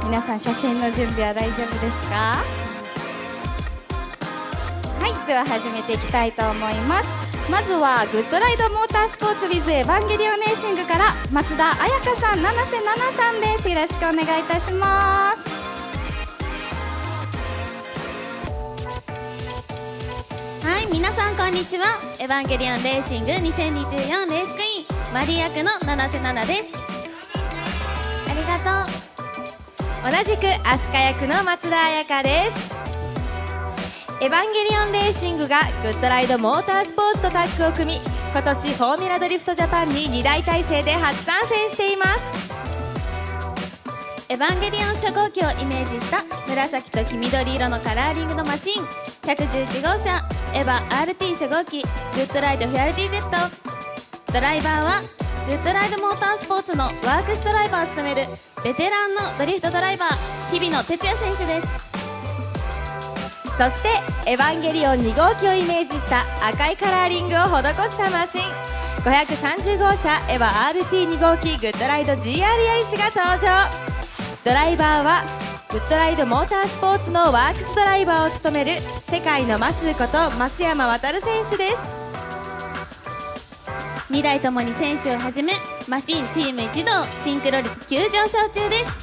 皆さん写真の準備は大丈夫ですか？はい、では始めていきたいと思います。まずはグッドライドモータースポーツ with エヴァンゲリオンレーシングから松田彩香さん、七瀬奈々さんです。よろしくお願いいたします。はい、皆さんこんにちは。エヴァンゲリオンレーシング2024レースクイーンマリー役の七瀬奈々です。ありがとう。同じくアスカ役の松田彩香です。エヴァンゲリオンレーシングがグッドライドモータースポーツとタッグを組み、今年フォーミュラドリフトジャパンに2大体制で初参戦しています。エヴァンゲリオン初号機をイメージした紫と黄緑色のカラーリングのマシン、111号車エヴァ RT 初号機グッドライドフェアリティ Z。 ドライバーはグッドライドモータースポーツのワークスドライバーを務めるベテランのドリフトドライバー日比野哲也選手です。そしてエヴァンゲリオン2号機をイメージした赤いカラーリングを施したマシン、530号車エヴァ RT2 号機グッドライド GR ヤリスが登場。ドライバーはグッドライドモータースポーツのワークスドライバーを務める世界のマスーこと増山渉選手です。2台ともに選手をはじめマシンチーム一同シンクロ率急上昇中です。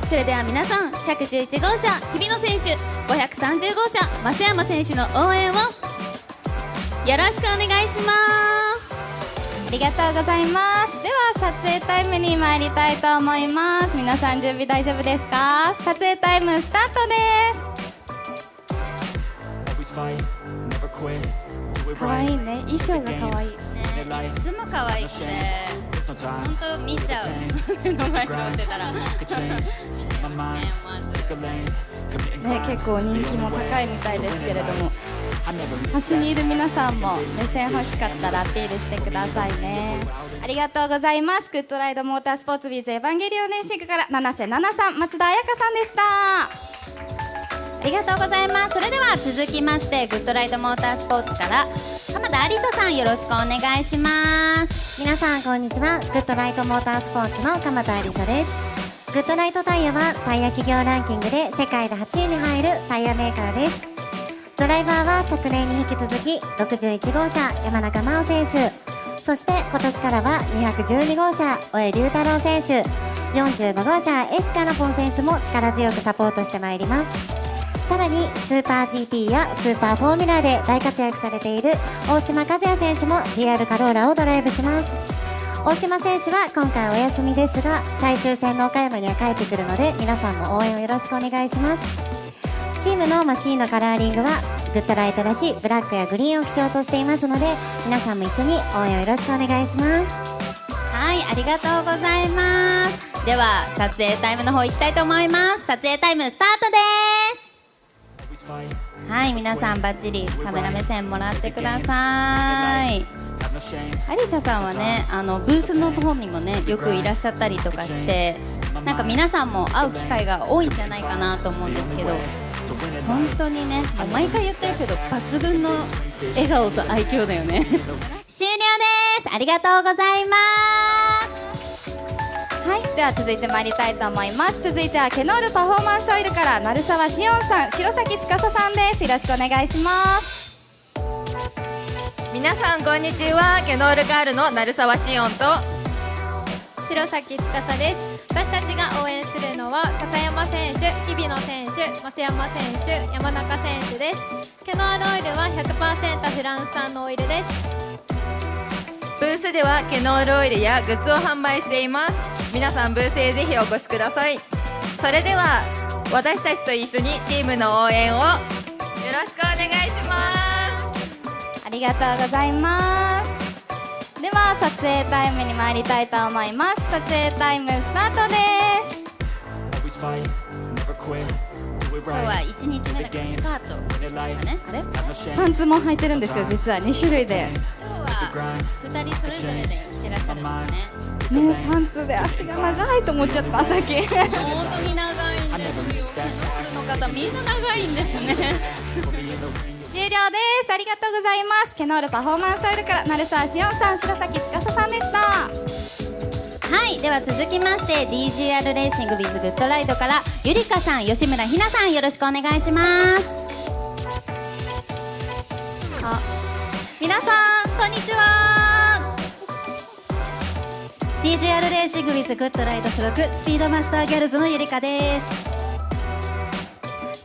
それでは皆さん、111号車日比野選手、530号車増山選手の応援をよろしくお願いします。ありがとうございます。では撮影タイムに参りたいと思います。皆さん準備大丈夫ですか？撮影タイムスタートです。かわいいね、衣装がかわいいね。いつも可愛くて本当見ちゃう目の前通ってたらね、結構人気も高いみたいですけれども、端にいる皆さんも目線欲しかったらアピールしてくださいね。ありがとうございます。グッドライドモータースポーツ with エヴァンゲリオンレーシングから七瀬奈々さん、松田彩香さんでした。ありがとうございます。それでは続きましてグッドライドモータースポーツから鎌田ありささん、よろしくお願いします。皆さんこんにちは。グッドライトモータースポーツの鎌田ありさです。グッドライトタイヤはタイヤ企業ランキングで世界で8位に入るタイヤメーカーです。ドライバーは昨年に引き続き61号車山中真央選手、そして今年からは212号車大江龍太郎選手、45号車エシカナポン選手も力強くサポートしてまいります。さらにスーパー GT やスーパーフォーミュラーで大活躍されている大島和也選手も GR カローラをドライブします。大島選手は今回お休みですが、最終戦の岡山には帰ってくるので皆さんも応援をよろしくお願いします。チームのマシンのカラーリングはグッドライトらしいブラックやグリーンを基調としていますので、皆さんも一緒に応援をよろしくお願いします。はい、ありがとうございます。では撮影タイムの方行きたいと思います。撮影タイムスタートです。はい、皆さんバッチリカメラ目線もらってください。アリサさんはね、ブースの方にもねよくいらっしゃったりとかして、なんか皆さんも会う機会が多いんじゃないかなと思うんですけど、本当にね、毎回言ってるけど抜群の笑顔と愛嬌だよね終了です。ありがとうございます。はい、では続いて参りたいと思います。続いてはケノールパフォーマンスオイルから鳴沢しおんさん、白崎司さんです。よろしくお願いします。皆さんこんにちは。ケノールガールの鳴沢しおんと白崎司です。私たちが応援するのは笹山選手、日比野選手、増山選手、山中選手です。ケノールオイルは 100% フランス産のオイルです。ブースではケノールオイルやグッズを販売しています。皆さんブースへぜひお越しください。それでは私たちと一緒にチームの応援をよろしくお願いします。ありがとうございます。では撮影タイムに参りたいと思います。撮影タイムスタートです。今日は1日目だからスカートね、あれパンツも履いてるんですよ。実は2種類で、今日は2人それぞれで着てらっしゃるんですね。ね、パンツで足が長いと思っちゃった。さっき本当に長いんですよ。ケノールの方みんな長いんですね終了です。ありがとうございます。ケノールパフォーマンスオイルから鳴沢しおんさん、白崎司さんでした。はい、では続きまして DGR レーシング with グッドライドからゆりかさん、吉村ひなさん、よろしくお願いします。皆さんこんにちは。 DGR レーシング with グッドライド所属スピードマスターギャルズのゆりかです。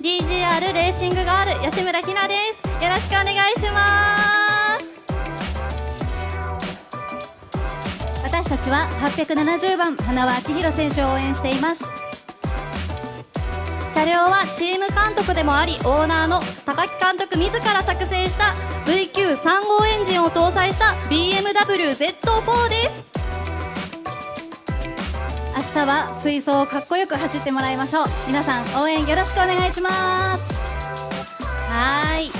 DGR レーシングガール吉村ひなです。よろしくお願いします。私たちは870番花輪明宏選手を応援しています。車両はチーム監督でもありオーナーの高木監督自ら作成した VQ35 エンジンを搭載した BMW Z4 です。明日は追走をかっこよく走ってもらいましょう。皆さん応援よろしくお願いします。はい、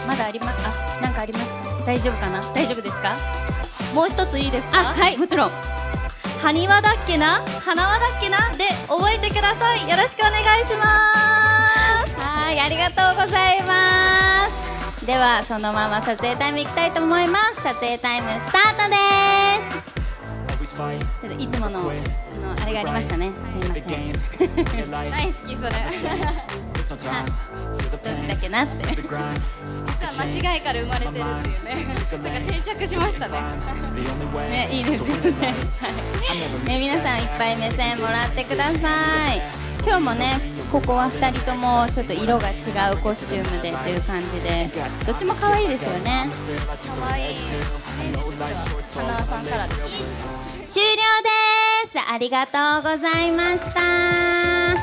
まだあります。あ、なんかありますか？大丈夫かな？大丈夫ですか？もう一ついいですか？はい、もちろん。はにわだっけな、花輪だっけなで覚えてください。よろしくお願いします。はい、ありがとうございます。ではそのまま撮影タイムいきたいと思います。撮影タイムスタートです。ちょっといつものあれがありましたね。すいません。大好きそれどっちだっけなって実は間違いから生まれてるっていうねなんか定着しましたねね、いいですよね。はいね、皆さんいっぱい目線もらってください。今日もね、ここは2人ともちょっと色が違うコスチュームでっていう感じで、どっちも可愛いですよね。可愛いイメージとしては花輪さんからです。終了です。ありがとうございました。は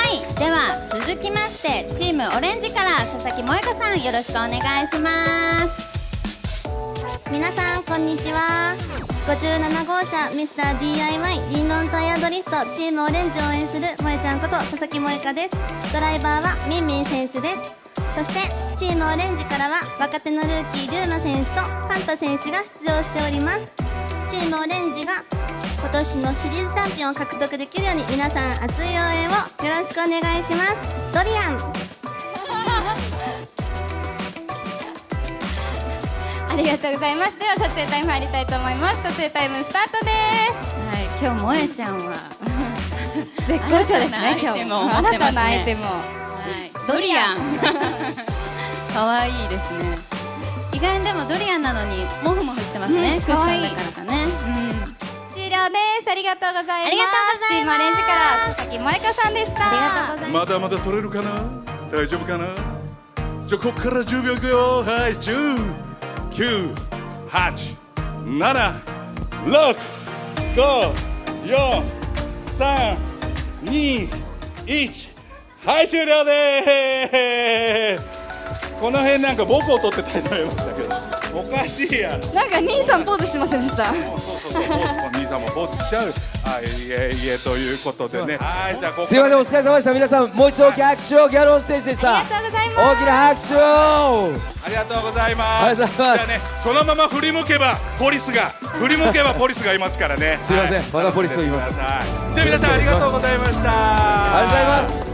い、では続きましてチームオレンジから佐々木萌香さん、よろしくお願いします。皆さんこんにちは。57号車ミスター DIY リンロンタイヤドリフトチームオレンジを応援する萌ちゃんこと佐々木萌香です。ドライバーはみんみん選手です。そしてチームオレンジからは若手のルーキーリュウマ選手とカンタ選手が出場しております。チームオレンジが今年のシリーズチャンピオンを獲得できるように皆さん熱い応援をよろしくお願いします。ドリアンありがとうございます。では撮影タイム入りたいと思います。撮影タイムスタートです。はい、今日萌ちゃんは絶好調ですね。今日も新たなアイテムを、ドリアン可愛いですね。意外にでもドリアンなのにモフモフしてますね、クッションだからかね。終了です。ありがとうございます。ありがとうございます。チームオレンジから佐々木萌香さんでした。ありがとうございます。まだまだ取れるかな、大丈夫かな。じゃあここから10秒いくよ。はい、10、9、8、7、6、5、4、3、2、1、はい、終了でーす。この辺なんか僕を取ってたいと思いましたけど、おかしいやん。なんか兄さんポーズしてませんでした？そう兄さんもポーズしちゃう。はい、いえということでね。はい、じゃあここすいません、お疲れ様でした。皆さんもう一度大きな拍手を。ギャルオンステージでした。ありがとうございます。大きな拍手を。ありがとうございます。ありがとうございます。じゃあね、そのまま振り向けばポリスがいますからね。すいません、まだポリスと言います。じゃあ皆さんありがとうございました。ありがとうございます。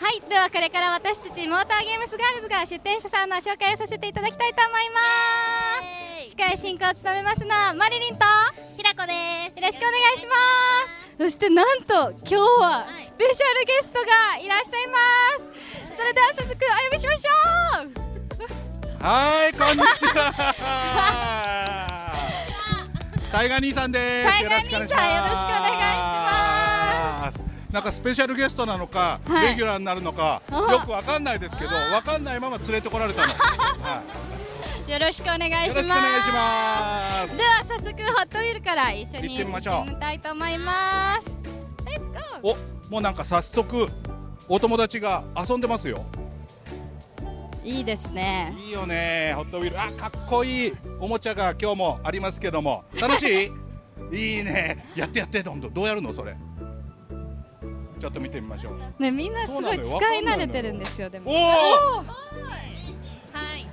はい、ではこれから私たちモーターゲームスガールズが出展者さんの紹介をさせていただきたいと思います。司会進行を務めますのはマリリンとひらこです。よろしくお願いします。そしてなんと今日はスペシャルゲストがいらっしゃいます。それでは早速お呼びしましょう。はい、こんにちは。タイガー兄さんです。タイガー兄さん、よろしくお願いします。なんかスペシャルゲストなのか、レギュラーになるのかよくわかんないですけど、わかんないまま連れてこられたの。よろしくお願いします。よろしくお願いします。では早速ホットウィールから一緒に行ってみましょう。行ってみたいと思います。レッツゴー。お、もうなんか早速お友達が遊んでますよ。いいですね。いいよね、ホットウィール。あ、かっこいいおもちゃが今日もありますけども、楽しい？いいね。やってどうやるのそれ。ちょっと見てみましょう。ね、みんなすごい使い慣れてるんですよ。でも。おお。はい。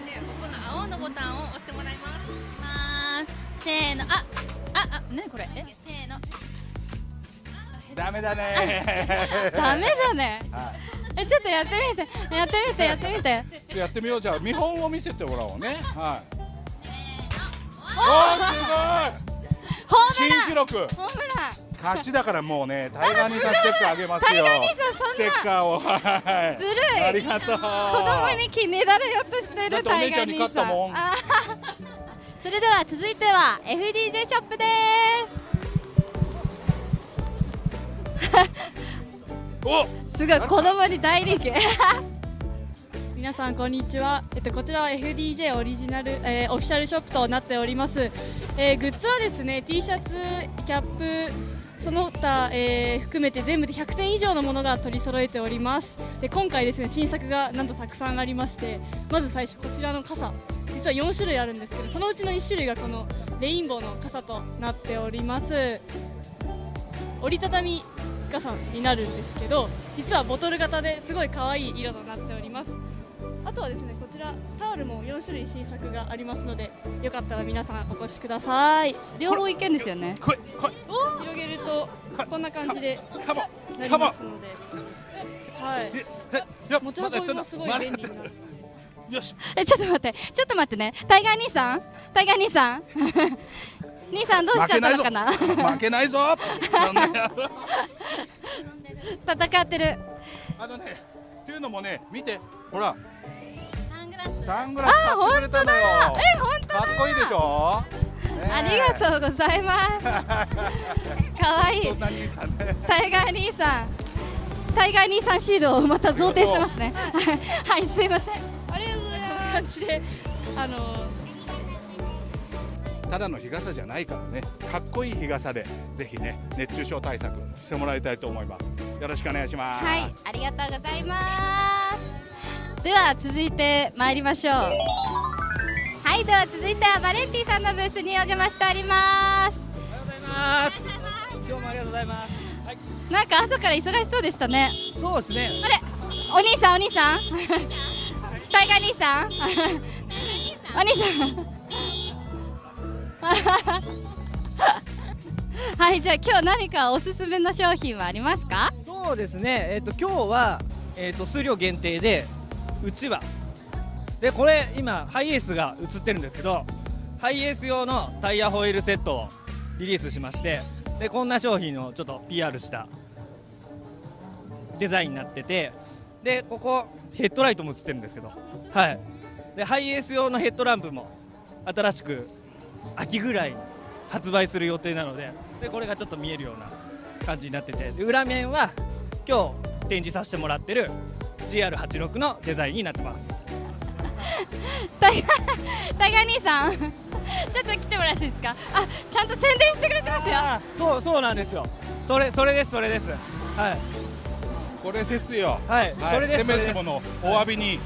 で、ここの青のボタンを押してもらいます。せーの、あ、何これ？せーの。ダメだね。ダメだね。ちょっとやってみて。やってみよう。じゃあ見本を見せてもらおうね。はい。おー、すごい。新記録。ホームラン。勝ちだからもうね、タイガー兄さんステッカーあげますよ。タイガー兄さんそんなステッカーを。はい。ずるい。ありがとう。子供に気に入られようとしてるタイガー兄さん。それでは続いては FDJ ショップです。すごい、子供に大人気。皆さんこんにちは。こちらは FDJ オリジナル、オフィシャルショップとなっております。グッズはですね、T シャツ、キャップその他、含めて全部で100点以上のものが取り揃えております。で今回ですね、新作がなんとたくさんありまして、まず最初こちらの傘、実は4種類あるんですけど、そのうちの1種類がこのレインボーの傘となっております。折りたたみ傘になるんですけど、実はボトル型ですごい可愛い色となっております。あとはですね、こちらタオルも4種類新作がありますので、よかったら皆さんお越しください。両方いけんですよね。広げるとこんな感じでなりますので、はい、持ち運びもすごい便利になる。よし。ちょっと待ってね。タイガー兄さん兄さんどうしちゃったのかな。負けないぞ。戦ってる。っていうのもね、見て、ほら。サングラスあ、買ってくれたのよ。本当だ。かっこいいでしょ。ありがとうございます。かわいい。タイガー兄さんシールをまた贈呈してますね。はい、すいません。ありがとうございます。こんな感じで、ただの日傘じゃないからね、かっこいい日傘でぜひね、熱中症対策してもらいたいと思います。よろしくお願いします。はい、ありがとうございます。では続いて参りましょう。はい、では続いてはバレンティさんのブースにお邪魔しております。おはようございます。今日もありがとうございます。はい、なんか朝から忙しそうでしたね。そうですね。あれ、お兄さんタイガー兄さんお兄さんはい、じゃあ今日何かおすすめの商品はありますか？そうですね、今日は、数量限定でうちわで、これ今ハイエースが映ってるんですけど、ハイエース用のタイヤホイールセットをリリースしまして、でこんな商品をちょっと PR したデザインになってて、でここヘッドライトも映ってるんですけど、はい、でハイエース用のヘッドランプも新しく秋ぐらいに発売する予定なので、これがちょっと見えるような感じになってて、で裏面は今日展示させてもらってる GR86 のデザインになってます。タイガー兄さんちょっと来てもらっていいですか？あ、ちゃんと宣伝してくれてますよ。そうなんですよ。それですはい、これですよ。はい、それです。せめてものお詫びに、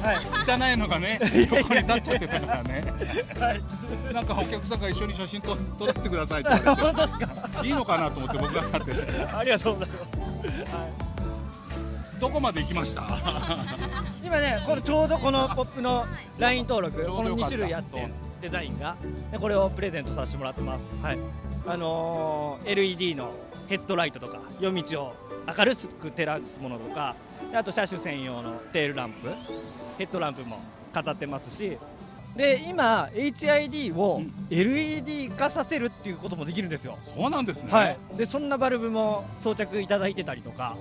汚いのがね、横になっちゃってたからね。なんかお客さんが一緒に写真撮ってくださいって言われて。本当ですか？いいのかなと思って僕が立ってて。ありがとうございます。どこまで行きました？今ね、このちょうどこのポップの LINE 登録、この2種類あってデザインが、でこれをプレゼントさせてもらってます。はい。LED のヘッドライトとか夜道を明るく照らすものとか、あと車種専用のテールランプ、ヘッドランプも飾ってますし、で今 HID を LED 化させるっていうこともできるんですよ。そうなんですね。はい。でそんなバルブも装着いただいてたりとか、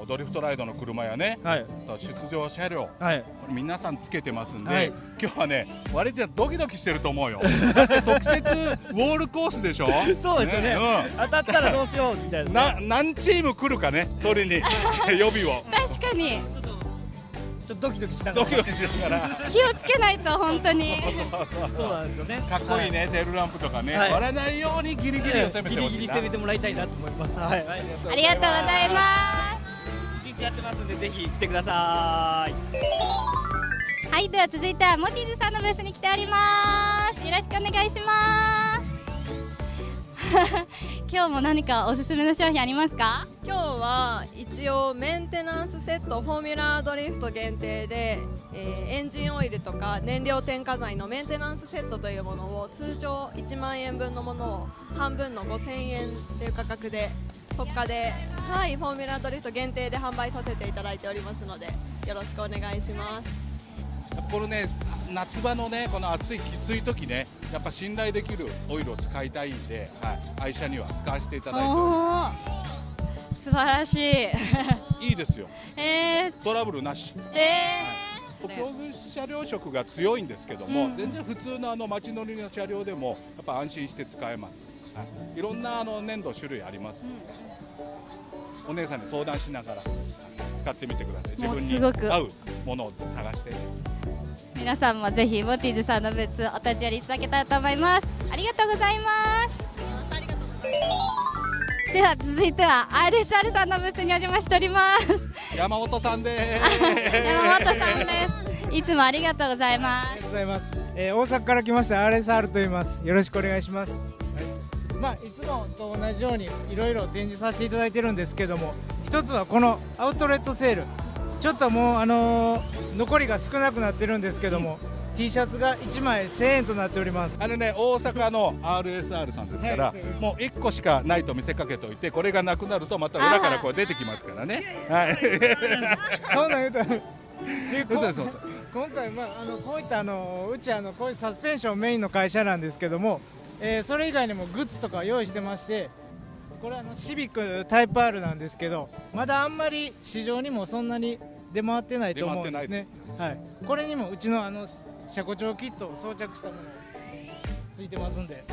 ドリフトライドの車やね、はい、出場車両、はい、皆さんつけてますんで、はい、今日はね割とドキドキしてると思うよ。だって特設ウォールコースでしょ。そうですよね。当たったらどうしようみたいな。何チーム来るかね、取りに予備を。確かに。ちょっとドキドキしながら。気をつけないと本当に。そうなんですよね。かっこいいね、テールランプとかね、割らないようにギリギリを攻めてほしいな。ギリギリ攻めてもらいたいなと思います。はい。ありがとうございます。一日やってますんでぜひ来てください。はい、では続いてはモティーズさんのブースに来ております。よろしくお願いします。今日も何かおすすめの商品ありますか？今日は一応メンテナンスセット、フォーミュラドリフト限定で、エンジンオイルとか燃料添加剤のメンテナンスセットというものを通常1万円分のものを半分の5000円という価格で特価で、はい、フォーミュラドリフト限定で販売させていただいておりますのでよろしくお願いします。これね、夏場のね、この暑いきつい時ね、やっぱ信頼できるオイルを使いたいんで、はい、愛車には使わせていただいております。素晴らしい。いいですよ。トラブルなし。競技車両色が強いんですけども、全然普通の街乗りの車両でもやっぱ安心して使えます。はい、いろんな粘土種類あります。お姉さんに相談しながら使ってみてください。自分に合うものを探して。皆さんもぜひモティーズさんのブーツお立ち寄りいただけたらと思います。ありがとうございます。では続いては RSR さんのブースにお邪魔しております。山本さんです。山本さんです。いつもありがとうございます。ありがとうございます。大阪から来ました RSR と言います。よろしくお願いします。いつもと同じようにいろいろ展示させていただいてるんですけども、一つはこのアウトレットセール、ちょっともう残りが少なくなってるんですけども、T シャツが1枚1000円となっております。大阪の RSR さんですから、もう1個しかないと見せかけておいて、これがなくなるとまた裏からこう出てきますからね。はい。そうなん言うたら今回こういったうちこういうサスペンションメインの会社なんですけども、それ以外にもグッズとか用意してまして、これシビックタイプ R なんですけど、まだあんまり市場にもそんなに出回ってないと思うんですね。はい、これにもうちの車庫帳キットを装着したものついてますんで、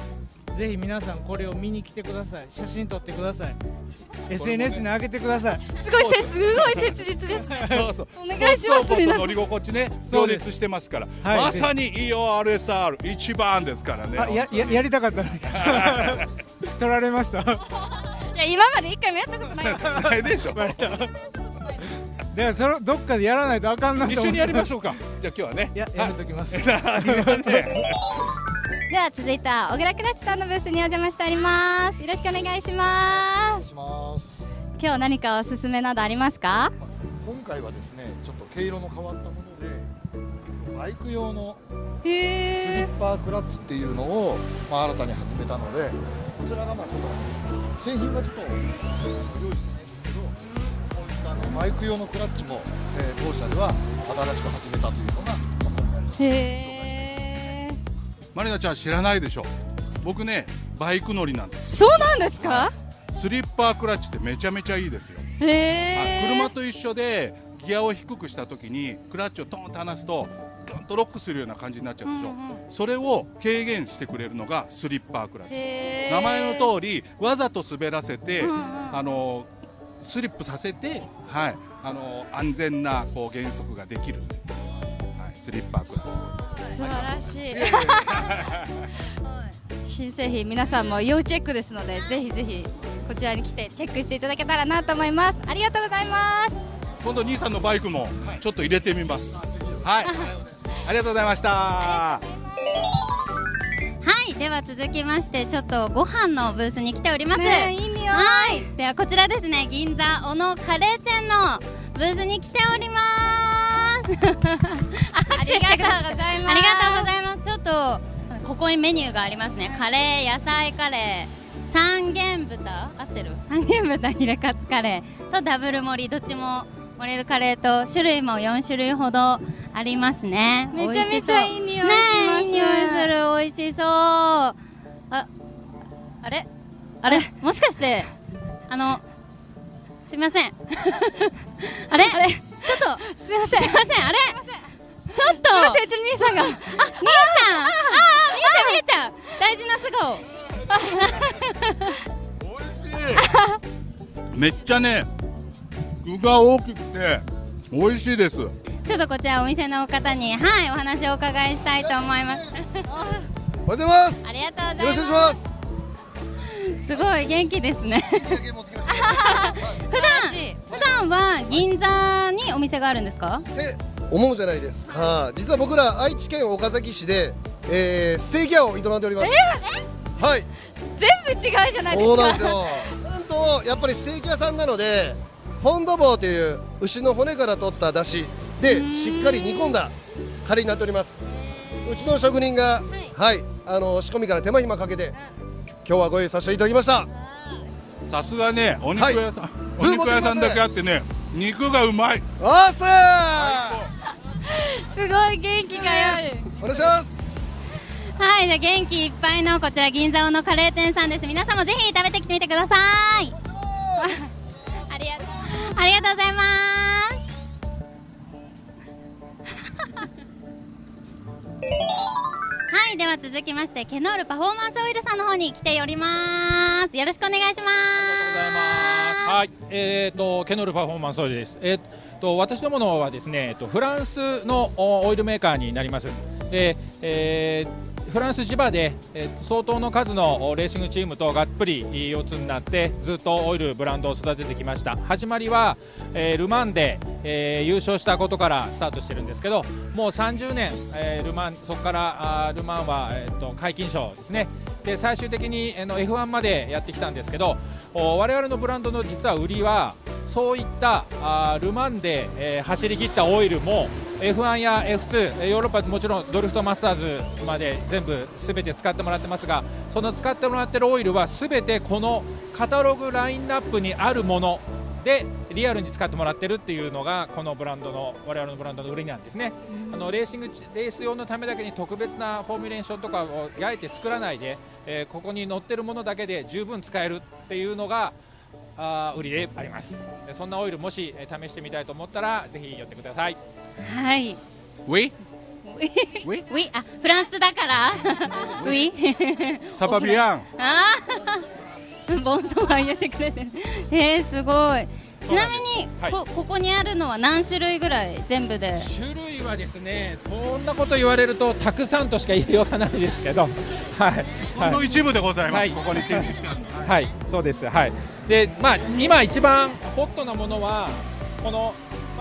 ぜひ皆さんこれを見に来てください。写真撮ってください。SNS に上げてください。すごい切実ですね。そうそう。お願いします。乗り心地ね、両立してますから。まさに EORSR 一番ですからね。やりたかったのに取られました。いや、今まで一回もやったことない。ないでしょ。ではどっかでやらないとあかんなと思って。一緒にやりましょうか。じゃあ今日はね。やめときます。では続いては小倉クラッチさんのブースにお邪魔しております。よろしくお願いします。今日何かおすすめなどありますか？今回はですね、ちょっと毛色の変わったものでバイク用のスリッパークラッチっていうのを新たに始めたので、こちらがちょっと製品はちょっと用意してないんですけど、こういったバイク用のクラッチも、当社では新しく始めたというのが今回マリナちゃん知らないでしょ。僕ね、バイク乗りなんです。そうなんですか？スリッパークラッチってめちゃめちゃいいですよ。車と一緒でギアを低くした時にクラッチをトンと離すとガンとロックするような感じになっちゃうでしょ。それを軽減してくれるのがスリッパークラッチです。名前の通りわざと滑らせて、スリップさせて、はい、安全な減速ができる、はい、スリッパークラッチです。素晴らしい。新製品皆さんも要チェックですので、ぜひぜひこちらに来てチェックしていただけたらなと思います。ありがとうございます。今度兄さんのバイクもちょっと入れてみます。はい、ありがとうございました。はい、では続きましてちょっとご飯のブースに来ております。ね、いい匂い。はい、ではこちらですね、銀座小野カレー店のブースに来ております。ありがとうございます。ありがとうございます。ちょっとここにメニューがありますね。カレー、野菜カレー、三元豚、合ってる？三元豚ヒレカツカレーとダブル盛り、どっちも盛れるカレーと種類も4種類ほどありますね。めちゃめちゃいい匂いします。いい匂いする。美味しそう。あれもしかしてすみません。あれちょっとすみません。あれちょっとすみません、うちの兄さんが。兄さん見えちゃう。大事な素顔。めっちゃね、具が大きくて美味しいです。ちょっとこちらお店の方に、はい、お話をお伺いしたいと思います。おはようございます。ありがとうございます。よろしくお願いします。すごい元気ですね。普段は銀座にお店があるんですか？思うじゃないですか。実は僕ら愛知県岡崎市で、ステーキ屋を営んでおります。はい。全部違うじゃないですか。そうなんですよ。なんとやっぱりステーキ屋さんなのでフォンドボーという牛の骨から取った出汁でしっかり煮込んだカレーになっております。うちの職人がはい仕込みから手間暇かけて今日はご用意させていただきました。さすがね、お肉屋さん、お肉屋さんだけあってね、肉がうまい。あっすごい元気がある。お願いします。はい、じゃあ元気いっぱいのこちら銀座のカレー店さんです。皆さんもぜひ食べてきてみてください。ありがとうございます。はい、では続きましてケノールパフォーマンスオイルさんの方に来ております。よろしくお願いします。はい、ケノールパフォーマンスオイルです。私どものはですね、フランスのオイルメーカーになります。で、フランス地場で、相当の数のレーシングチームとがっぷり四つになってずっとオイルブランドを育ててきました。始まりは、ルマンで、優勝したことからスタートしてるんですけど、もう30年、ルマン、そこからルマンは、皆勤賞ですね。で最終的にF1 までやってきたんですけど、我々のブランドの実は売りはそういったルマンで、走り切ったオイルも F1 や F2 ヨーロッパもちろんドリフトマスターズまで全て使ってもらってますが、その使ってもらってるオイルはすべてこのカタログラインナップにあるものでリアルに使ってもらってるっていうのがこのブランドの我々のブランドの売りなんですね。レース用のためだけに特別なフォーミュレーションとかをあえて作らないで、ここに載ってるものだけで十分使えるっていうのが売りであります。そんなオイルもし試してみたいと思ったらぜひ寄ってください。はい。ウィ？ウィ？あ、フランスだから。ウィ？サバビアン。ああ。ボンソワ言ってくれてる。すごい。ちなみに、ここにあるのは何種類ぐらい全部で？種類はですね、そんなこと言われるとたくさんとしか言いようがないですけど、はい。ほんの一部でございます。ここに展示してあるの。はい、そうです。はい。で、今一番ホットなものはこの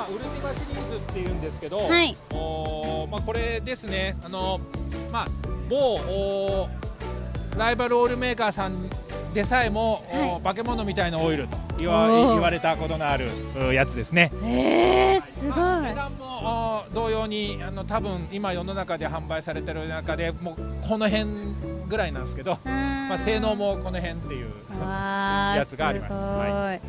ウルティマシリーズっていうんですけど、はい。これですね。某ライバルオイルメーカーさんでさえも、化け物みたいなオイルと言われたことのあるやつですね。すごい。値段も同様に多分今世の中で販売されてる中でもうこの辺ぐらいなんですけど、性能もこの辺っていうやつがあります。はい、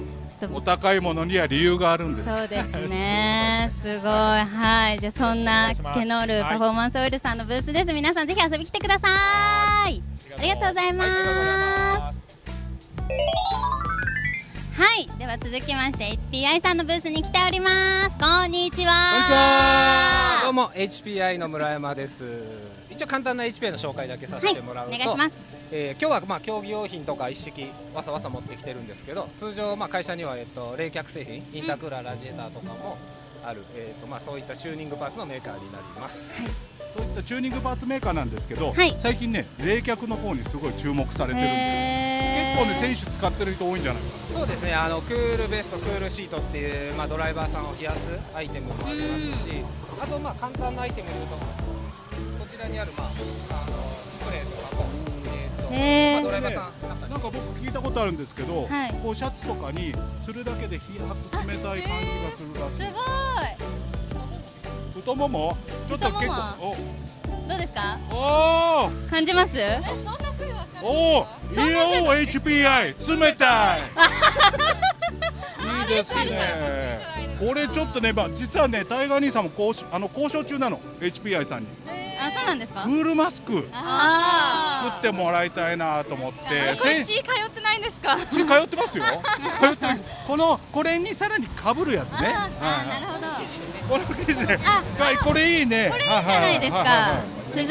お高いものには理由があるんです。そうですね。すごい。はい。じゃあそんなケノールパフォーマンスオイルさんのブースです。皆さんぜひ遊びに来てください。ありがとうございます。はい、では続きまして HPI さんのブースに来ております。こんにちは。こんにちは。どうも HPI の村山です。一応簡単な HPI の紹介だけさせてもらうと、お願いします。今日は競技用品とか一式わさわさ持ってきてるんですけど、通常会社には冷却製品、インタークーラー、ラジエーターとかもある、そういったチューニングパーツのメーカーになります。はい、そういったチューニングパーツメーカーなんですけど、最近ね冷却の方にすごい注目されてるんで、結構ね選手使ってる人多いんじゃないかな。そうですね。クールベスト、クールシートっていう、ドライバーさんを冷やすアイテムもありますし、あと簡単なアイテムでいうとこちらにあるスプレーとかも、ドライバーさんなんか僕聞いたことあるんですけど、こうシャツとかにするだけでヒヤッと冷たい感じがするらしい。すごい。太ももちょっと結構どうですか？おお感じます？おお EOHPI 冷たい。いいですね。これちょっとね、実はねタイガー兄さんも交渉中なの HPI さんに。あ、そうなんですか？クールマスク作ってもらいたいなと思って。これ通ってないんですか？通ってますよ。通ってる。これにさらに被るやつね。なるほど。これいいですね。これいいね。これいいじゃないですか。涼し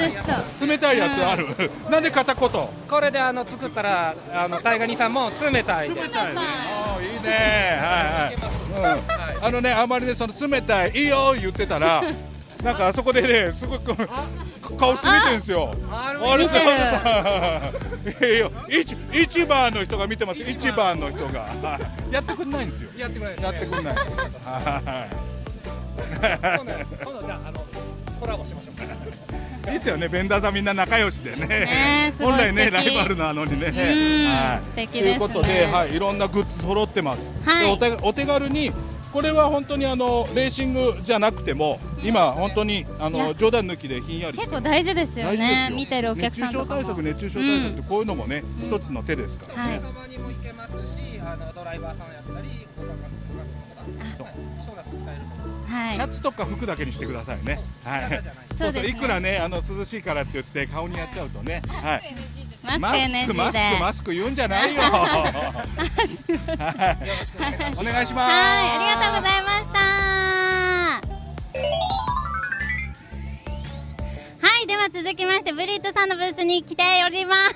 そう。冷たいやつある。なんで片言。これで作ったらタイガニさんも冷たいで。冷たいね。いいね。あまりねその冷たいいいよ言ってたら。なんかあそこでねすごく顔して見てるんですよ。一番の人が見てます。一番の人がやってくんないんですよ。やってくんない。やってくんない。今度じゃあコラボしましょう。いいですよね、ベンダーさんみんな仲良しでね。ね、すごい本来ね素敵ライバルなのにね。はい。素敵ですね。ということで、はい、いろんなグッズ揃ってます。はいでお手軽に。これは本当にレーシングじゃなくても今本当に冗談抜きでひんやりして結構大事ですよね。見てるお客さんとかも。熱中症対策ってこういうのもね一つの手ですからね。お客様にも行けますし、ドライバーさんやったり、人が使えると思う。シャツとか服だけにしてくださいね。はい。そうそう、いくらね涼しいからって言って顔にやっちゃうとね。はい。マスク言うんじゃないよ。お願いします。はい、ありがとうございました。はい、では続きましてブリットさんのブースに来ております。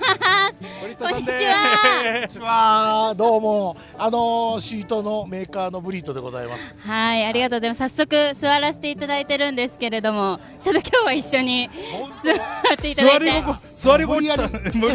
こんにちは。どうもシートのメーカーのブリットでございます。はい、ありがとうございます。早速座らせていただいてるんですけれども、ちょっと今日は一緒に座っていただいて。座り心地無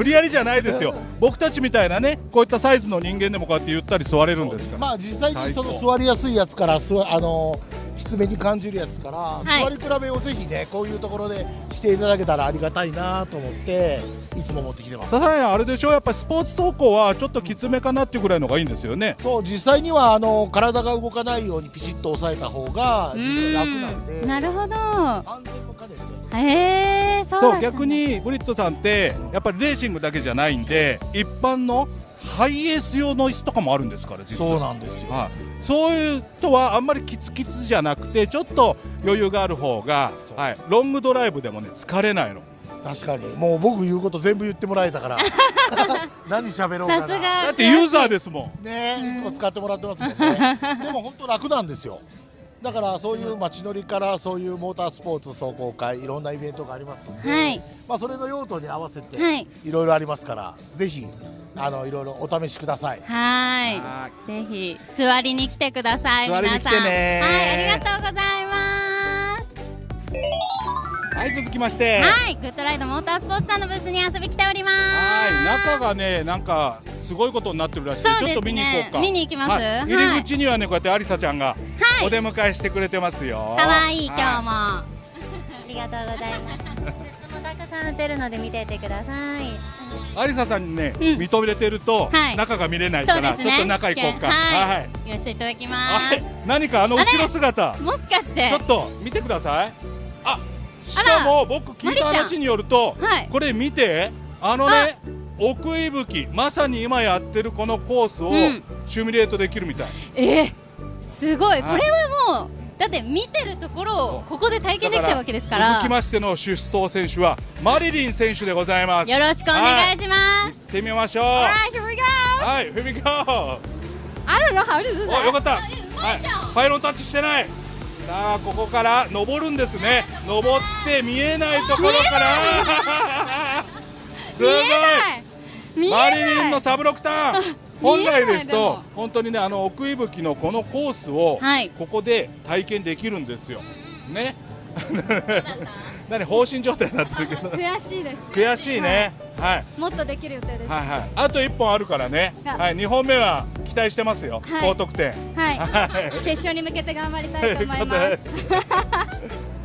理やりじゃないですよ。僕たちみたいなねこういったサイズの人間でもこうやってゆったり座れるんですから。まあ実際にその座りやすいやつからきつめに感じるやつから、はい、座り比べをぜひねこういうところでしていただけたらありがたいなと思っていつも持ってきてます。ささやあれでしょ、やっぱりスポーツ走行はちょっときつめかなっていうぐらいのがいいんですよね。そう、実際には体が動かないようにピシッと押さえた方が実際楽なんで。なるほど。安全の兼ねて。そう、逆にブリットさんってやっぱりレーシングだけじゃないんで一般のハイエース用の椅子とかもあるんですから実は。そうなんですよ。はい、そういうとはあんまりキツキツじゃなくてちょっと余裕がある方が、はい、ロングドライブでもね疲れないの。確かにもう僕言うこと全部言ってもらえたから何喋ろうかな。さすが。だってユーザーですもんね。いつも使ってもらってますもんね。でも本当楽なんですよ。だからそういう街乗りからそういうモータースポーツ壮行会いろんなイベントがありますので、はい、まあそれの用途に合わせてはいいろいろありますから、ぜひいろいろお試しください。はい、ぜひ座りに来てください。座りに来てね。はい、ありがとうございます。はい、続きまして、はい、グッドライドモータースポーツさんのブースに遊び来ております。はい、中がねなんかすごいことになってるらしい。ちょっと見に行こうか。見に行きます。入り口にはねこうやってアリサちゃんがお出迎えしてくれてますよ。可愛い今日も。ありがとうございます。グッズもたくさん売ってるので見ていてください。アリサさんにね認めてると中が見れないからちょっと中行こうか。はい。言わせていただきます。何か後ろ姿。もしかしてちょっと見てください。あ、しかも僕聞いた話によるとこれ見て奥伊吹まさに今やってるこのコースをシミュレートできるみたい。すごい。これはもうだって見てるところをここで体験できちゃうわけですから。続きましての出走選手はマリリン選手でございます。よろしくお願いします。行ってみましょう。はい、here we go。はい、here we go。I don't know how to do that。よかった。はい、パイロンタッチしてない。さあここから登るんですね。登って見えないところからすごい。マリリンのサブロクターン。本来ですと本当にね奥伊吹のこのコースをここで体験できるんですよ。ね。何放心状態になってるけど。悔しいです。悔しいね。はい。もっとできる予定です。はいはい。あと1本あるからね。はい。2本目は期待してますよ。高得点。はい。決勝に向けて頑張りたいと思います。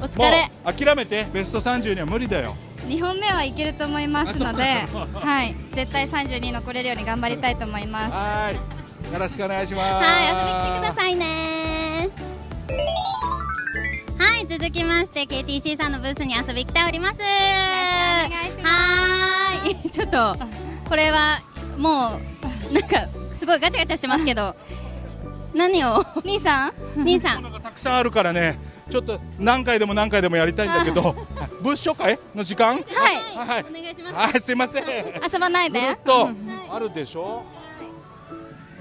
お疲れ。諦めてベスト30には無理だよ。2本目はいけると思いますので、はい、絶対32に残れるように頑張りたいと思います。はい、よろしくお願いします。はい、遊びに来てくださいね。はい、続きまして KTC さんのブースに遊び来ております。よろしくお願いします。はい、ちょっとこれはもうなんかすごいガチャガチャしてますけど、何を兄さんたくさんあるからね。ちょっと何回でもやりたいんだけど、ブース紹介の時間？はい、お願いします。はい、すいません。遊ばないで。あるでしょ。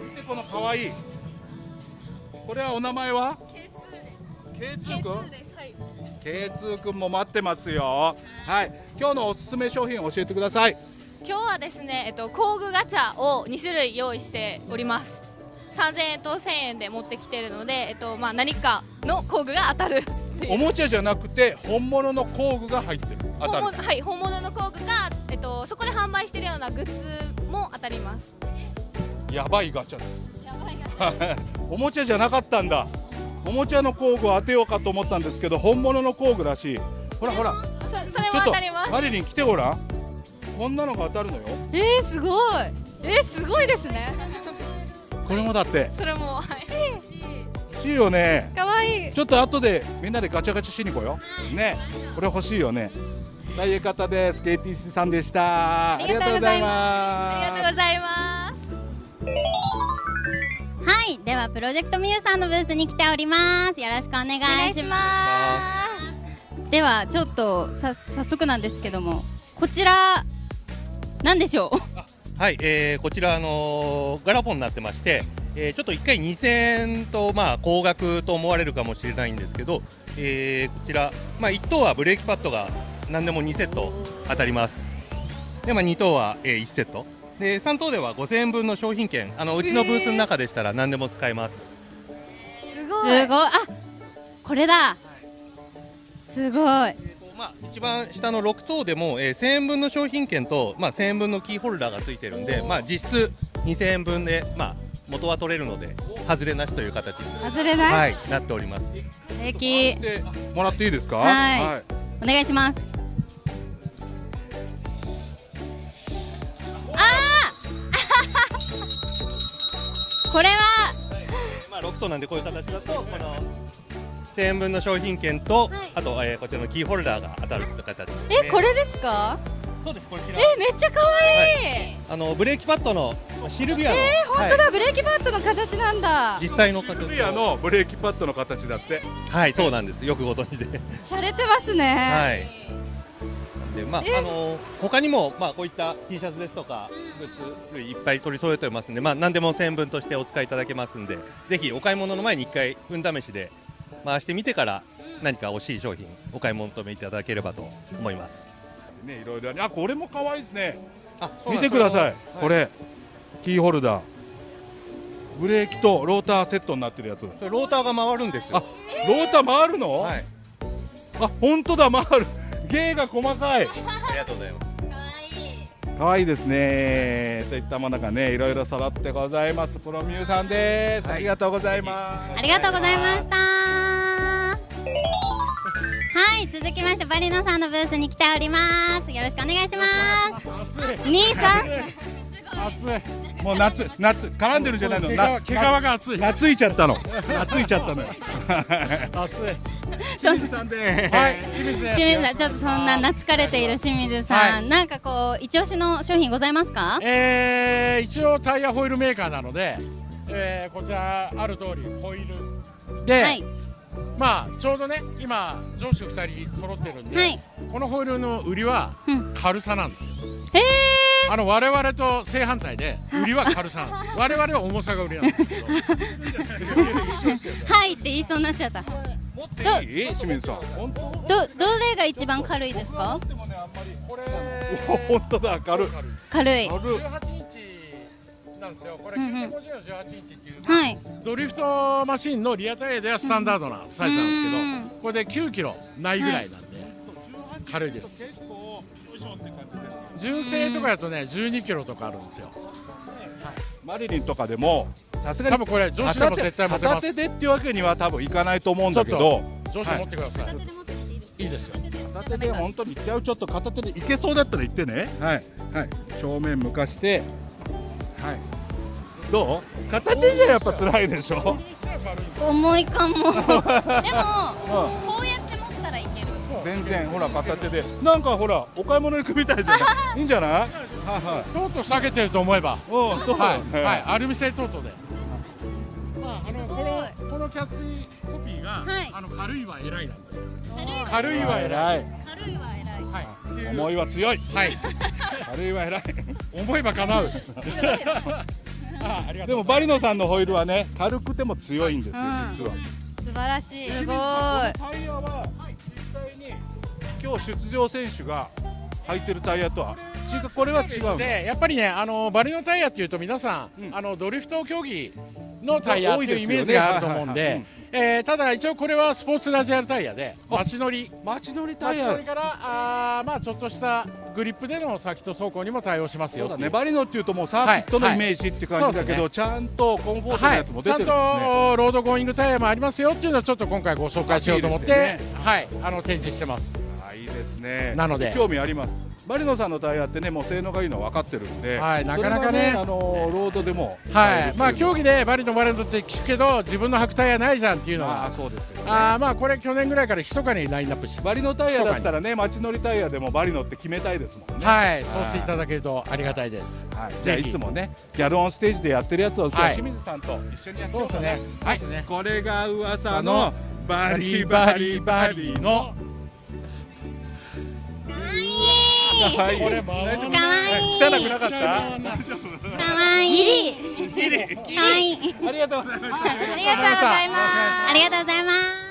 見てこの可愛い。これはお名前は？K2 君。K2 君も待ってますよ。はい、今日のおすすめ商品を教えてください。今日はですね、工具ガチャを2種類用意しております。3000円と1000円で持ってきているので、何かの工具が当たる。おもちゃじゃなくて本物の工具が入ってる。当たる。はい、本物の工具が、そこで販売しているようなグッズも当たります。やばいガチャです。おもちゃじゃなかったんだ。おもちゃの工具を当てようかと思ったんですけど本物の工具らしい。ほらほら。それも当たります。マリリン来てごらん。こんなのが当たるのよ。すごい。すごいですね。これもだって。それも。はい。欲しいよね。可愛い。ちょっと後でみんなでガチャガチャしに行こうよ。ね、これ欲しいよね。ということで KTC さんでした。ありがとうございます。ありがとうございます。はい、ではプロジェクトミューさんのブースに来ております。よろしくお願いします。ではちょっと早速なんですけども、こちら何でしょう。はい、こちらガラポンになってまして、ちょっと1回2000円と高額と思われるかもしれないんですけど、こちら、1等はブレーキパッドが何でも2セット当たります。で、2等は、1セットで、3等では5000円分の商品券、うちのブースの中でしたら何でも使えます。すごい。あ、これだ。すごい。一番下の6等でも、1000円分の商品券と、1000円分のキーホルダーがついてるんで、実質2000円分で、元は取れるので外れなしという形に外れなし、なっております。素敵。もらっていいですか。はい、お願いします。これは、6等なんでこういう形だとこの1000円分の商品券と、あと、こちらのキーホルダーが当たるという形ですね。これですか。そうです、こちら。めっちゃ可愛い。ブレーキパッドのシルビアの、本当だ、ブレーキパッドの形なんだ。実際の形。シルビアのブレーキパッドの形だって。はい、そうなんです。よくご存知で。洒落てますね。はい。で、他にもこういった T シャツですとかグッズ類いっぱい取り揃えておりますんで、何でも1000円分としてお使いいただけますんで、ぜひお買い物の前に1回運試しで回してみてから何か惜しい商品お買い求めいただければと思います。ね、いろいろあ、これも可愛いですね。見てください。これキーホルダー、ブレーキとローターセットになってるやつ。ローターが回るんですよ。ローター回るの？はい。本当だ、回る。芸が細かい。ありがとうございます。可愛いですね。といったものがね、いろいろ揃ってございます。プロミューさんです。ありがとうございます。ありがとうございました。はい、続きましてバリノさんのブースに来ております。よろしくお願いします。兄さん。暑い。もう夏絡んでるんじゃないの。毛皮が暑い。夏いちゃったの。夏いちゃったのよ。暑い。清水さんで。はい、清水です。清水さん、ちょっとそんな懐かれている清水さん、なんかこう一押しの商品ございますか？一応タイヤホイールメーカーなので、こちらある通りホイールで、ちょうどね今上司2人揃ってるんで、このホイールの売りは軽さなんですよ。我々と正反対で売りは軽さなんですよ。我々は重さが売りなんですけど。はいって言いそうになっちゃった。清水さん。どれが一番軽いですか？本当だ、軽い。軽い。18インチなんですよ。これ950の18インチっていう、ドリフトマシンのリアタイヤではスタンダードなサイズなんですけど、これで9キロないぐらいなんで軽いです。純正とかだとね12キロとかあるんですよ。マリリンとかでもさすがに多分これ女子でも絶対持てます。片手でっていうわけには多分いかないと思うんだけど、女子持ってください。いいですよ。片手で本当にいっちゃう。ちょっと片手でいけそうだったら言ってね。はいはい。正面向かして、はい。どう？片手じゃやっぱ辛いでしょ。重いかも。でもこうやって持ったらいける。全然ほら片手でなんかほらお買い物行くみたいじゃない。いいんじゃない？はいはい。トート下げてると思えば。そうだよね。はい、アルミ製トートで。このキャッチコピーが軽いは偉いなんで。軽いは偉い。軽いは偉い。はい。重いは強い。はい。軽いは偉い。思えば叶う。でもバリノさんのホイールはね軽くても強いんですよ実は。素晴らしい。すごい。タイヤは実際に今日出場選手が履いてるタイヤとはこれは違う。でやっぱりねバリのタイヤっていうと皆さん、ドリフト競技のタイヤっていうイメージがあると思うんで、ただ一応これはスポーツラジアルタイヤで街乗りタイヤ。街乗りからちょっとしたグリップでのサーキット走行にも対応しますよ。そうだね。バリノっていうともうサーキットのイメージって感じだけど、ちゃんとコンフォートのやつも出てるんですね。ちゃんとロードゴーイングタイヤもありますよっていうのをちょっと今回ご紹介しようと思って、展示してます。いいですですね。なので興味あります。バリノさんのタイヤってね、もう性能がいいのは分かってるんで、はい、なかなかね、ロードでも、はい、まあ競技でバリノって聞くけど、自分の履くタイヤないじゃんっていうのは、そうですよね。まあこれ去年ぐらいから密かにラインナップしてます。バリノタイヤだったらね、街乗りタイヤでもバリノって決めたいですもんね。はい、そうしていただけるとありがたいです。はい、じゃあいつもね、ギャルオンステージでやってるやつを今日清水さんと一緒にやってますね。はい、これが噂のバリバリバリの。かわいい。これかわいい。汚くなかった？かわいい。ギリ。かわいい。ありがとうございました。ありがとうございます。ありがとうございます。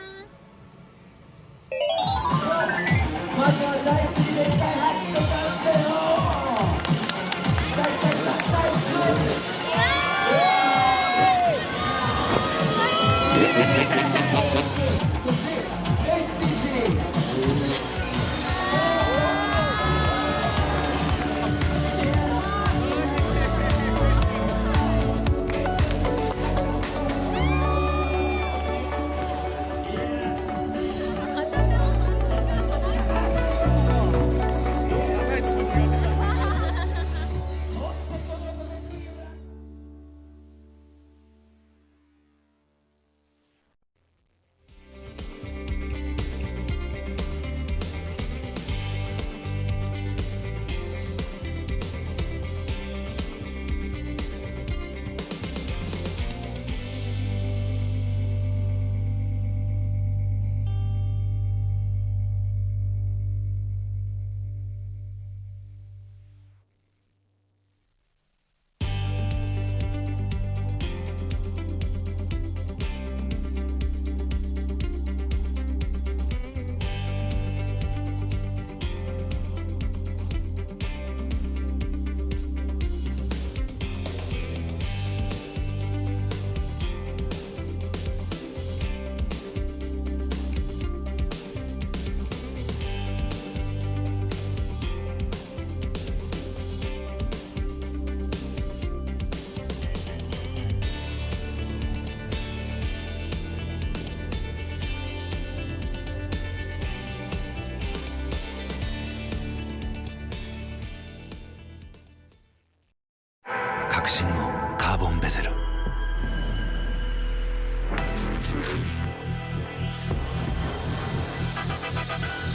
革新のカーボンベゼル、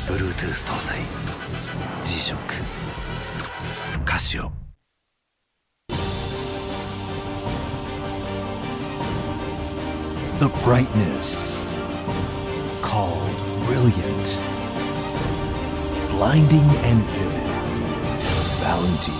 Bluetooth 搭載 G-SHOCK カシオ。The brightness called brilliant, blinding and vivid, Valentine.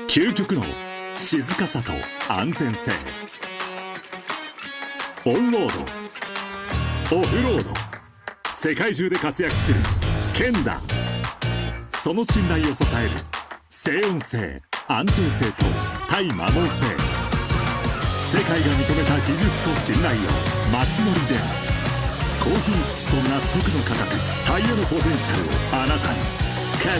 究極の静かさと安全性、オンロード、オフロード、世界中で活躍するケンダ。その信頼を支える静音性、安定性とない摩耗性、世界が認めた技術と信頼を街乗りで高品質と納得の価格、タイヤのポテンシャルをあなたに。ケンダ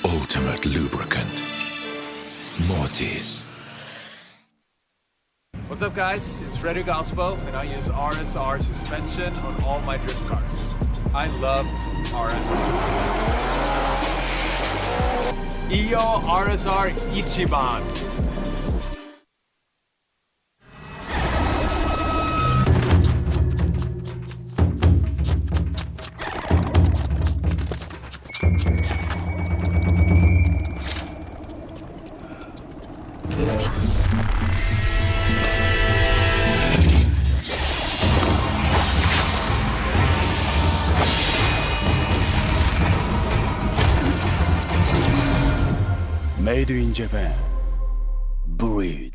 Ultimate lubricant. Mortis. What's up, guys? It's Frederick Ospo, and I use RSR suspension on all my drift cars. I love RSR. Iyo RSR Ichiban. Made in Japan. Breed.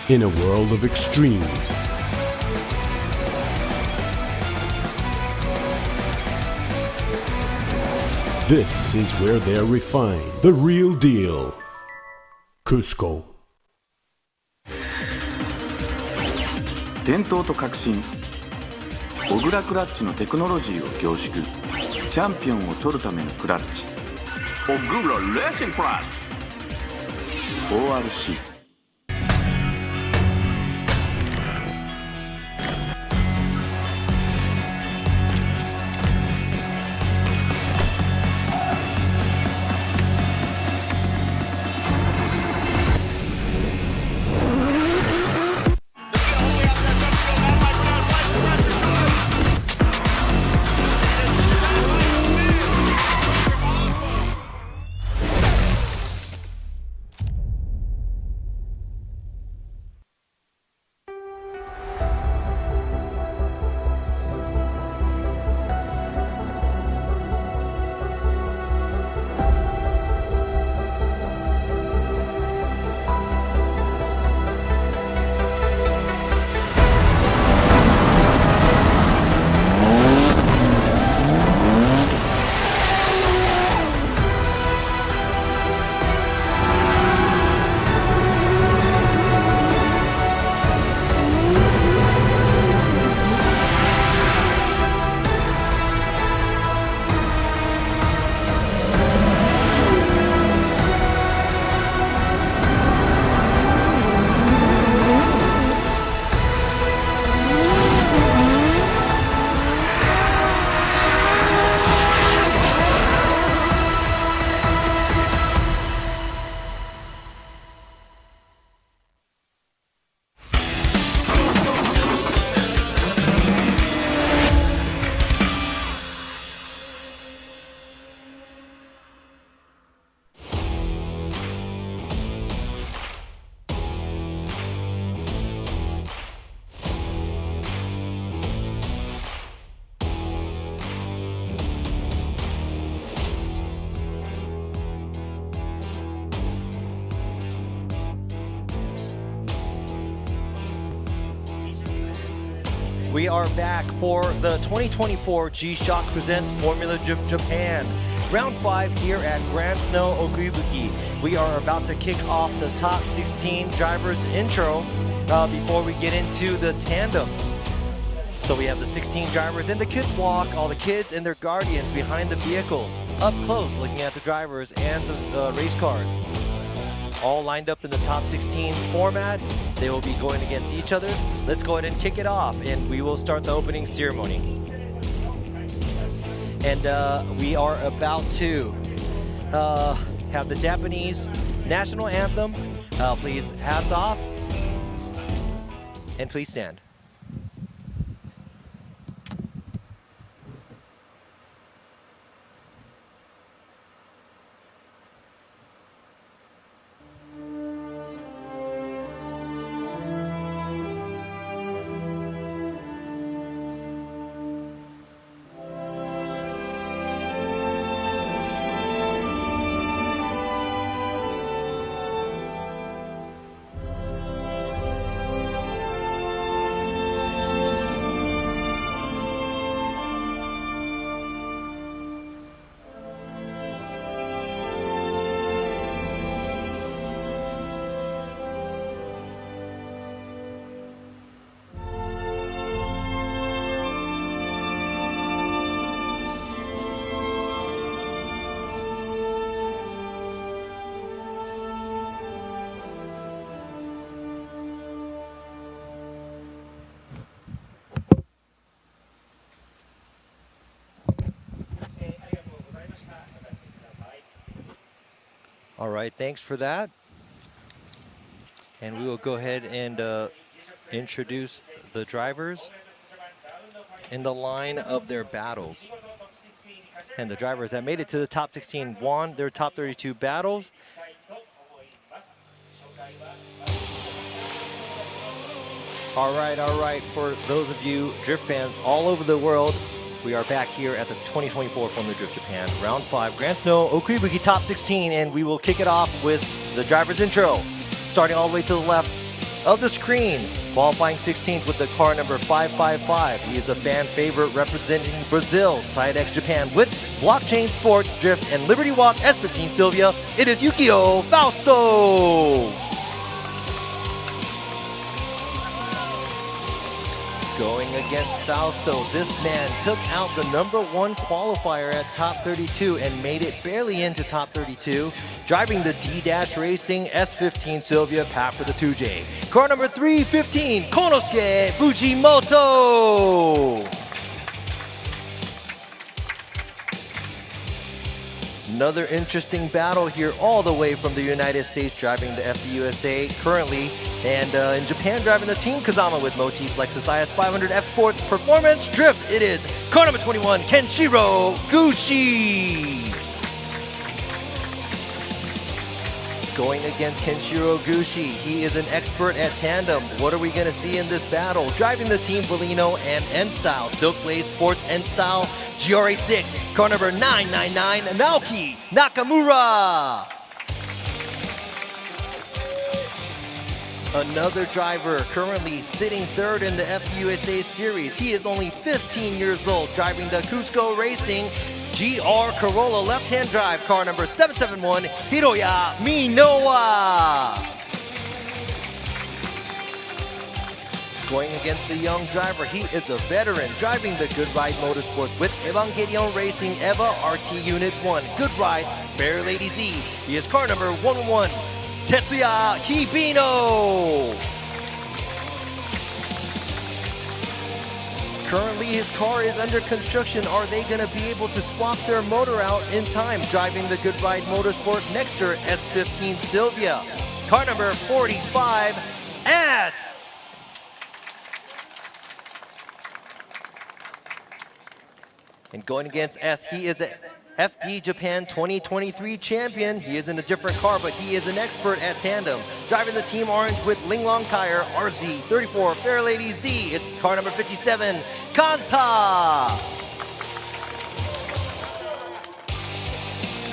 In a world of extremes, this is where they're refined. The real deal. Cusco. 伝統と革新、小倉クラッチのテクノロジーを凝縮、チャンピオンを取るためのクラッチ、小倉レーシングクラッチ ORC。We are back for the 2024 G-Shock Presents Formula Drift Japan. Round 5 here at Gransnow Okuibuki. We are about to kick off the top 16 drivers intro before we get into the tandems. So we have the 16 drivers in the kids walk, all the kids and their guardians behind the vehicles, up close looking at the drivers and the race cars. all lined up in the top 16 format. They will be going against each other. Let's go ahead and kick it off, and we will start the opening ceremony. And we are about to have the Japanese national anthem. Please, hats off, and please stand. All right, thanks for that. And we will go ahead and introduce the drivers in the line of their battles. And the drivers that made it to the top 16 won their top 32 battles. All right, for those of you drift fans all over the world, we are back here at the 2024 Formula Drift Japan Round 5 Gransnow Okuibuki Top 16, and we will kick it off with the driver's intro. Starting all the way to the left of the screen, qualifying 16th with the car number 555. He is a fan favorite representing Brazil, Side X Japan with Blockchain Sports, Drift, and Liberty Walk S15 Sylvia. It is Yukio Fausto! Going against Fausto, this man took out the #1 qualifier at top 32 and made it barely into top 32, driving the D-Dash Racing S15 Sylvia packed for the 2J. Car number 315, Konosuke Fujimoto! Another interesting battle here all the way from the United States, driving the FDUSA currently, and in Japan driving the Team Kazama with Moti's Lexus IS 500 F Sports Performance Drift. It is car number 21, Kenshiro Gushi. Going against Kenshiro Gushi, he is an expert at tandem. What are we going to see in this battle? Driving the Team Volino and N-Style, Silk Blaze Sports N-Style GR86, car number 999, Naoki Nakamura. Another driver currently sitting third in the FUSA series. He is only 15 years old, driving the Cusco Racing GR Corolla left-hand drive, car number 771, Hiroya Minowa. Going against the young driver, he is a veteran, driving the Good Ride Motorsports with Evangelion Racing EVA RT Unit 1. Good Ride, Fair Lady Z. He is car number 111, Tetsuya Hibino. Currently, his car is under construction. Are they going to be able to swap their motor out in time? Driving the Good Ride Motorsport Nexter S15 Sylvia. Car number 45, S. And going against S, he is a FD Japan 2023 champion. He is in a different car, but he is an expert at tandem. Driving the Team Orange with Linglong Tire, RZ34 Fair Lady Z. It's car number 57, Kanta.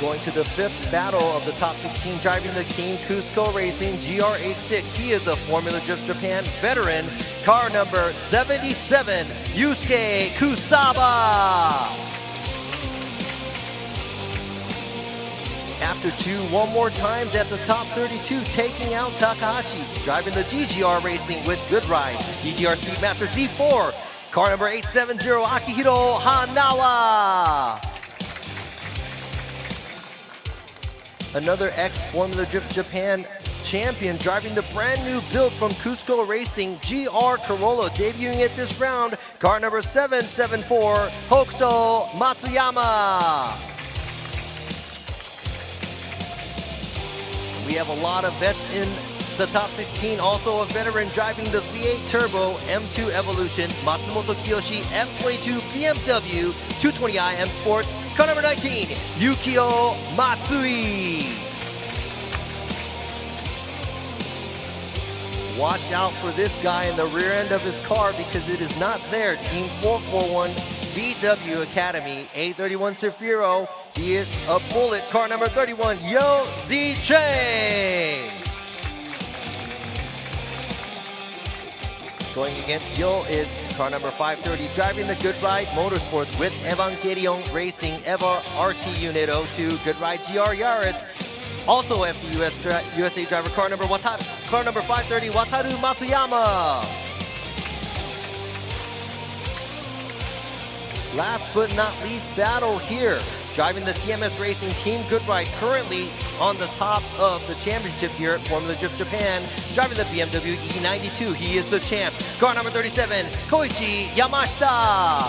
Going to the fifth battle of the top 16, driving the Team Cusco Racing GR86. He is a Formula Drift Japan veteran. Car number 77, Yusuke Kusaba. After one more times at the top 32, taking out Takahashi. Driving the GGR Racing with Good Ride. GGR Speedmaster Z4. Car number 870, Akihiro Hanawa. another ex-Formula Drift Japan champion, driving the brand new build from Cusco Racing, GR Corolla, debuting at this round, car number 774, Hokuto Matsuyama. We have a lot of vets in the top 16, also a veteran driving the V8 Turbo M2 Evolution, Matsumoto Kiyoshi F22 BMW 220i M Sports, car number 19, Yukio Matsui. Watch out for this guy in the rear end of his car because it is not there. Team 441 VW Academy, A31 Zafiro. He is a bullet, car number 31, Yo Zicheng. Going against Yo is car number 530, driving the Good Ride Motorsports with Evangelion Racing Eva RT Unit 02, Good Ride GR Yaris. Also FD USA driver, car number 530, Wataru Matsuyama. Last but not least battle here, driving the TMS Racing Team Good Ride, currently on the top of the championship here at Formula Drift Japan, driving the BMW E92. He is the champ. Car number 37, Koichi Yamashita.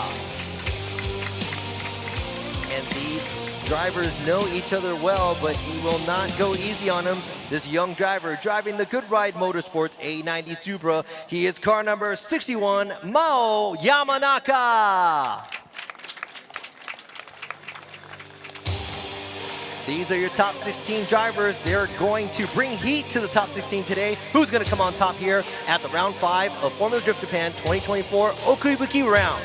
And these drivers know each other well, but he will not go easy on him. This young driver driving the Good Ride Motorsports A90 Supra. He is car number 61, Mao Yamanaka. These are your top 16 drivers. They're going to bring heat to the top 16 today. Who's going to come on top here at the round 5 of Formula Drift Japan 2024 Okuibuki round?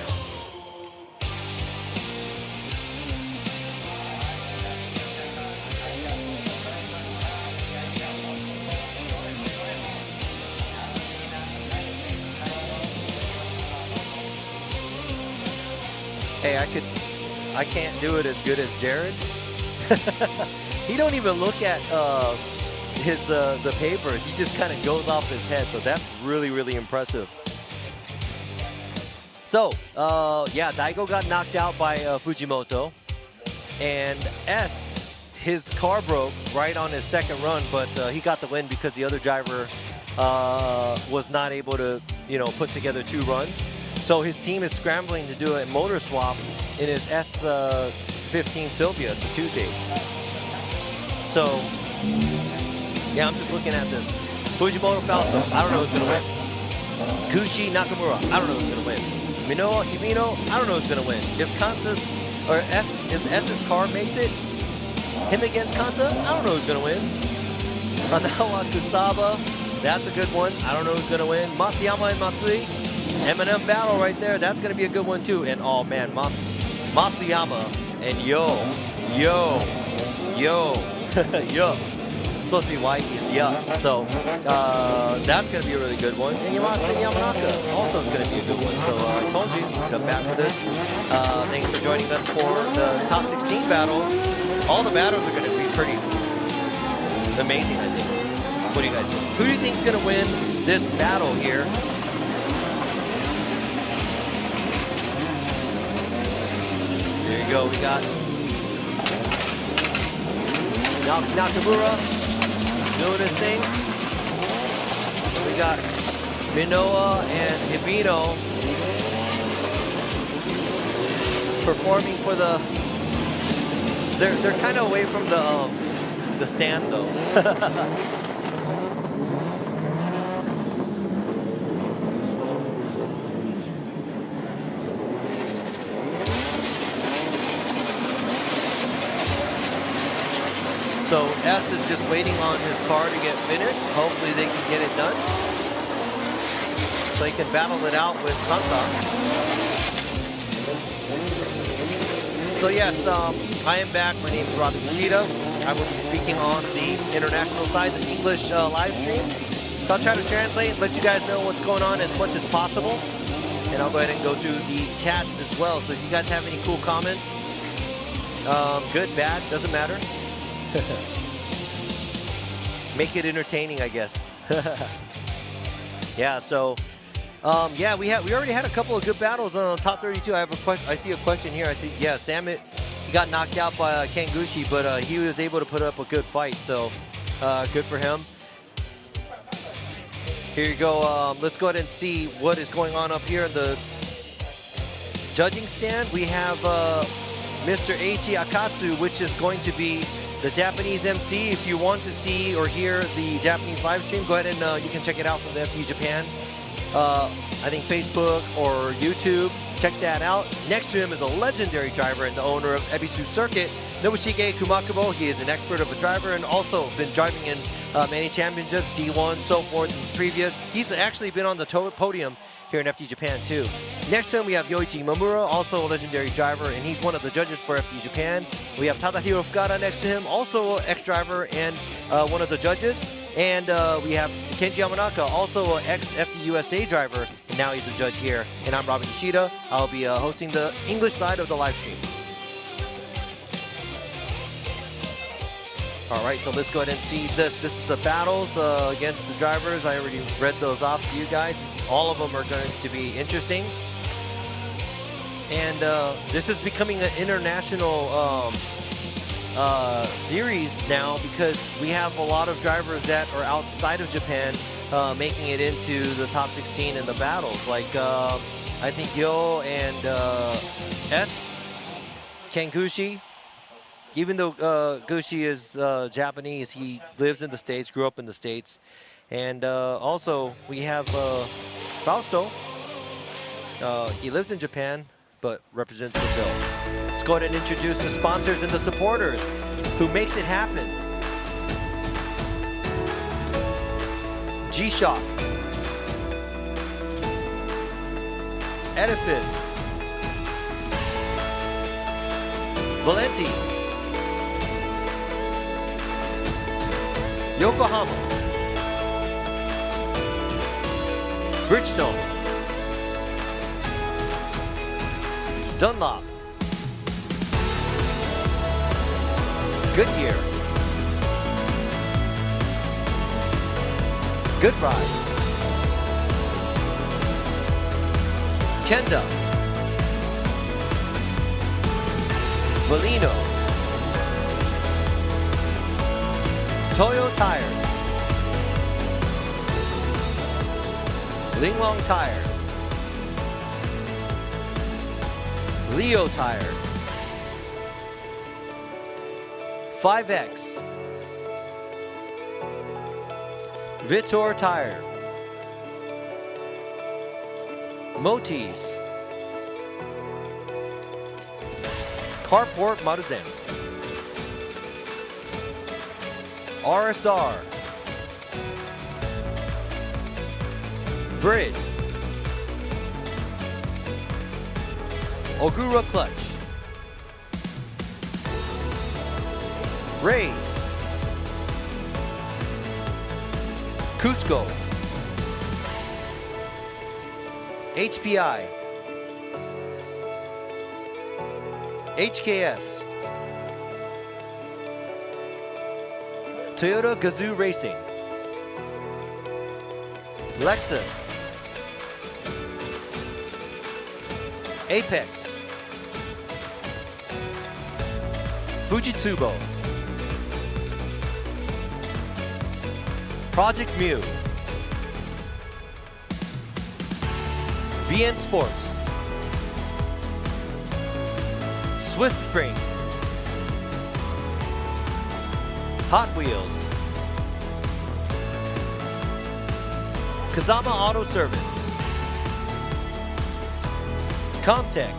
Hey, I can't do it as good as Jared. He don't even look at the paper. He just kind of goes off his head. So that's really, really impressive. So, yeah, Daigo got knocked out by Fujimoto. And S, his car broke right on his second run, but he got the win because the other driver was not able to, put together 2 runs. So his team is scrambling to do a motor swap in his S15 Sylvia, the Tuesday. So, yeah, I'm just looking at this. Fujimoto Falco, I don't know who's gonna win. Kushi Nakamura, I don't know who's gonna win. Minoa Hibino, I don't know who's gonna win. If Kanta's, or if S's car makes it, him against Kanta, I don't know who's gonna win. Anawa Kusaba, that's a good one. I don't know who's gonna win. Matsuyama and Matsui, M&M battle right there. That's gonna be a good one too. And oh man, Matsuyama and Yo. It's supposed to be white, it's yeah. So that's gonna be a really good one. And Yamasa and Yamanaka also is gonna be a good one. So I told you, come back for this. Thanks for joining us for the top 16 battles. All the battles are gonna be pretty amazing, I think. What do you guys think? Who do you think is gonna win this battle here? There you go, we got Nakamura doing his thing. We got Minoa and Hibino performing for the. They're kind of away from the stand though. So S is just waiting on his car to get finished. Hopefully they can get it done. So he can battle it out with Kanta. So yes, I am back. My name is Robin Yoshida. I will be speaking on the international side, the English live stream. So I'll try to translate and let you guys know what's going on as much as possible. And I'll go ahead and go through the chats as well. So if you guys have any cool comments, good, bad, doesn't matter. Make it entertaining, I guess. Yeah, so yeah, we already had a couple of good battles on top 32. I have a question. I see a question here. I see, yeah, He got knocked out by Kengushi, but he was able to put up a good fight, so good for him. Here you go. Let's go ahead and see what is going on up here in the judging stand. We have Mr. Eiichi Akatsu, which is going to be the Japanese MC. If you want to see or hear the Japanese live stream, go ahead and you can check it out from the FD Japan. I think Facebook or YouTube. Check that out. Next to him is a legendary driver and the owner of Ebisu Circuit, Nobushige Kumakubo. He is an expert of a driver and also been driving in many championships, D1, so forth, and previous. He's actually been on the podium here in FD Japan too. Next to him we have Yoichi Mamura, also a legendary driver, and he's one of the judges for FD Japan. We have Tadahiro Fukada next to him, also an ex-driver and one of the judges. And we have Kenji Yamanaka, also an ex-FD USA driver, and now he's a judge here. And I'm Robin Ishida. I'll be hosting the English side of the live stream. All right, so let's go ahead and see this. This is the battles against the drivers. I already read those off to you guys. All of them are going to be interesting. And this is becoming an international series now because we have a lot of drivers that are outside of Japan making it into the top 16 in the battles. Like I think Yo and Kengushi. Even though Gushi is Japanese, he lives in the States, grew up in the States. And also we have Fausto. He lives in Japan, but represents Brazil. Let's go ahead and introduce the sponsors and the supporters who makes it happen. G-Shock, Edifice, Valenti, Yokohama, Bridgestone, Dunlop, Goodyear, Good Ride, Kenda, Molino, Toyo Tires, Linglong Tire, Leo Tire, 5X, Vitor Tire, Motis, Carport Maruzen, RSR, Bridge, Ogura Clutch, Rays, Cusco, HPI, HKS, Toyota Gazoo Racing, Lexus, Apex, Fujitsubo, Project Mu, BN Sports, Swift Springs, Hot Wheels, Kazama Auto Service, Comtech,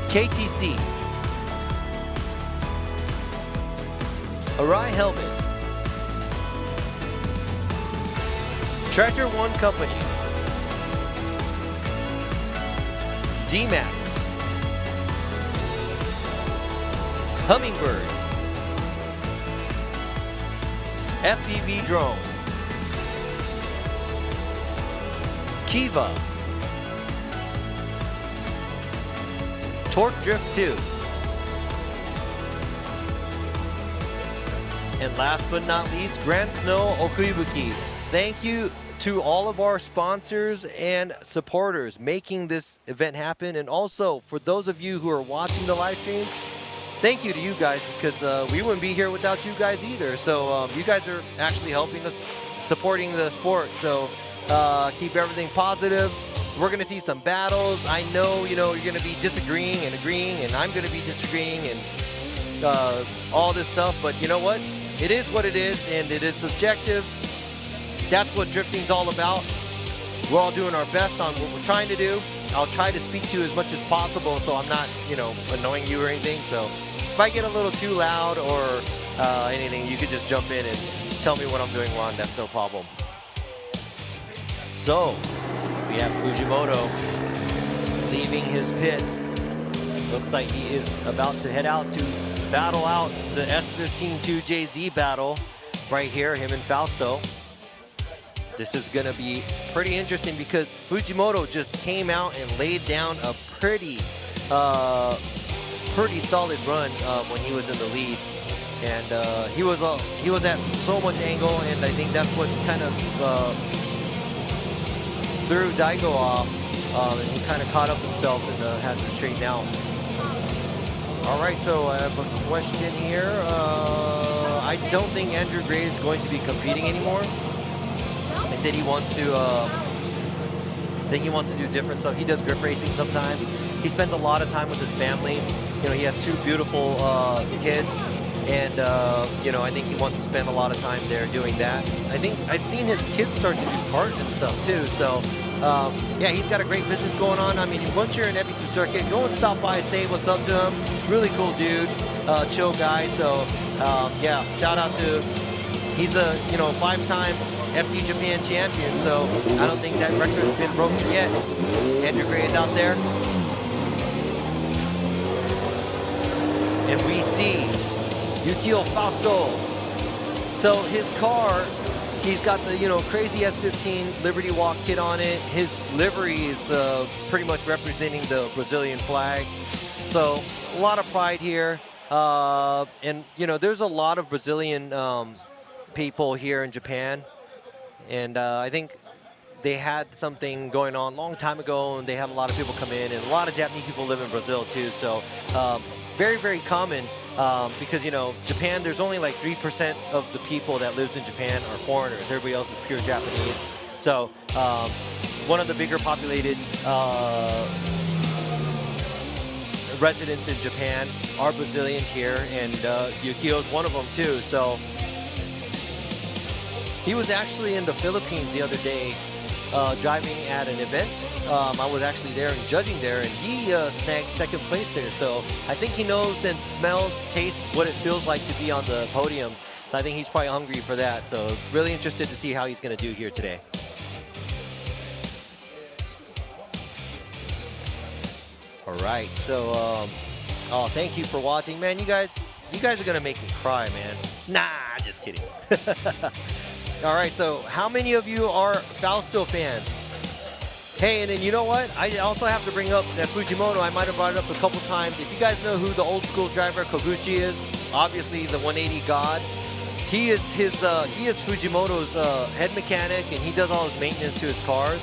KTC, Arai Helmet, Treasure One Company, D-Max, Hummingbird, FPV Drone, Kiva, Torque Drift 2, and last but not least, Gransnow Okuibuki. Thank you to all of our sponsors and supporters making this event happen. And also for those of you who are watching the live stream, thank you to you guys, because we wouldn't be here without you guys either. So you guys are actually helping us, supporting the sport. So keep everything positive. We're going to see some battles. I know, you're going to be disagreeing and agreeing, and I'm going to be disagreeing and all this stuff. But you know what? It is what it is, and it is subjective. That's what drifting's all about. We're all doing our best on what we're trying to do. I'll try to speak to you as much as possible, so I'm not, annoying you or anything. So if I get a little too loud or anything, you could just jump in and tell me what I'm doing wrong. That's no problem. So we have Fujimoto leaving his pits. Looks like he is about to head out to battle out the S15 2JZ battle right here, him and Fausto. This is going to be pretty interesting because Fujimoto just came out and laid down a pretty solid run when he was in the lead. And he was at so much angle, and I think that's what kind of threw Daigo off, and he kind of caught up himself and had to straighten out. All right, so I have a question here. I don't think Andrew Gray is going to be competing anymore. He said he wants to, I think he wants to do different stuff. He does grip racing sometimes. He spends a lot of time with his family. He has 2 beautiful kids. And, I think he wants to spend a lot of time there doing that. I think I've seen his kids start to do kart and stuff too. So, yeah, he's got a great business going on. I mean, once you're in Ebisu Circuit, go and stop by, say what's up to him. Really cool dude, chill guy. So, yeah, shout out to, he's a, 5-time FD Japan champion. So I don't think that record has been broken yet. Andrew Gray is out there. And we see Yukio Fausto. So his car, he's got the, crazy S15 Liberty Walk kit on it. His livery is pretty much representing the Brazilian flag. So a lot of pride here. And, there's a lot of Brazilian people here in Japan. And I think they had something going on a long time ago, and they have a lot of people come in, and a lot of Japanese people live in Brazil too. So very, very common. Because, Japan, there's only like 3% of the people that lives in Japan are foreigners. Everybody else is pure Japanese. So one of the bigger populated residents in Japan are Brazilians here, and Yukio's one of them too. So he was actually in the Philippines the other day driving at an event. I was actually there and judging there, and he snagged 2nd place there. So I think he knows and smells, tastes what it feels like to be on the podium. So I think he's probably hungry for that. So really interested to see how he's going to do here today. All right, so oh, thank you for watching, man. You guys are going to make me cry, man. Nah, just kidding. All right, so how many of you are Fausto fans? Hey, and then you know what? I also have to bring up that Fujimoto. I might have brought it up a couple times. If you guys know who the old school driver Koguchi is, obviously the 180 god. He is Fujimoto's head mechanic, and he does all his maintenance to his cars.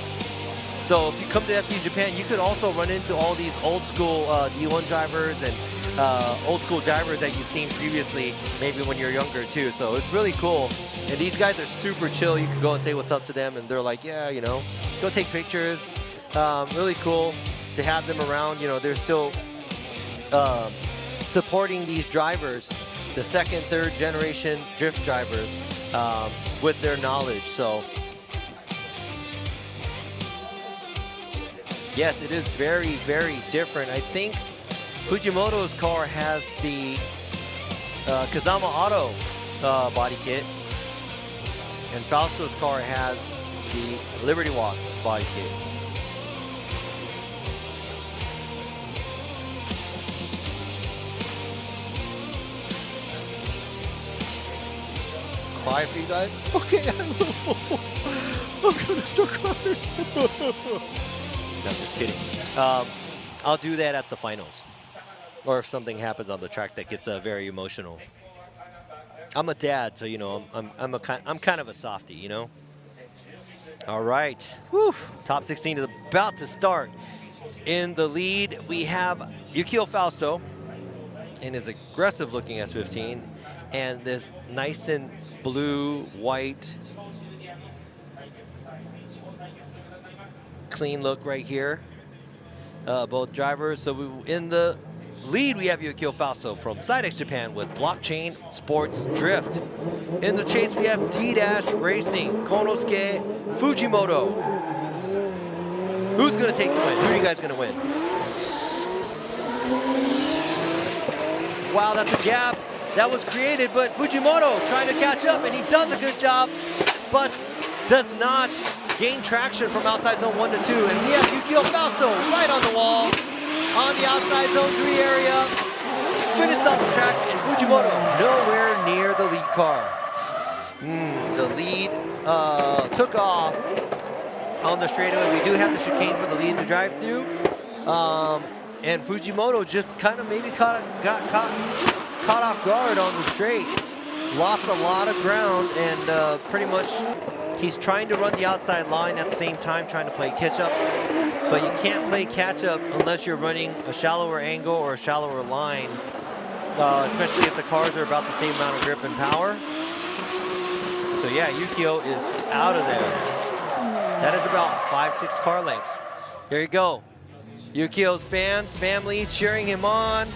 So if you come to FD Japan, you could also run into all these old school D1 drivers and old school drivers that you've seen previously, maybe when you're younger too. So it's really cool. And these guys are super chill. You can go and say what's up to them, and they're like, yeah, go take pictures. Really cool to have them around. They're still supporting these drivers, the 2nd, 3rd generation drift drivers, with their knowledge. So yes, it is very, very different. I think Fujimoto's car has the Kazama Auto body kit, and Fausto's car has the Liberty Walk body kit. Cry for you guys? Okay, I will. I'm gonna start crying. No, I'm just kidding. I'll do that at the finals, or if something happens on the track that gets very emotional. I'm a dad, so I'm kind of a softie, All right, whew. Top 16 is about to start. In the lead, we have Yukio Fausto in his aggressive looking S15 and this nice and blue, white, clean look right here. Both drivers. So in the lead, we have Yukio Fausto from Sidex Japan with Blockchain Sports Drift. In the chase, we have D-Dash Racing, Konosuke Fujimoto. Who's going to take the win? Who are you guys going to win? Wow, that's a gap that was created, but Fujimoto trying to catch up, and he does a good job, but does not gain traction from outside zone 1 to 2. And we have Yukio Fausto right on the wall, on the outside zone 3 area, finished off the track, and Fujimoto nowhere near the lead car. The lead took off on the straightaway. We do have the chicane for the lead to drive through. And Fujimoto just kind of maybe got caught off guard on the straight. Lost a lot of ground, and pretty much he's trying to run the outside line at the same time, trying to play catch-up. But you can't play catch-up unless you're running a shallower angle or a shallower line, especially if the cars are about the same amount of grip and power. So yeah, Yukio is out of there. That is about 5-6 car lengths. There you go. Yukio's fans, family cheering him on.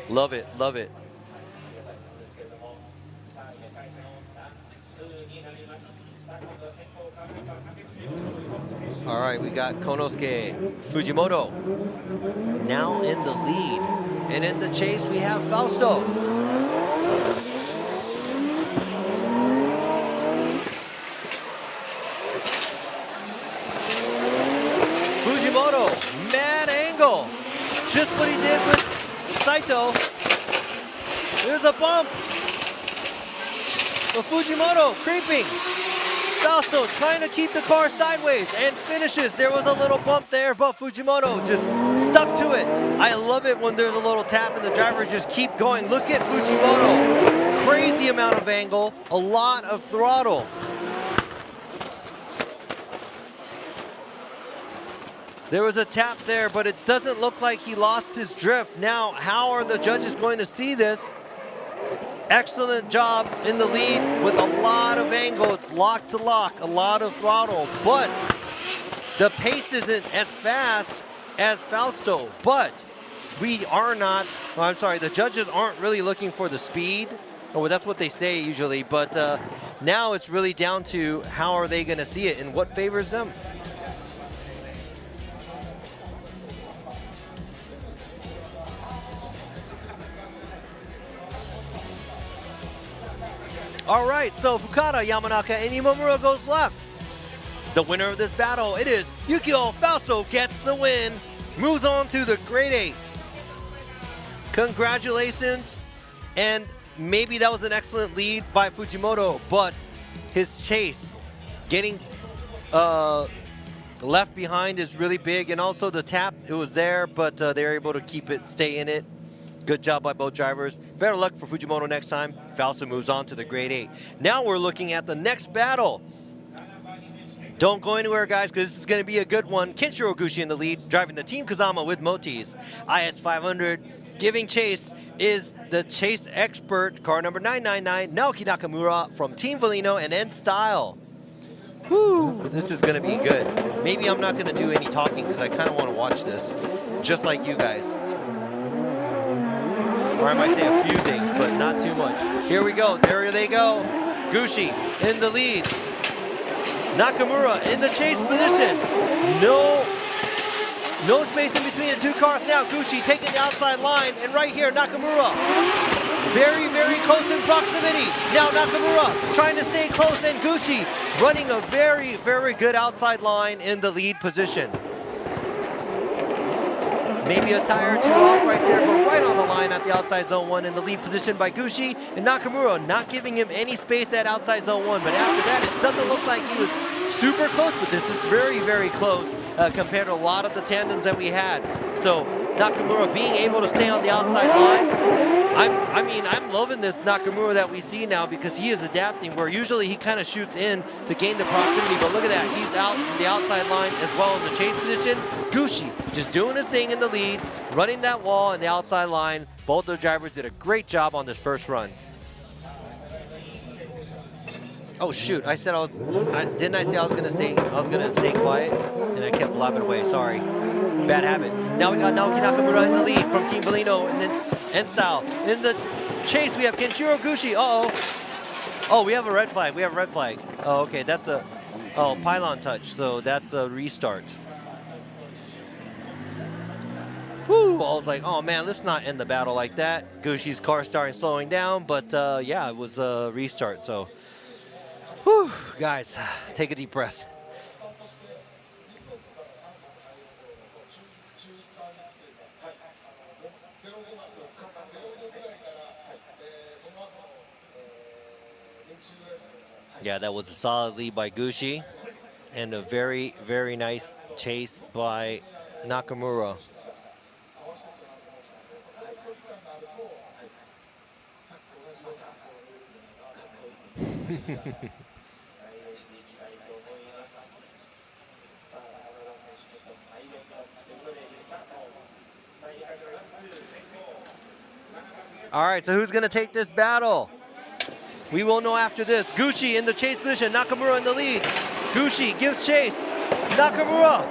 Love it, love it. All right, we got Konosuke Fujimoto now in the lead. And in the chase, we have Fausto. Fujimoto, mad angle. Just what he did with Saito. There's a bump. But Fujimoto creeping. Fausto trying to keep the car sideways and finishes. There was a little bump there, but Fujimoto just stuck to it. I love it when there's a little tap and the drivers just keep going. Look at Fujimoto. Crazy amount of angle, a lot of throttle. There was a tap there, but it doesn't look like he lost his drift. Now, how are the judges going to see this? Excellent job in the lead with a lot of angle. It's lock to lock, a lot of throttle, but the pace isn't as fast as Fausto. But we are not, well, I'm sorry, the judges aren't really looking for the speed. Oh, that's what they say usually, but now it's really down to how are they going to see it and what favors them. All right, so Fukada, Yamanaka, and Imamura goes left. The winner of this battle, it is Yukio Fausto gets the win, moves on to the Grade 8. Congratulations, and maybe that was an excellent lead by Fujimoto, but his chase, getting left behind is really big, and also the tap, it was there, but they were able to keep it, stay in it. Good job by both drivers. Better luck for Fujimoto next time. Fausto moves on to the Grade 8. Now we're looking at the next battle. Don't go anywhere, guys, because this is going to be a good one. Kenshiro Oguchi in the lead, driving the Team Kazama with Motis. IS500 giving chase is the chase expert, car number 999, Naoki Nakamura from Team Valino and N Style. Woo, this is going to be good. Maybe I'm not going to do any talking because I kind of want to watch this, just like you guys. Or I might say a few things, but not too much. Here we go. There they go. Gucci in the lead. Nakamura in the chase position. No space in between the two cars now. Gucci taking the outside line. And right here, Nakamura. Very, very close in proximity. Now Nakamura trying to stay close. And Gucci running a very, very good outside line in the lead position. Maybe a tire or two off right there, but right on the line at the outside zone 1 in the lead position by Gucci. And Nakamura not giving him any space at outside zone 1. But after that, it doesn't look like he was super close, but this is very, very close compared to a lot of the tandems that we had. So Nakamura being able to stay on the outside line. I'm loving this Nakamura that we see now because he is adapting where usually he kind of shoots in to gain the proximity, but look at that. He's out on the outside line as well in the chase position. Gucci just doing his thing in the lead, running that wall on the outside line. Both the drivers did a great job on this first run. Oh shoot, I said didn't I say I was gonna stay quiet? And I kept blabbing away, sorry. Bad habit. Now we got Naoki Nakamura in the lead from Team Bellino, and then N-Style. In the chase, we have Kenshiro Gucci. Uh-oh. Oh, we have a red flag. Oh, okay, that's a pylon touch, so that's a restart. Whew, I was like, oh man, let's not end the battle like that. Gucci's car starting slowing down, but yeah, it was a restart, so. Whew, guys, take a deep breath. Yeah, that was a solid lead by Gucci and a very, very nice chase by Nakamura. All right, so who's going to take this battle? We will know after this. Gucci in the chase position, Nakamura in the lead. Gucci gives chase. Nakamura.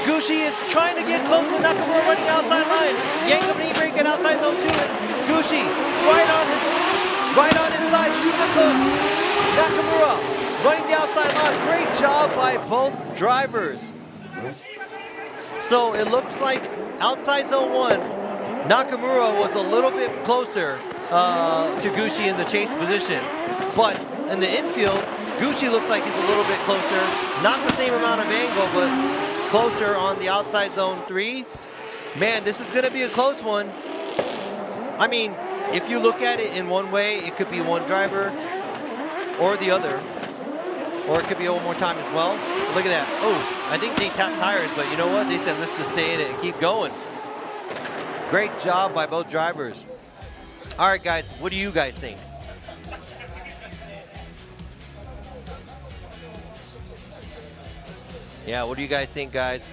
Gucci is trying to get close with Nakamura running outside line. Yank up knee break and outside zone 2. And Gucci right on his side, super close. Nakamura running the outside line. Great job by both drivers. So it looks like outside zone 1, Nakamura was a little bit closer to Gucci in the chase position. But in the infield, Gucci looks like he's a little bit closer. Not the same amount of angle, but closer on the outside zone 3. Man, this is going to be a close one. I mean, if you look at it in one way, it could be one driver or the other. Or it could be one more time as well. Look at that. Oh, I think they tapped tires, but you know what? They said, let's just stay in it and keep going. Great job by both drivers. All right, guys, what do you guys think? Yeah, what do you guys think, guys?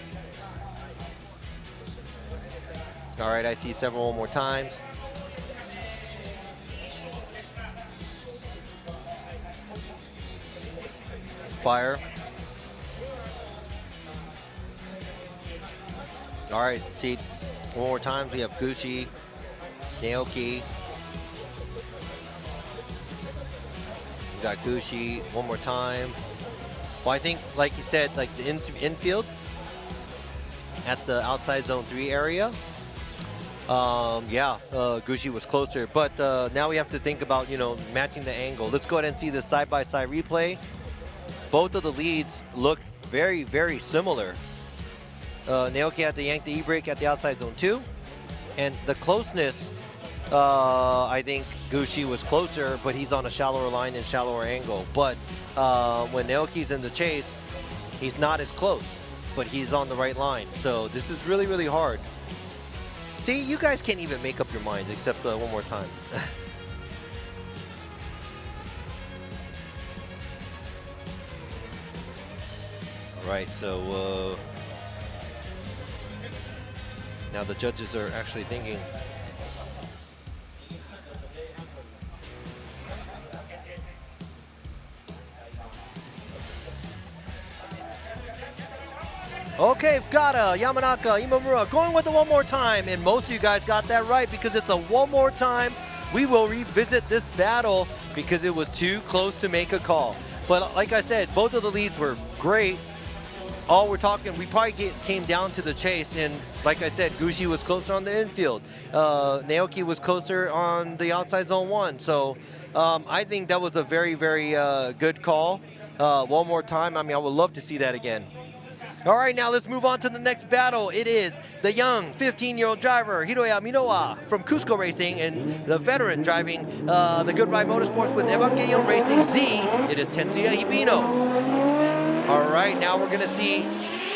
All right, I see several one more times. Fire. All right, see, one more time. We have Gucci, Naoki. We got Gucci one more time. Well, I think, like you said, like the infield at the outside zone 3 area. Yeah, Gucci was closer, but now we have to think about, you know, matching the angle. Let's go ahead and see the side-by-side replay. Both of the leads look very, very similar. Naoki had to yank the e-brake at the outside zone 2. And the closeness, I think Gucci was closer, but he's on a shallower line and shallower angle. But when Naoki's in the chase, he's not as close, but he's on the right line. So this is really, really hard. See, you guys can't even make up your minds except one more time. All right, so now the judges are actually thinking. Okay, Fukada, Yamanaka, Imamura going with the one more time, and most of you guys got that right because it's a one more time. We will revisit this battle because it was too close to make a call. But like I said, both of the leads were great. All we're talking, we probably came down to the chase, and like I said, Gucci was closer on the infield. Naoki was closer on the outside zone 1. So I think that was a very, very good call. One more time, I mean, I would love to see that again. All right, now let's move on to the next battle. It is the young 15-year-old driver, Hiroya Minowa from Cusco Racing, and the veteran driving the Good Ride Motorsports with Evangelion Racing Z. It is Tetsuya Hibino. All right, now we're going to see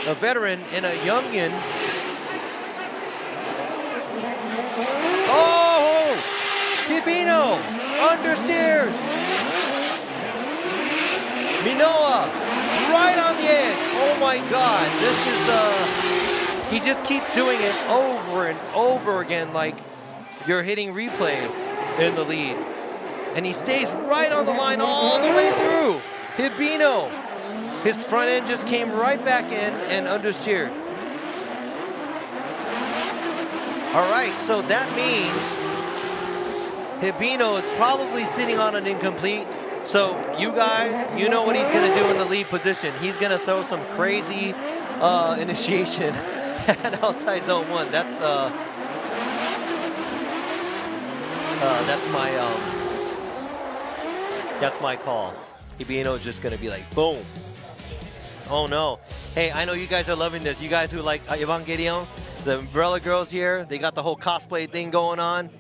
a veteran and a youngin understeers. Minoa, right on the edge. Oh my God, this is, he just keeps doing it over and over again like you're hitting replay in the lead. And he stays right on the line all the way through. Hibino, his front end just came right back in and understeered. All right, so that means Hibino is probably sitting on an incomplete. So you guys, you know what he's gonna do in the lead position. He's gonna throw some crazy initiation at outside zone 1. That's my call. Hibino is just gonna be like, boom. Oh no. Hey, I know you guys are loving this. You guys who like Evangelion, the Umbrella Girls here, they got the whole cosplay thing going on.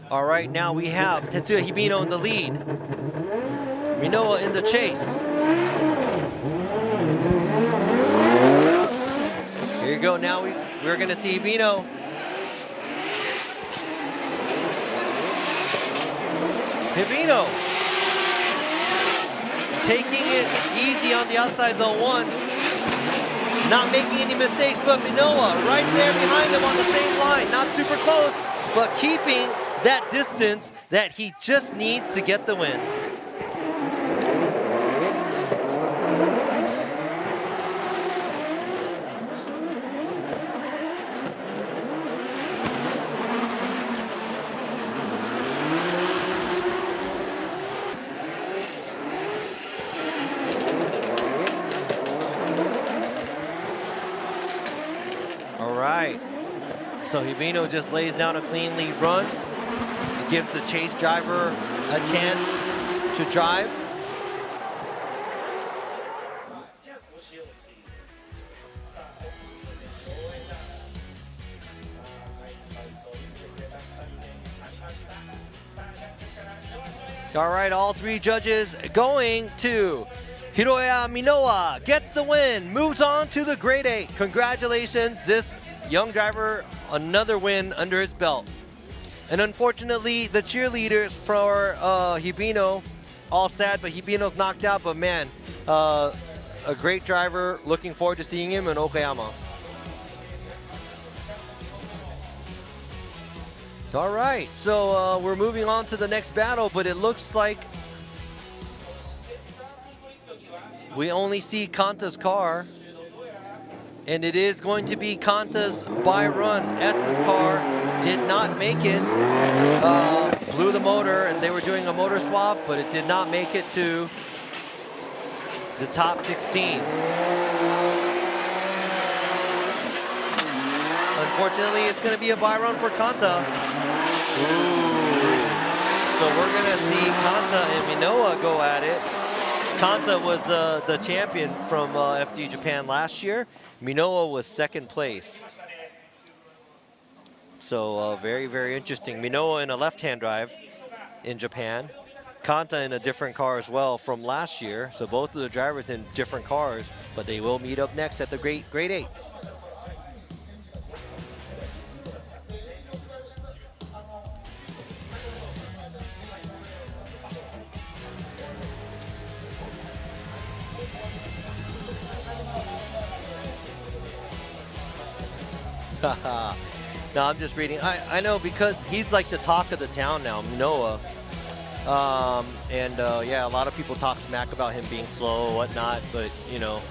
All right, now we have Tetsuya Hibino in the lead. Minoa in the chase. Here you go, now we're gonna see Hibino. Hibino taking it easy on the outside zone 1. Not making any mistakes, but Minoa right there behind him on the same line. Not super close, but keeping that distance that he just needs to get the win. All right, so Hibino just lays down a clean lead run. Gives the chase driver a chance to drive. All right, all 3 judges going to Hiroya Minoa, gets the win, moves on to the grade 8. Congratulations, this young driver, another win under his belt. And unfortunately, the cheerleaders for Hibino, all sad, but Hibino's knocked out. But man, a great driver. Looking forward to seeing him in Okayama. All right, so we're moving on to the next battle, but it looks like we only see Kanta's car. And it is going to be Kanta's by run. S's car did not make it. Blew the motor, and they were doing a motor swap, but it did not make it to the top 16. Unfortunately, it's going to be a by run for Kanta. Ooh. So we're going to see Kanta and Minoa go at it. Kanta was the champion from FD Japan last year. Minoa was 2nd place. So very, very interesting. Minoa in a left-hand drive in Japan. Kanta in a different car as well from last year. So both of the drivers in different cars, but they will meet up next at the grade 8. No, I'm just reading. I know because he's like the talk of the town now, Minoa. Yeah, a lot of people talk smack about him being slow or whatnot, but you know,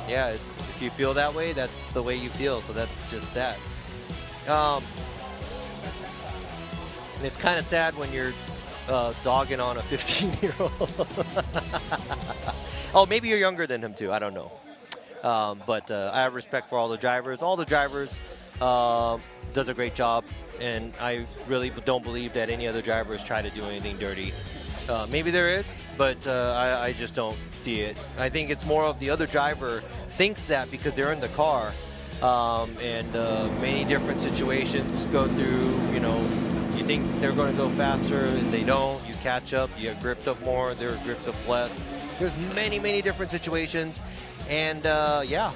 yeah, if you feel that way, that's the way you feel, so that's just that. And it's kind of sad when you're dogging on a 15-year-old. Oh, maybe you're younger than him too, I don't know. But I have respect for all the drivers. All the drivers does a great job, and I really don't believe that any other drivers try to do anything dirty. Maybe there is, but I just don't see it. I think it's more of the other driver thinks that because they're in the car, and many different situations go through, you know, you think they're going to go faster, and they don't. You catch up, you get gripped up more, they're gripped up less. There's many, many different situations. And yeah,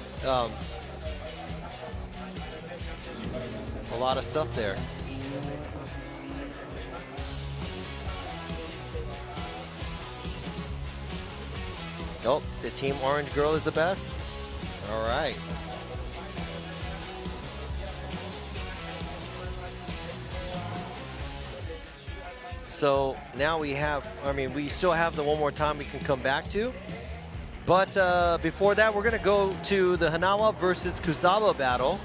lot of stuff there. Nope, the Team Orange Girl is the best. All right. So now we have, I mean, we still have the one more time we can come back to. But before that, we're going to go to the Hanawa versus Kusaba battle.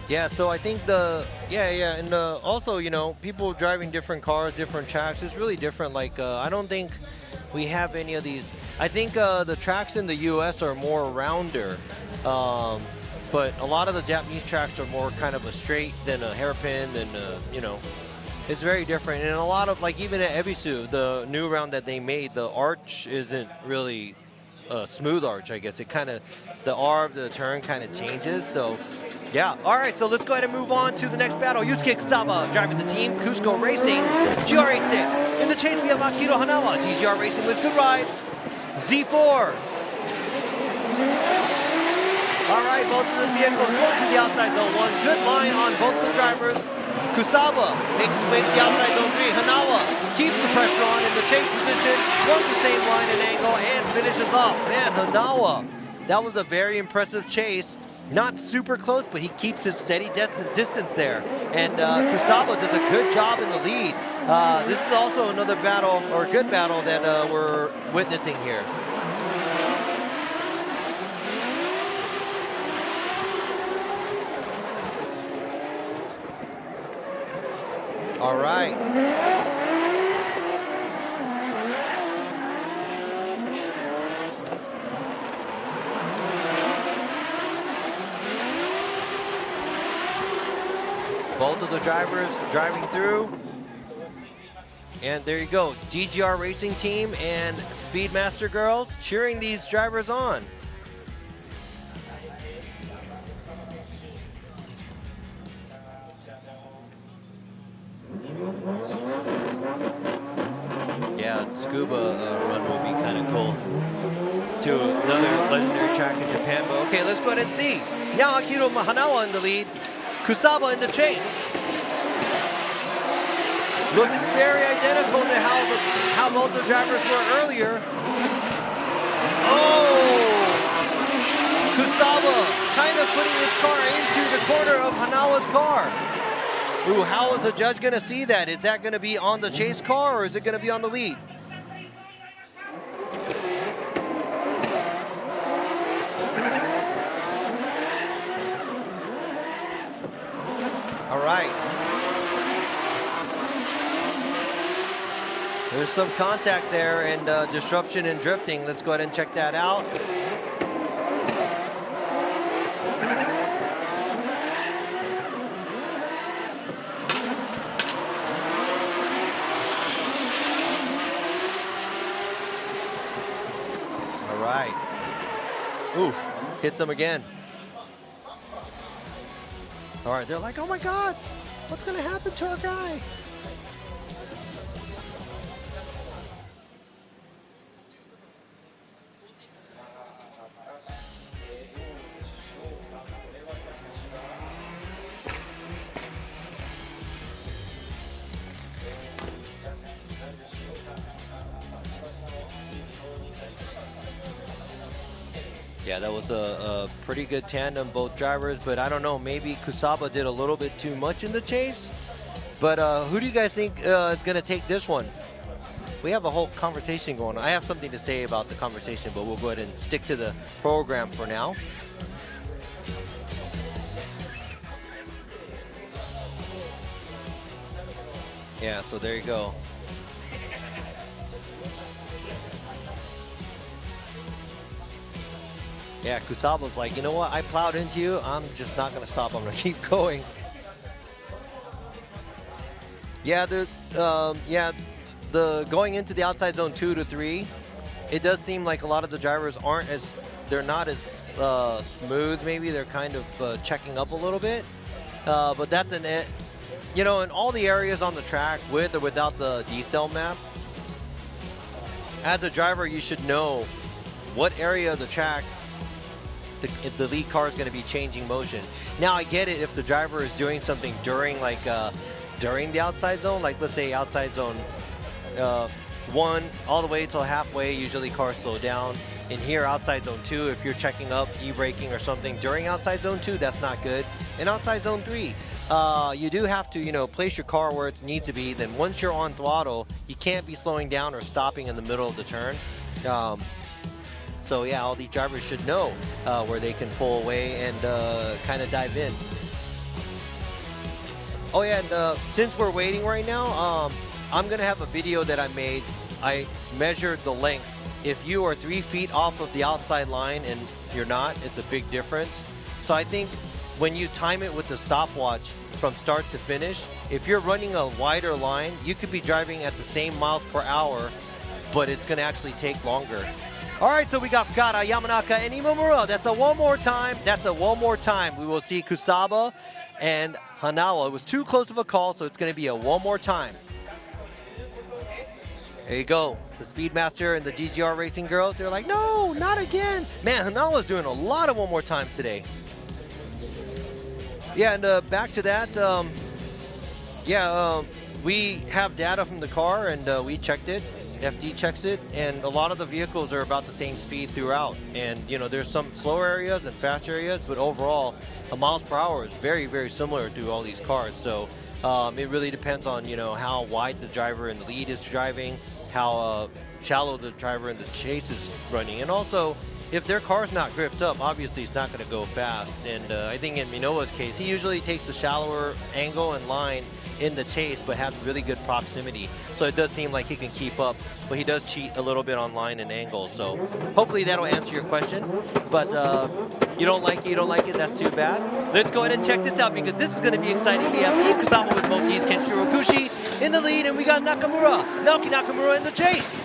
Yeah, so I think and also, you know, people driving different cars, different tracks, it's really different. Like, I don't think we have any of these. I think the tracks in the US are more rounder, but a lot of the Japanese tracks are more kind of a straight than a hairpin, and you know, it's very different. And a lot of, like, even at Ebisu, the new round that they made, the arch isn't really a smooth arch, I guess. It kind of, the arc, the turn kind of changes, so. Yeah, all right, so let's go ahead and move on to the next battle. Yusuke Kusaba driving the team, Cusco Racing, GR86. In the chase, we have Akito Hanawa, TGR Racing with good ride, Z4. All right, both of the vehicles going to the outside zone 1. Good line on both the drivers. Kusaba makes his way to the outside zone 3. Hanawa keeps the pressure on in the chase position, runs the same line and angle, and finishes off. Man, Hanawa, that was a very impressive chase. Not super close, but he keeps his steady distance there. And Kusaba does a good job in the lead. This is also another battle, or good battle, that we're witnessing here. All right. Both of the drivers driving through. And there you go, DGR Racing Team and Speedmaster Girls cheering these drivers on. Yeah, scuba run will be kind of cool. To another legendary track in Japan. But okay, let's go ahead and see. Now Akito Hanawa in the lead. Kusaba in the chase. Looks very identical to how both the drivers were earlier. Oh! Kusaba kind of putting his car into the corner of Hanawa's car. Ooh, how is the judge going to see that? Is that going to be on the chase car, or is it going to be on the lead? All right. There's some contact there and disruption and drifting. Let's go ahead and check that out. All right. Oof, hits him again. All right, they're like, oh my God, what's gonna happen to our guy? Yeah, that was a pretty good tandem, both drivers, but I don't know, maybe Kusaba did a little bit too much in the chase. But who do you guys think is going to take this one? We have a whole conversation going on. I have something to say about the conversation, but we'll go ahead and stick to the program for now. Yeah, so there you go. Yeah, Kusaba's like, you know what? I plowed into you. I'm just not going to stop. I'm going to keep going. Yeah, the going into the outside zone 2 to 3, it does seem like a lot of the drivers they're not as smooth. Maybe they're kind of checking up a little bit. But that's in all the areas on the track, with or without the D-cell map, as a driver, you should know what area of the track the lead car is going to be changing motion. Now, I get it if the driver is doing something during the outside zone, like let's say outside zone 1 all the way till halfway, usually cars slow down. In here, outside zone 2, if you're checking up, e-braking or something during outside zone 2, that's not good. And outside zone 3, you do have to, place your car where it needs to be. Then once you're on throttle, you can't be slowing down or stopping in the middle of the turn. So yeah, all these drivers should know where they can pull away and kind of dive in. Oh yeah, and since we're waiting right now, I'm gonna have a video that I made. I measured the length. If you are 3 feet off of the outside line and you're not, it's a big difference. So I think when you time it with the stopwatch from start to finish, if you're running a wider line, you could be driving at the same miles per hour, but it's gonna actually take longer. All right, so we got Fukada, Yamanaka, and Imamura. That's a one more time. That's a one more time. We will see Kusaba and Hanawa. It was too close of a call, so it's gonna be a one more time. There you go. The Speedmaster and the DGR Racing girls, they're like, no, not again. Man, Hanawa's doing a lot of one more times today. Yeah, and back to that, we have data from the car, and we checked it. FD checks it, and a lot of the vehicles are about the same speed throughout. And, there's some slower areas and fast areas, but overall, a miles per hour is very, very similar to all these cars. So it really depends on, how wide the driver in the lead is driving, how shallow the driver in the chase is running. And also, if their car's not gripped up, obviously it's not going to go fast. And I think in Minowa's case, he usually takes the shallower angle and line in the chase, but has really good proximity. So it does seem like he can keep up, but he does cheat a little bit on line and angle. So hopefully that'll answer your question. But you don't like it, that's too bad. Let's go ahead and check this out, because this is going to be exciting. We have Team Kusama with Motis, Kenshiro Okuibuki in the lead, and we got Naoki Nakamura in the chase.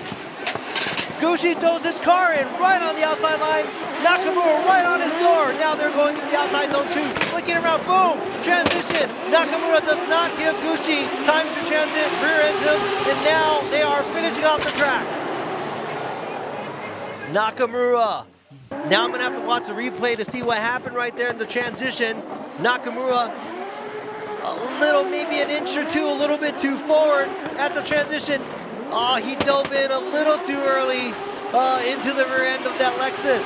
Gucci throws his car in right on the outside line. Nakamura right on his door. Now they're going to the outside zone 2. Flicking around, boom, transition. Nakamura does not give Gucci time to transit, rear ends him, and now they are finishing off the track. Nakamura. Now I'm going to have to watch the replay to see what happened right there in the transition. Nakamura, a little, maybe an inch or two, a little bit too forward at the transition. Oh, he dove in a little too early into the rear end of that Lexus.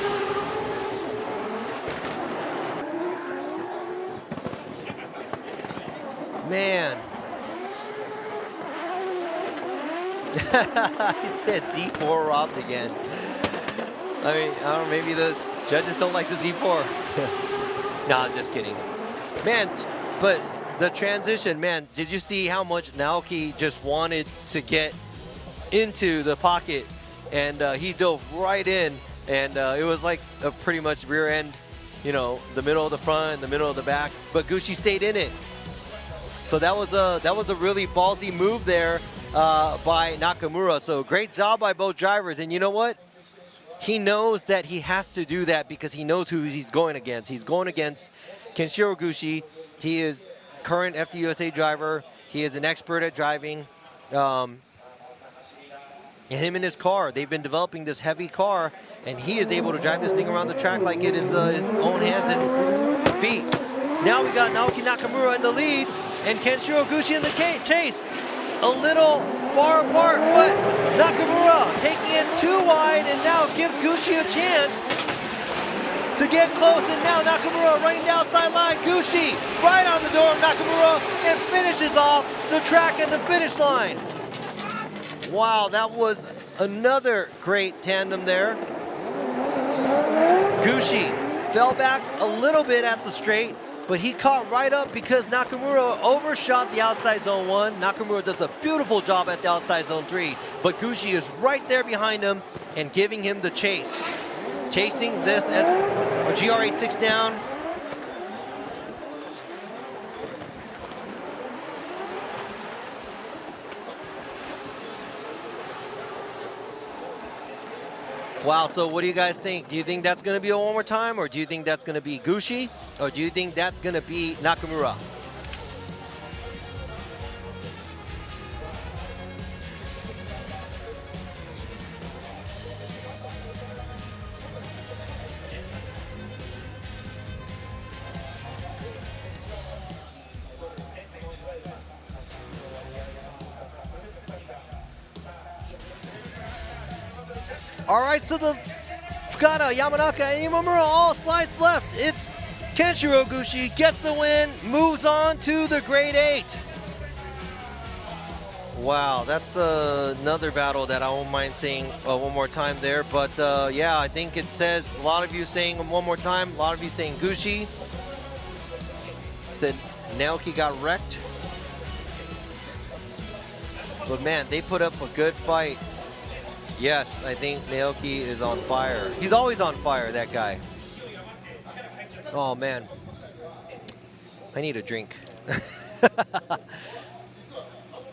Man. He said Z4 robbed again. I mean, I don't know, maybe the judges don't like the Z4. No, I'm just kidding. Man, but the transition, man, did you see how much Naoki just wanted to get into the pocket, and he dove right in, and it was like a pretty much rear end, the middle of the front and the middle of the back, but Gucci stayed in it. So that was a really ballsy move there by Nakamura. So great job by both drivers, and you know what? He knows that he has to do that because he knows who he's going against. He's going against Kenshiro Gucci. He is current FDUSA driver. He is an expert at driving. Him and his car, they've been developing this heavy car, and he is able to drive this thing around the track like it is his own hands and feet. Now we got Naoki Nakamura in the lead, and Kenshiro Gucci in the chase. A little far apart, but Nakamura taking it too wide, and now gives Gucci a chance to get close, and now Nakamura running the outside line. Gucci right on the door of Nakamura and finishes off the track and the finish line. Wow, that was another great tandem there. Gucci fell back a little bit at the straight, but he caught right up because Nakamura overshot the outside zone 1. Nakamura does a beautiful job at the outside zone 3, but Gucci is right there behind him and giving him the chase. chasing this at a GR86 down. Wow, so what do you guys think? Do you think that's going to be a one more time, or do you think that's going to be Gushi, or do you think that's going to be Nakamura? All right, so the Fukada, Yamanaka, and Imamura all slides left. It's Kenshiro Gushi gets the win, moves on to the Grade 8. Wow, that's another battle that I won't mind saying one more time there. But yeah, I think it says a lot of you saying one more time, a lot of you saying Gushi. Said Naoki got wrecked. But man, they put up a good fight. Yes, I think Naoki is on fire. He's always on fire, that guy. Oh, man. I need a drink.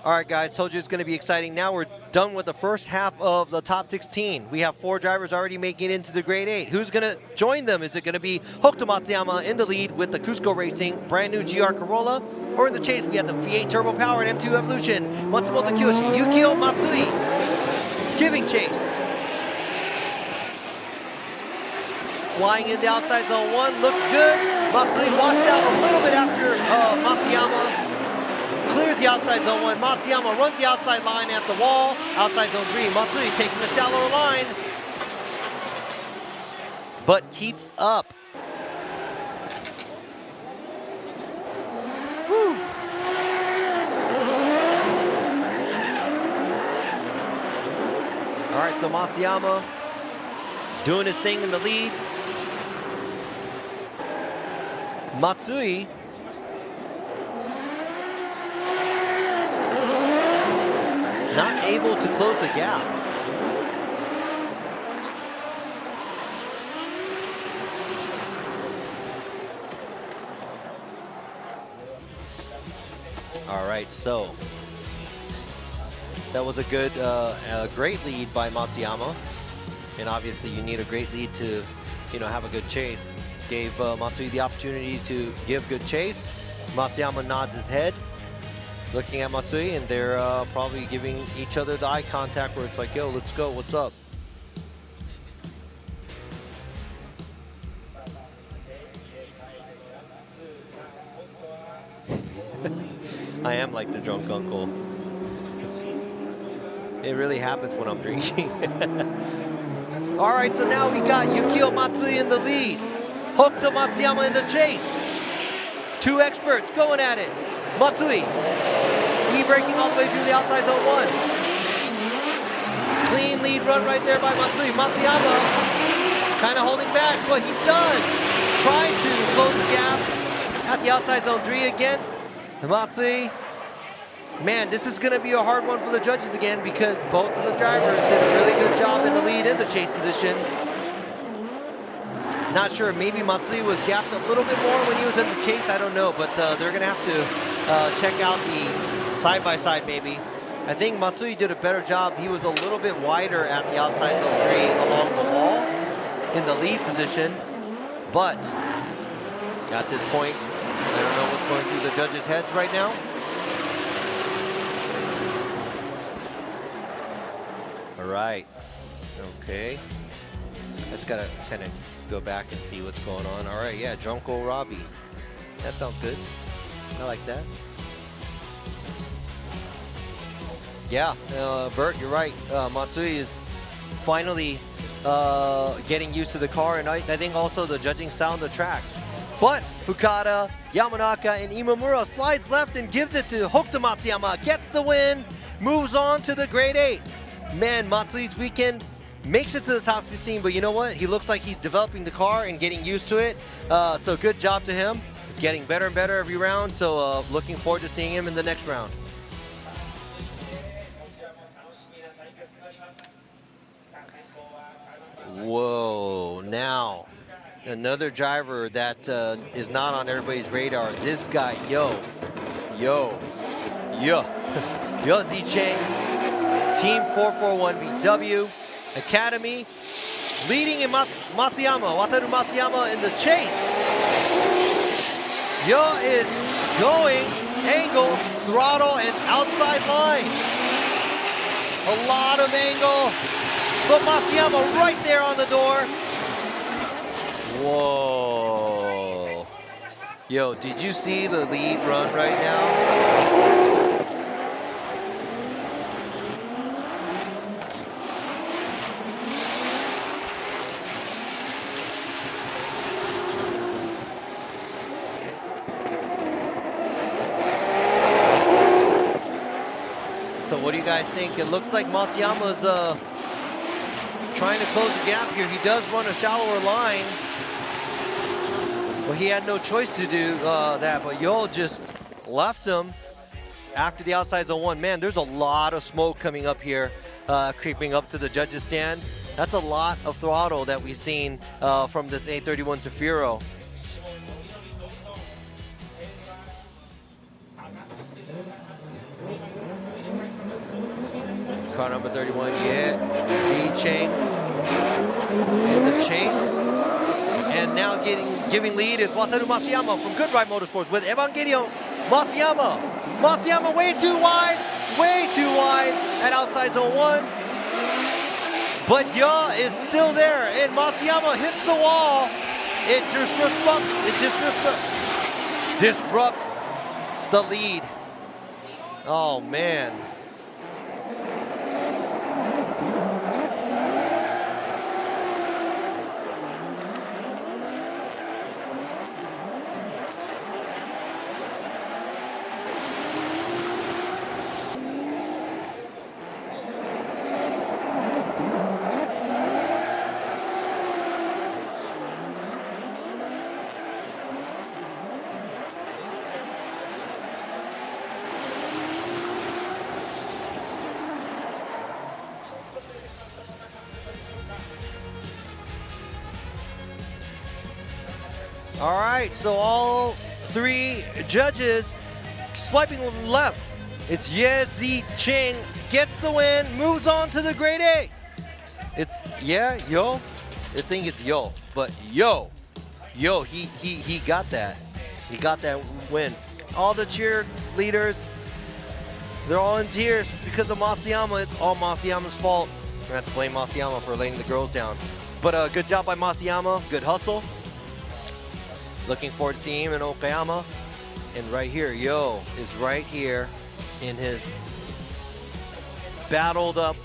All right, guys, told you it's going to be exciting. Now we're done with the first half of the top 16. We have 4 drivers already making it into the Grade 8. Who's going to join them? Is it going to be Hokuto Matsuyama in the lead with the Cusco Racing brand new GR Corolla? Or in the chase, we have the V8 Turbo Powered M2 Evolution, Matsumoto Kiyoshi, Yukio Matsui, giving chase. Flying in the outside zone 1, looks good. Matsui washed out a little bit after Matsuyama. Clears the outside zone 1. Matsuyama runs the outside line at the wall. Outside zone 3, Matsui taking the shallower line. But keeps up. Whew. All right, so Matsuyama doing his thing in the lead. Matsui not able to close the gap. All right, so that was a good, great lead by Matsuyama, and obviously you need a great lead to, have a good chase. Gave Matsui the opportunity to give good chase. Matsuyama nods his head, looking at Matsui, and they're probably giving each other the eye contact where it's like, yo, let's go, what's up? I am like the drunk uncle. It really happens when I'm drinking. All right, so now we got Yukio Matsui in the lead. Hokuto Matsuyama in the chase. 2 experts going at it. Matsui, e-braking all the way through the outside zone 1. Clean lead run right there by Matsui. Matsuyama kind of holding back, but he does try to close the gap at the outside zone 3 against Matsui. Man, this is going to be a hard one for the judges again because both of the drivers did a really good job in the lead and the chase position. Not sure, maybe Matsui was gapped a little bit more when he was in the chase, I don't know, but they're going to have to check out the side-by-side maybe. I think Matsui did a better job. He was a little bit wider at the outside zone 3 along the wall in the lead position, but at this point, I don't know what's going through the judges' heads right now. All right, okay. Just gotta kind of go back and see what's going on. All right, yeah, Junko Robbie. That sounds good. I like that. Yeah, Bert, you're right. Matsui is finally getting used to the car, and I think also the judging style on the track. But Fukada, Yamanaka, and Imamura slides left and gives it to Hokuto Matsuyama. Gets the win, moves on to the Grade 8. Man, Matsui's weekend makes it to the top 16, but you know what? He looks like he's developing the car and getting used to it. So good job to him. It's getting better and better every round, so looking forward to seeing him in the next round. Whoa, another driver that is not on everybody's radar. This guy, Yo Zicheng, Team 441 BW Academy, leading in Masayama, Wataru Masayama in the chase. Yo is going angle, throttle, and outside line. A lot of angle, but Masayama right there on the door. Whoa. Yo, did you see the lead run right now? So what do you guys think? It looks like Masayama's trying to close the gap here. He does run a shallower line. Well, he had no choice to do that, but Yo just left him after the outside zone 1. Man, there's a lot of smoke coming up here, creeping up to the judges' stand. That's a lot of throttle that we've seen from this A31 Zafiro. Car number 31, Zicheng in the chase. And now giving lead is Wataru Masayama from Good Ride Motorsports with Evangelion Masayama. Masayama way too wide at outside zone 1. But Ya is still there, and Masayama hits the wall. It disrupts the lead. Oh man. All right, so all 3 judges swiping left. It's Zicheng gets the win, moves on to the grade A. It's Yo. I think it's Yo, but Yo, he got that. He got that win. All the cheerleaders, they're all in tears because of Masayama. It's all Masayama's fault. We're gonna have to blame Masayama for laying the girls down. But good job by Masayama, good hustle. Looking forward to seeing him in Okayama. And right here, Yo is right here in his battled out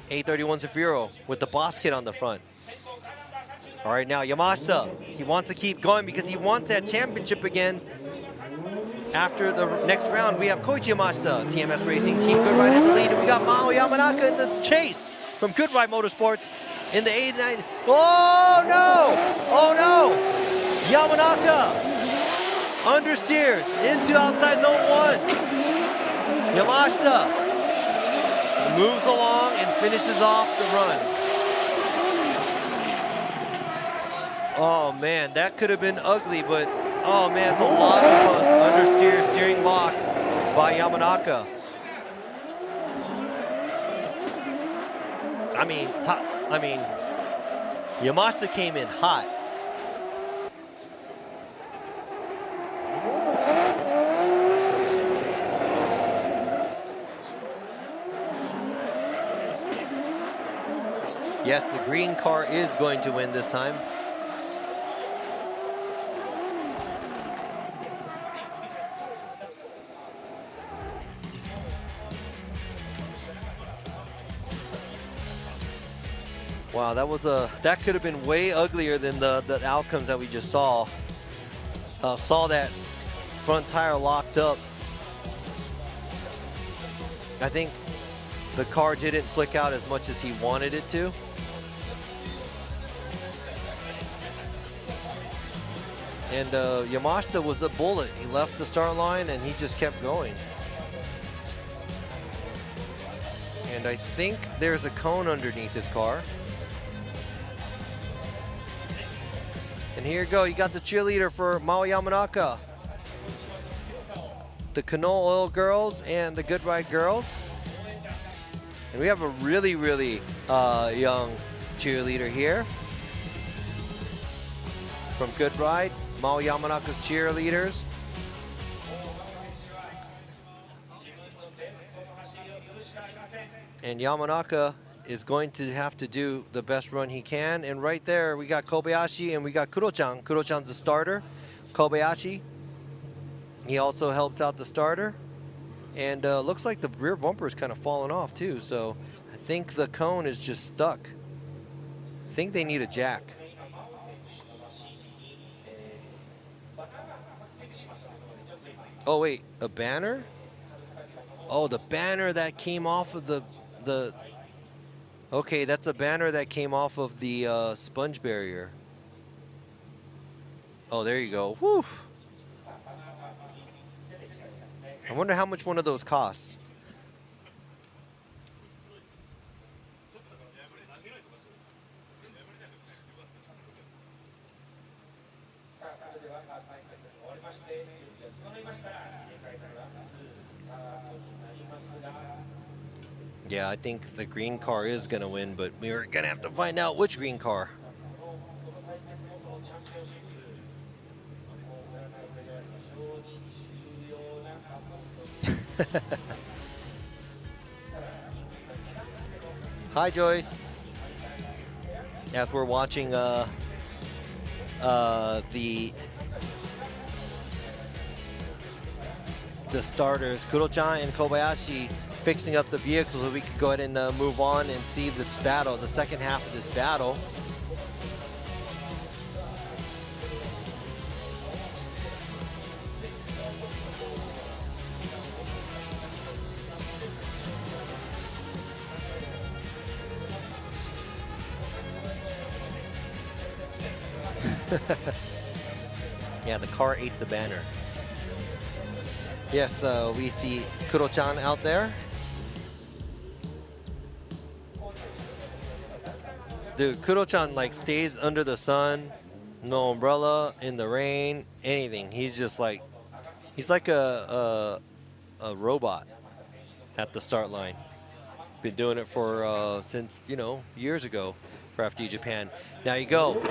A31 Zafiro with the boss kit on the front. All right, now Yamashita, he wants to keep going because he wants that championship again. After the next round, we have Koichi Yamashita, TMS Racing, Team Good Ride in the lead, and we got Mao Yamanaka in the chase from Good Ride Motorsports in the 89. Oh no! Oh no! Yamanaka understeers into outside zone 1. Yamashita moves along and finishes off the run. Oh man, that could have been ugly, but oh man, it's a lot of understeer steering lock by Yamanaka. I mean, Yamashita came in hot. Yes, the green car is going to win this time. Wow, that could have been way uglier than the outcomes that we just saw. Saw that front tire locked up. I think the car didn't flick out as much as he wanted it to. And Yamashita was a bullet. He left the start line and he just kept going. And I think there's a cone underneath his car. And here you go, you got the cheerleader for Mao Yamanaka. The Canola Oil girls and the Good Ride girls. And we have a really, really young cheerleader here. From Good Ride, Mao Yamanaka's cheerleaders. And Yamanaka is going to have to do the best run he can. And right there, we got Kobayashi and we got Kuro-chan. Kuro-chan's the starter. Kobayashi, he also helps out the starter. And looks like the rear bumper is kind of falling off too. So I think the cone is just stuck. I think they need a jack. Oh wait, a banner? Oh, the banner that came off of the okay, that's a banner that came off of the sponge barrier. Oh, there you go. Whew. I wonder how much one of those costs. Yeah, I think the green car is going to win, but we're going to have to find out which green car. Hi, Joyce. As we're watching the starters, Kuro-chan and Kobayashi fixing up the vehicles so we could go ahead and move on and see this battle, the second half of this battle. Yeah, the car ate the banner. Yes, we see Kuro-chan out there. Dude, Kuro-chan like stays under the sun, no umbrella, in the rain, anything. He's just like, he's like a robot at the start line. Been doing it for since, you know, years ago for FD Japan. Now you go.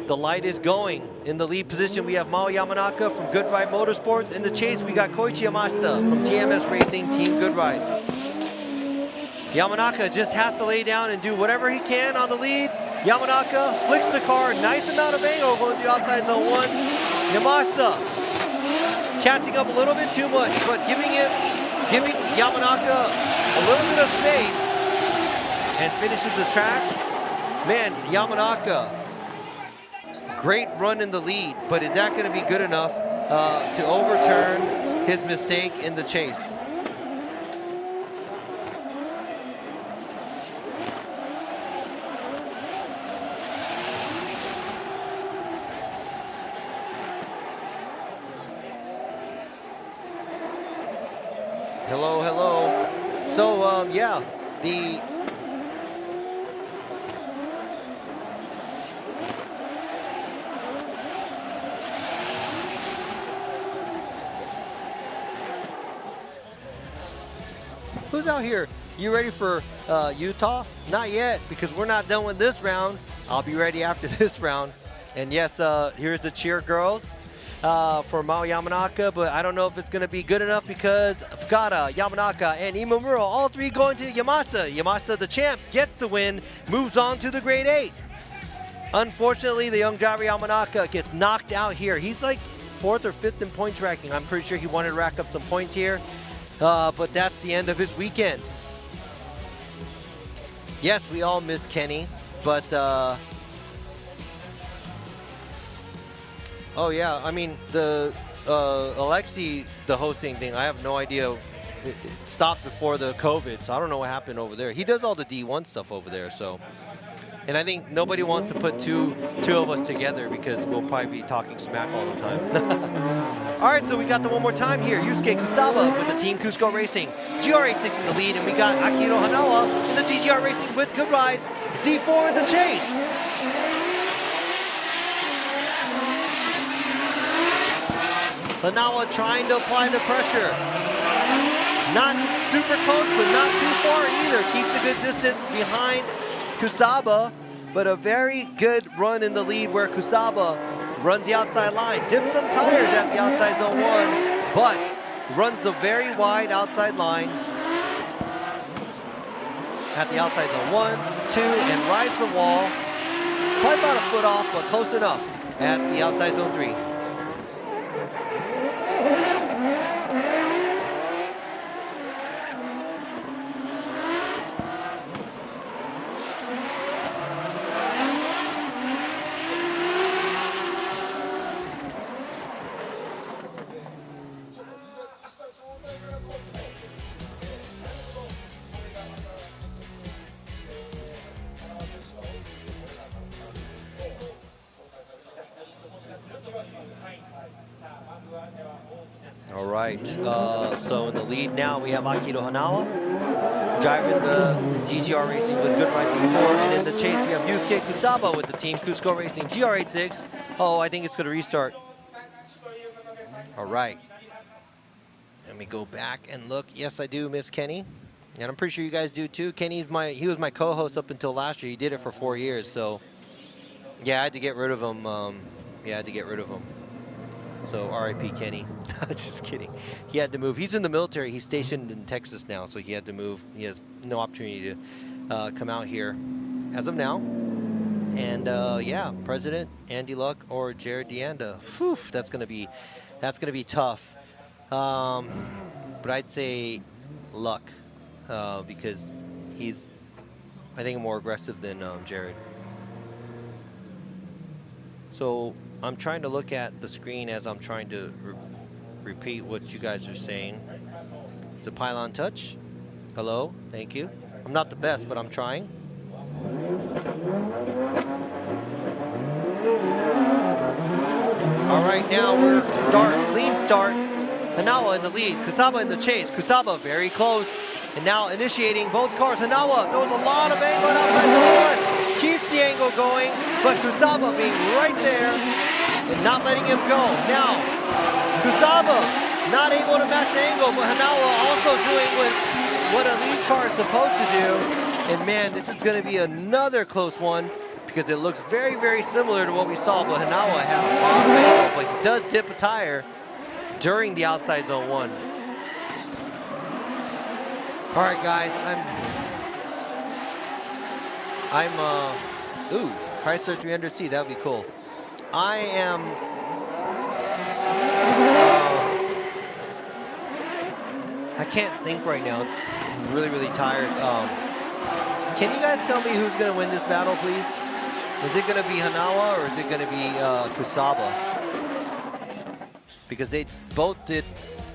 The light is going. In the lead position, we have Mao Yamanaka from Good Ride Motorsports. In the chase, we got Koichi Yamashita from TMS Racing, Team Good Ride. Yamanaka just has to lay down and do whatever he can on the lead. Yamanaka flicks the car, nice amount of angle going through outside zone 1. Yamashita catching up a little bit too much, but giving Yamanaka a little bit of space and finishes the track. Man, Yamanaka, great run in the lead, but is that going to be good enough to overturn his mistake in the chase? Hello, hello. So, yeah, who's out here? You ready for Utah? Not yet, because we're not done with this round. I'll be ready after this round. And yes, here's the cheer girls for Mao Yamanaka, but I don't know if it's going to be good enough because Fukada, Yamanaka, and Imamura, all three going to Yamashita. Yamashita, the champ, gets the win, moves on to the Grade 8. Unfortunately, the young driver Yamanaka gets knocked out here. He's like 4th or 5th in points ranking. I'm pretty sure he wanted to rack up some points here, but that's the end of his weekend. Yes, we all miss Kenny, but oh yeah, I mean, the Alexi, the hosting thing, I have no idea. It stopped before the COVID, so I don't know what happened over there. He does all the D1 stuff over there, so. And I think nobody wants to put two of us together because we'll probably be talking smack all the time. All right, so we got the one more time here. Yusuke Kusaba with the Team Cusco Racing. GR86 in the lead, and we got Akihiro Hanawa in the GGR Racing with Good Ride. Z4 in the chase. Hanawa trying to apply the pressure. Not super close, but not too far either. Keeps a good distance behind Kusaba, but a very good run in the lead where Kusaba runs the outside line. Dips some tires at the outside zone 1, but runs a very wide outside line at the outside zone 1, 2, and rides the wall. Probably about a foot off, but close enough at the outside zone 3. All right, so in the lead now we have Akito Hanawa driving the DGR Racing with good rides before, and in the chase we have Yusuke Kusaba with the team Cusco Racing GR86. Oh, I think it's gonna restart. All right, let me go back and look. Yes, I do miss Kenny, and I'm pretty sure you guys do too. He was my co-host up until last year. He did it for 4 years, so yeah, I had to get rid of him. Yeah, I had to get rid of him. So RIP Kenny. Just kidding. He had to move. He's in the military. He's stationed in Texas now, so he had to move. He has no opportunity to come out here as of now. And yeah, President Andy Luck or Jared Deanda. Whew, that's gonna be tough. But I'd say Luck because he's, I think, more aggressive than Jared. So I'm trying to look at the screen as I'm trying to repeat what you guys are saying. It's a pylon touch. Hello, thank you. I'm not the best, but I'm trying. All right, now we're clean start. Hanawa in the lead, Kusaba in the chase. Kusaba very close, and now initiating both cars. Hanawa throws a lot of angle outside the one. Keeps the angle going, but Kusaba being right there and not letting him go. Now, Kusaba not able to match the angle, but Hanawa also doing what a lead car is supposed to do. And man, this is going to be another close one because it looks very, very similar to what we saw, but Hanawa had a lot of angle, but he does dip a tire during the outside zone 1. All right, guys, ooh, Chrysler 300C, that would be cool. I am, I can't think right now. It's really, really tired. Can you guys tell me who's going to win this battle, please? Is it going to be Hanawa or is it going to be Kusaba? Because they both did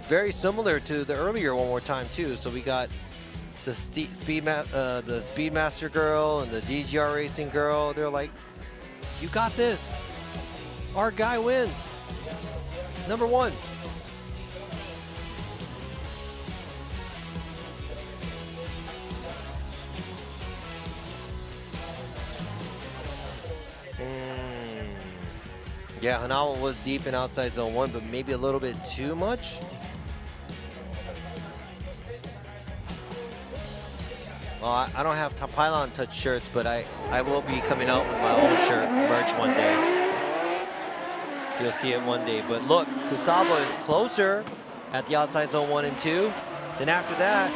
very similar to the earlier one more time too. So we got the Speedmaster girl and the DGR Racing girl. They're like, you got this. Our guy wins. Number 1. Yeah, Hanawa was deep in outside zone 1, but maybe a little bit too much. Well, I don't have Pylon Touch shirts, but I will be coming out with my own shirt merch one day. You'll see it one day. But look, Kusaba is closer at the outside zone 1 and 2. Then after that,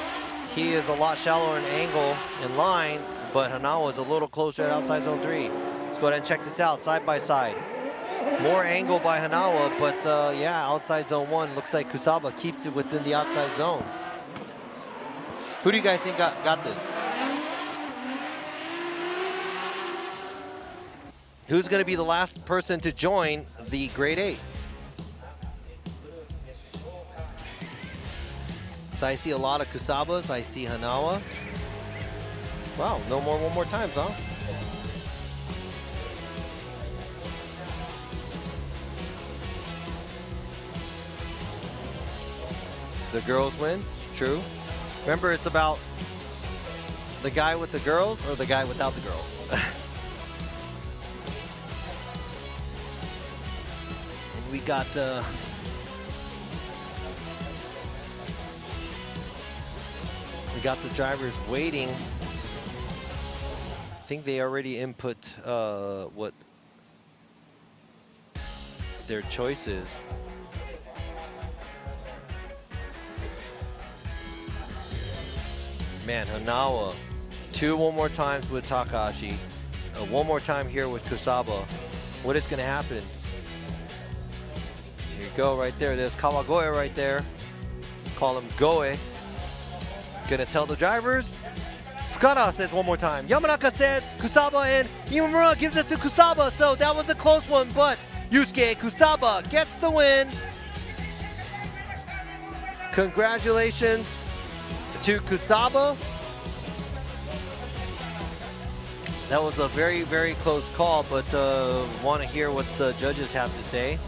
he is a lot shallower in angle and line, but Hanawa is a little closer at outside zone 3. Let's go ahead and check this out, side by side. More angle by Hanawa, but yeah, outside zone 1 looks like Kusaba keeps it within the outside zone. Who do you guys think got this? Who's going to be the last person to join the Grade 8? So I see a lot of Kusabas. I see Hanawa. Wow, no more one more times, huh? The girls win, true. Remember, it's about the guy with the girls or the guy without the girls. we got the drivers waiting. I think they already input what their choice is. Man, Hanawa, one more times with Takahashi, one more time here with Kusaba. What is going to happen? Here you go, right there. There's Kawagoe right there. Call him Goe. Gonna tell the drivers. Fukada says one more time. Yamanaka says Kusaba, and Imamura gives it to Kusaba. So that was a close one, but Yusuke Kusaba gets the win. Congratulations to Kusaba. That was a very, very close call, but want to hear what the judges have to say.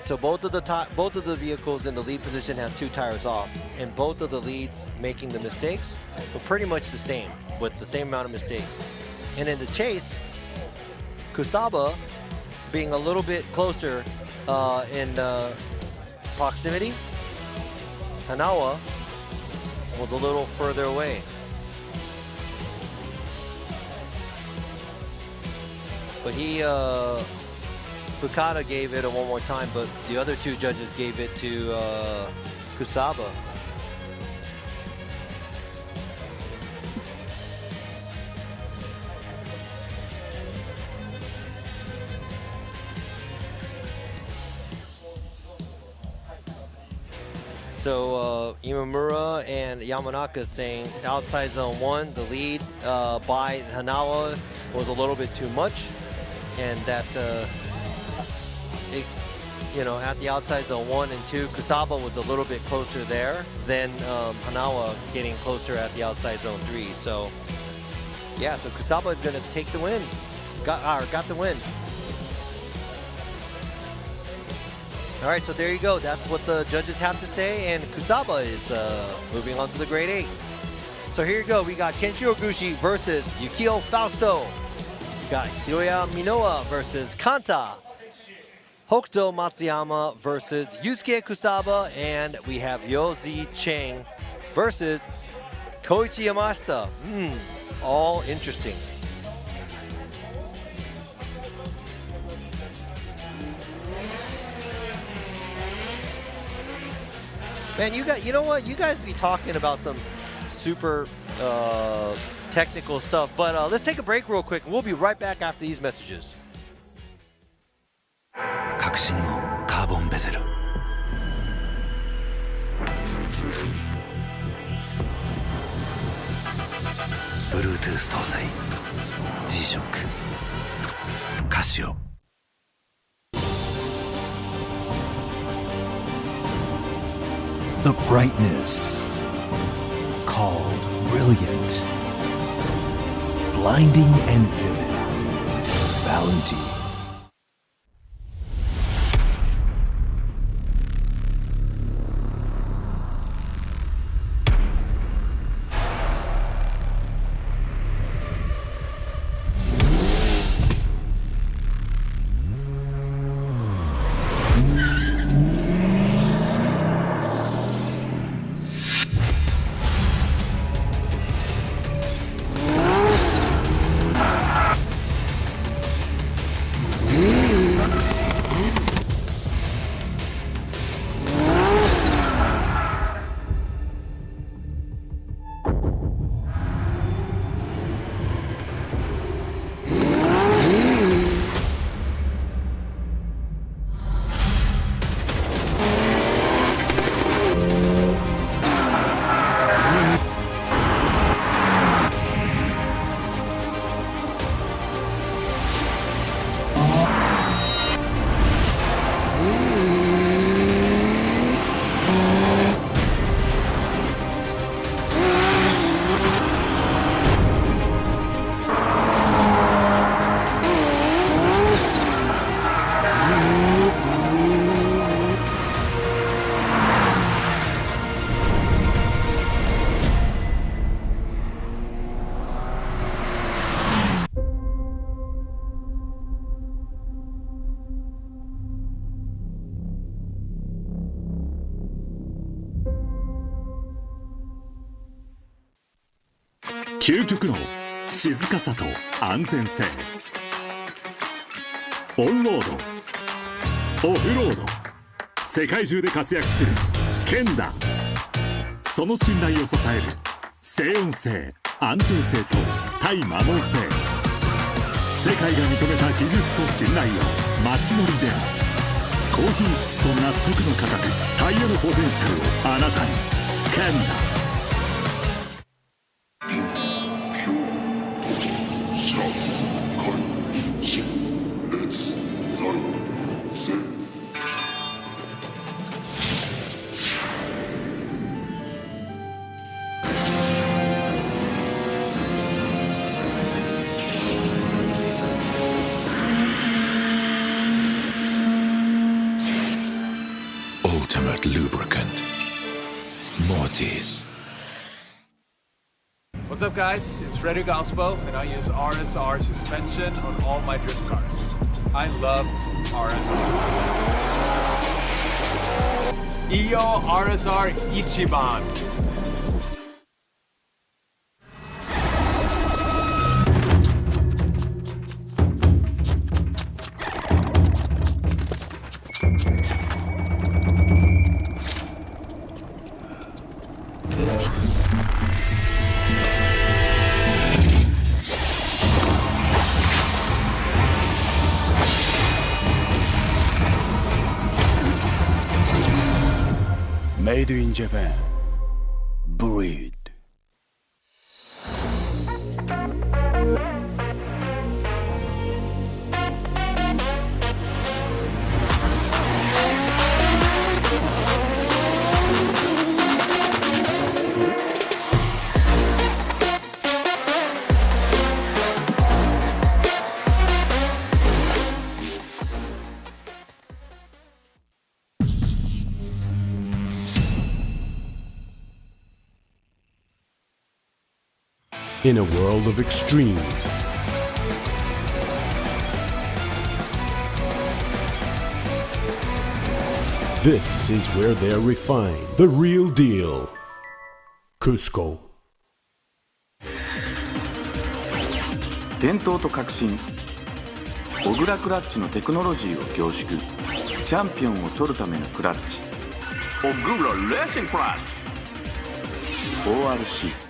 So both of the vehicles in the lead position have 2 tires off, and both of the leads making the mistakes were pretty much the same, with the same amount of mistakes. And in the chase, Kusaba being a little bit closer in proximity, Hanawa was a little further away. But he, Fukada gave it one more time, but the other 2 judges gave it to Kusaba. So Imamura and Yamanaka saying outside zone 1, the lead by Hanawa was a little bit too much, and that at the outside zone 1 and 2, Kusaba was a little bit closer there than Hanawa getting closer at the outside zone 3. So yeah, so Kusaba is going to take the win. Got the win. All right, so there you go. That's what the judges have to say, and Kusaba is moving on to the grade 8. So here you go. We got Kenshiro Gushi versus Yukio Fausto. We got Hiroya Minoa versus Kanta. Hokuto Matsuyama versus Yusuke Kusaba, and we have Yozi Cheng versus Koichi Yamashita. All interesting. Man, you know what? You guys be talking about some super technical stuff, but let's take a break real quick, and we'll be right back after these messages. 革新のカーボンベゼル Bluetooth 搭載 G-SHOCK カシオ The brightness called brilliant, blinding and vivid, Valentine. 究極の静かさと安全性。オンロード、オフロード、世界中で活躍するケンダ。その信頼を支える静音性、安定性と対摩耗性。世界が認めた技術と信頼を街乗りで高品質と納得の価格、タイヤのポテンシャルをあなたに。ケンダ。Ultimate lubricant. Mortis. What's up, guys? It's Frederick Ospo, and I use RSR suspension on all my drift cars. I love RSR. Iyo RSR Ichiban. Made in Japan. Breed. In a world of extremes, this is where they're refined. The real deal. Cusco. 伝統と革新、小倉クラッチのテクノロジーを凝縮。チャンピオンを取るためのクラッチ。小倉レーシングクラッチ。ORC。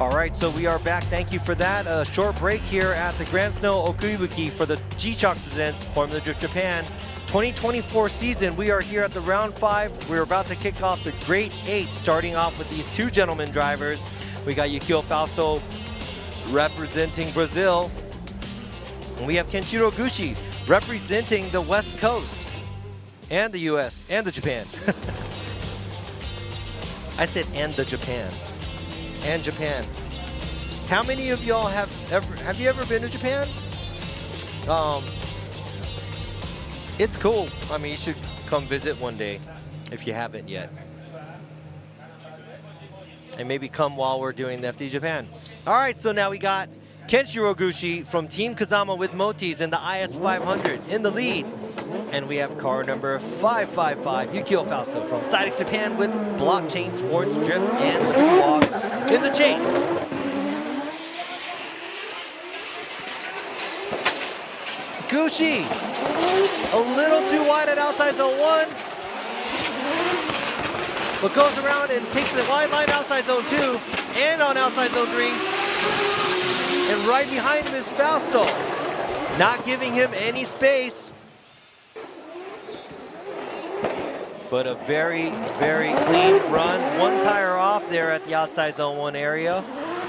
All right, so we are back. Thank you for that. A short break here at the Gransnow Okuibuki for the G-Shock Presents Formula Drift Japan 2024 season. We are here at the round 5. We're about to kick off the Great 8, starting off with these two gentlemen drivers. We got Yukio Fausto representing Brazil. And we have Kenshiro Gushi representing the West Coast and the US and the Japan. I said and the Japan. And Japan. How many of y'all have you ever been to Japan? It's cool. I mean, you should come visit one day if you haven't yet. And maybe come while we're doing the FDJ Japan. All right, so now we got Kenshiro Gushi from Team Kazama with Motis in the IS 500 in the lead. And we have car number 555, Yukio Fausto from Sidex Japan with Blockchain Sports Drift and Liquid Walk in the chase. Gushi, a little too wide at outside zone 1, but goes around and takes the wide line outside zone 2 and on outside zone 3. And right behind him is Fausto, not giving him any space. But a very, very clean run. One tire off there at the outside zone 1 area.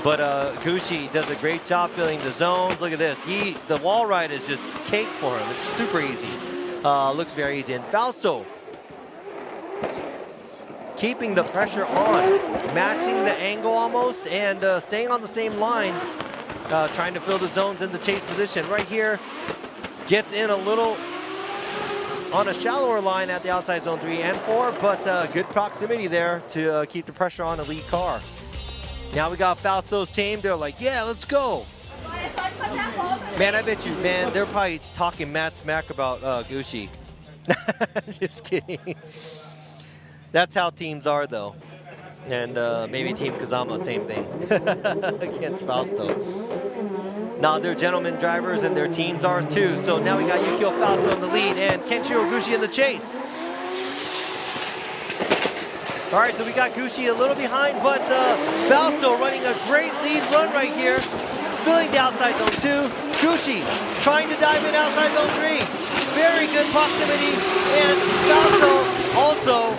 But Gushi does a great job filling the zones. Look at this. The wall ride is just cake for him. It's super easy. Looks very easy. And Fausto keeping the pressure on, matching the angle almost, and staying on the same line, trying to fill the zones in the chase position. Right here, gets in a little on a shallower line at the outside zone 3 and 4, but good proximity there to keep the pressure on the lead car. Now we got Fausto's team. They're like, yeah, let's go. Man, I bet you, man, they're probably talking mad smack about Gushi. Just kidding. That's how teams are, though. And maybe Team Kazama, same thing against Fausto. Now they're gentlemen drivers and their teams are too. So now we got Yukio Fausto in the lead and Kenshiro Gushi in the chase. All right, so we got Gushi a little behind, but Fausto running a great lead run right here, filling the outside zone 2. Gushi trying to dive in outside zone 3. Very good proximity, and Fausto also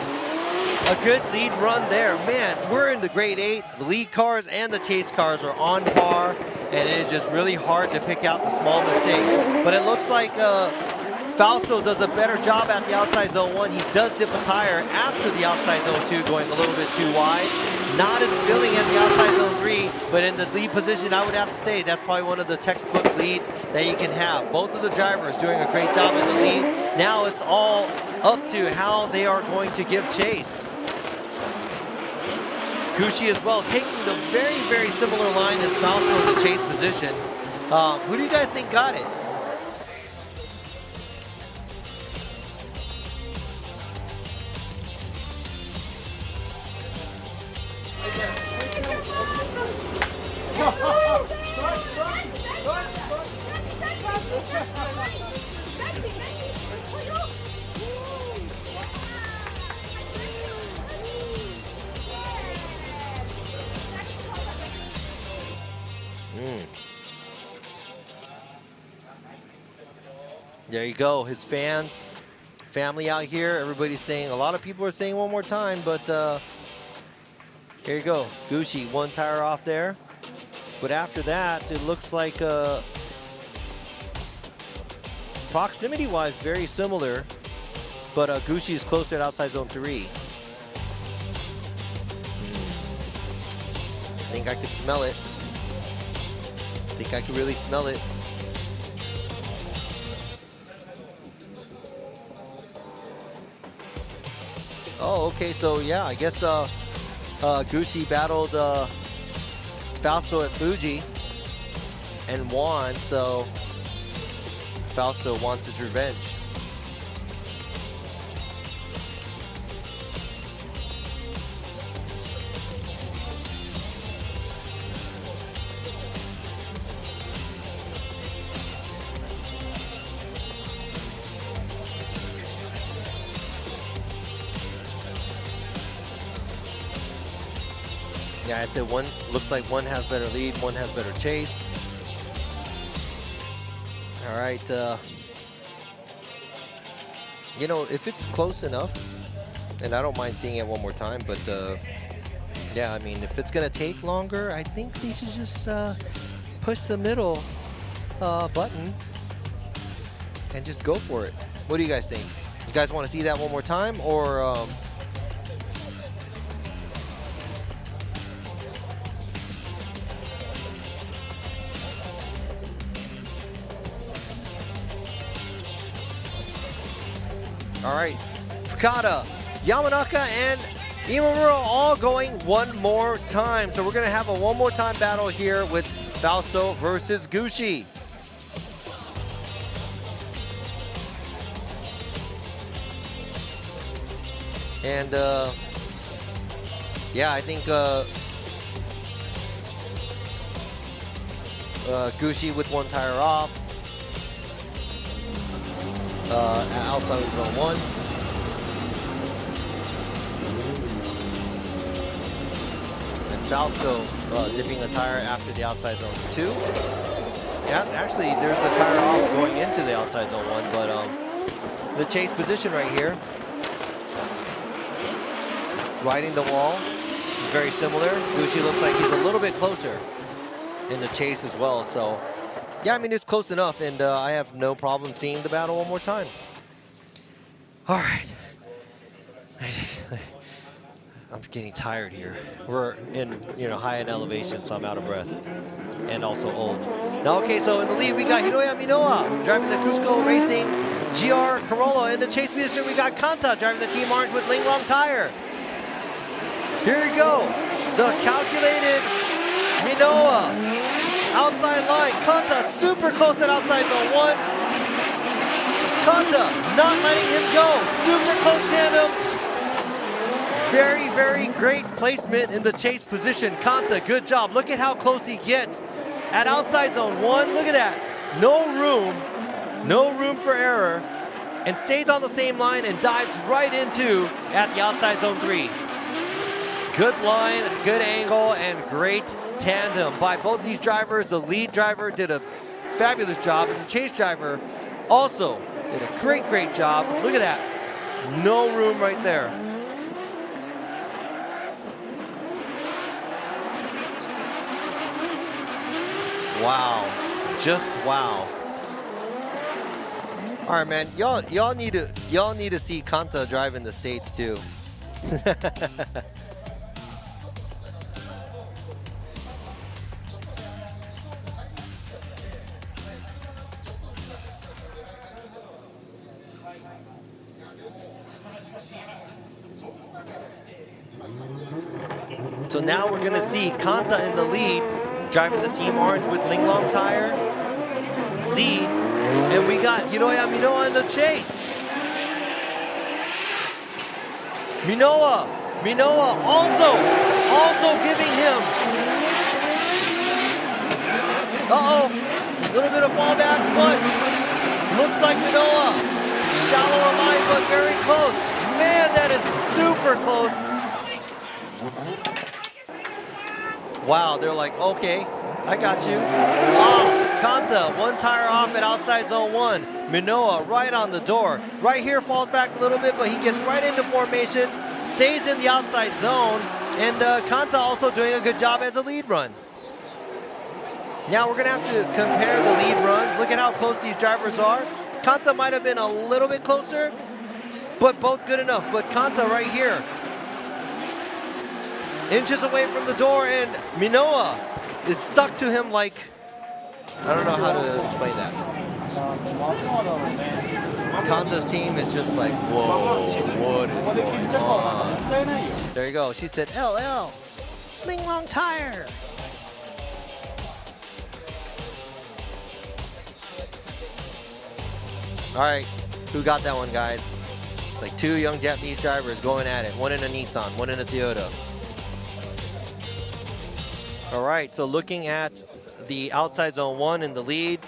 a good lead run there. Man, we're in the Grade 8. The lead cars and the chase cars are on par, and it is just really hard to pick out the small mistakes. But it looks like Fausto does a better job at the outside zone 1. He does dip a tire after the outside zone 2, going a little bit too wide. Not as filling at the outside zone 3, but in the lead position, I would have to say that's probably one of the textbook leads that you can have. Both of the drivers doing a great job in the lead. Now it's all up to how they are going to give chase. Gushi as well, taking the very, very similar line as Fausto in the chase position. Who do you guys think got it? There you go, his fans, family out here, everybody's saying, a lot of people are saying one more time, but here you go, Gushi, one tire off there. But after that, it looks like proximity-wise, very similar, but Gushi is closer at outside zone 3. I think I could smell it. I think I could really smell it. Oh, okay, so yeah, I guess Gushi battled Fausto at Fuji and won, so Fausto wants his revenge. Yeah, I said one looks like one has better lead, one has better chase. All right. You know, if it's close enough, and I don't mind seeing it one more time, but yeah, I mean, if it's gonna take longer, I think they should just push the middle button and just go for it. What do you guys think? You guys want to see that one more time, or all right, Fukada, Yamanaka, and Imamura all going one more time. So we're gonna have a one more time battle here with Fausto versus Gucci. And yeah, I think Gucci with one tire off. Outside of zone 1. And Fausto dipping a tire after the outside zone 2. Yeah, actually, there's a tire off going into the outside zone 1, but the chase position right here. Riding the wall is very similar. Gucci looks like he's a little bit closer in the chase as well. So, yeah, I mean, it's close enough, and I have no problem seeing the battle one more time. All right. I'm getting tired here. We're in, you know, high in elevation, so I'm out of breath. And also old. Now, okay, so in the lead, we got Hiroya Minoa driving the Cusco Racing GR Corolla. In the chase position, we got Kanta driving the Team Orange with Linglong Tire. Here we go. The calculated Minoa. Outside line. Kanta super close at outside zone 1. Kanta not letting him go. Super close tandem. Very, very great placement in the chase position. Kanta, good job. Look at how close he gets at outside zone 1. Look at that. No room for error. And stays on the same line and dives right into at the outside zone 3. Good line, good angle, and great tandem by both these drivers. The lead driver did a fabulous job, and the chase driver also did a great job. Look at that. No room right there. Wow. Just wow. All right, man. Y'all need to see Kanta drive in the States too. So now we're gonna see Kanta in the lead, driving the Team Orange with Linglong Tire, Z, and we got Hiroya Minoa in the chase. Minoa also giving him. A little bit of fallback, but looks like Minoa. Shallower line, but very close. Man, that is super close. Wow, they're like, okay, I got you. Oh, Kanta, one tire off at outside zone 1. Minoa right on the door. Right here falls back a little bit, but he gets right into formation, stays in the outside zone, and Kanta also doing a good job as a lead run. Now we're gonna have to compare the lead runs. Look at how close these drivers are. Kanta might have been a little bit closer, but both good enough. But Kanta right here, inches away from the door, and Minoa is stuck to him like, I don't know how to explain that. Kanta's team is just like, whoa, what is going on? There you go. She said, LL, Linglong Tire. All right, who got that one, guys? It's like two young Japanese drivers going at it. One in a Nissan, one in a Toyota. All right, so looking at the outside zone 1 in the lead,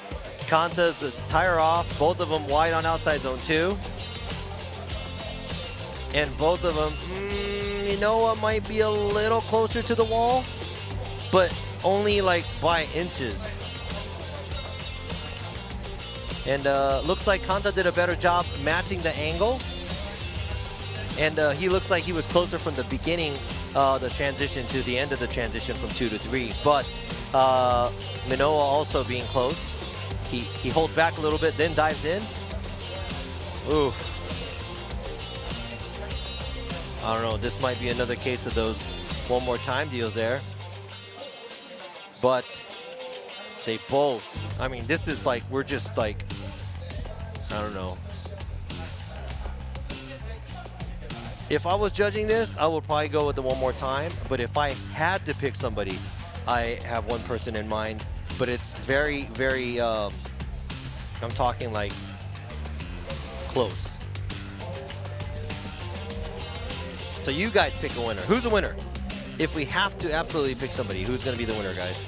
Kanta's the tire off, both of them wide on outside zone 2. And both of them, Minowa might be a little closer to the wall, but only like by inches. And looks like Kanta did a better job matching the angle. And he looks like he was closer from the beginning, the transition to the end of the transition from 2 to 3. But Minowa also being close. He holds back a little bit, then dives in. Ooh. I don't know, this might be another case of those one more time deals there. But they both, I mean, this is like, we're just like, I don't know. If I was judging this, I would probably go with the one more time. But if I had to pick somebody, I have one person in mind. But it's very, very, I'm talking like close. So you guys pick a winner. Who's the winner? If we have to absolutely pick somebody, who's going to be the winner, guys?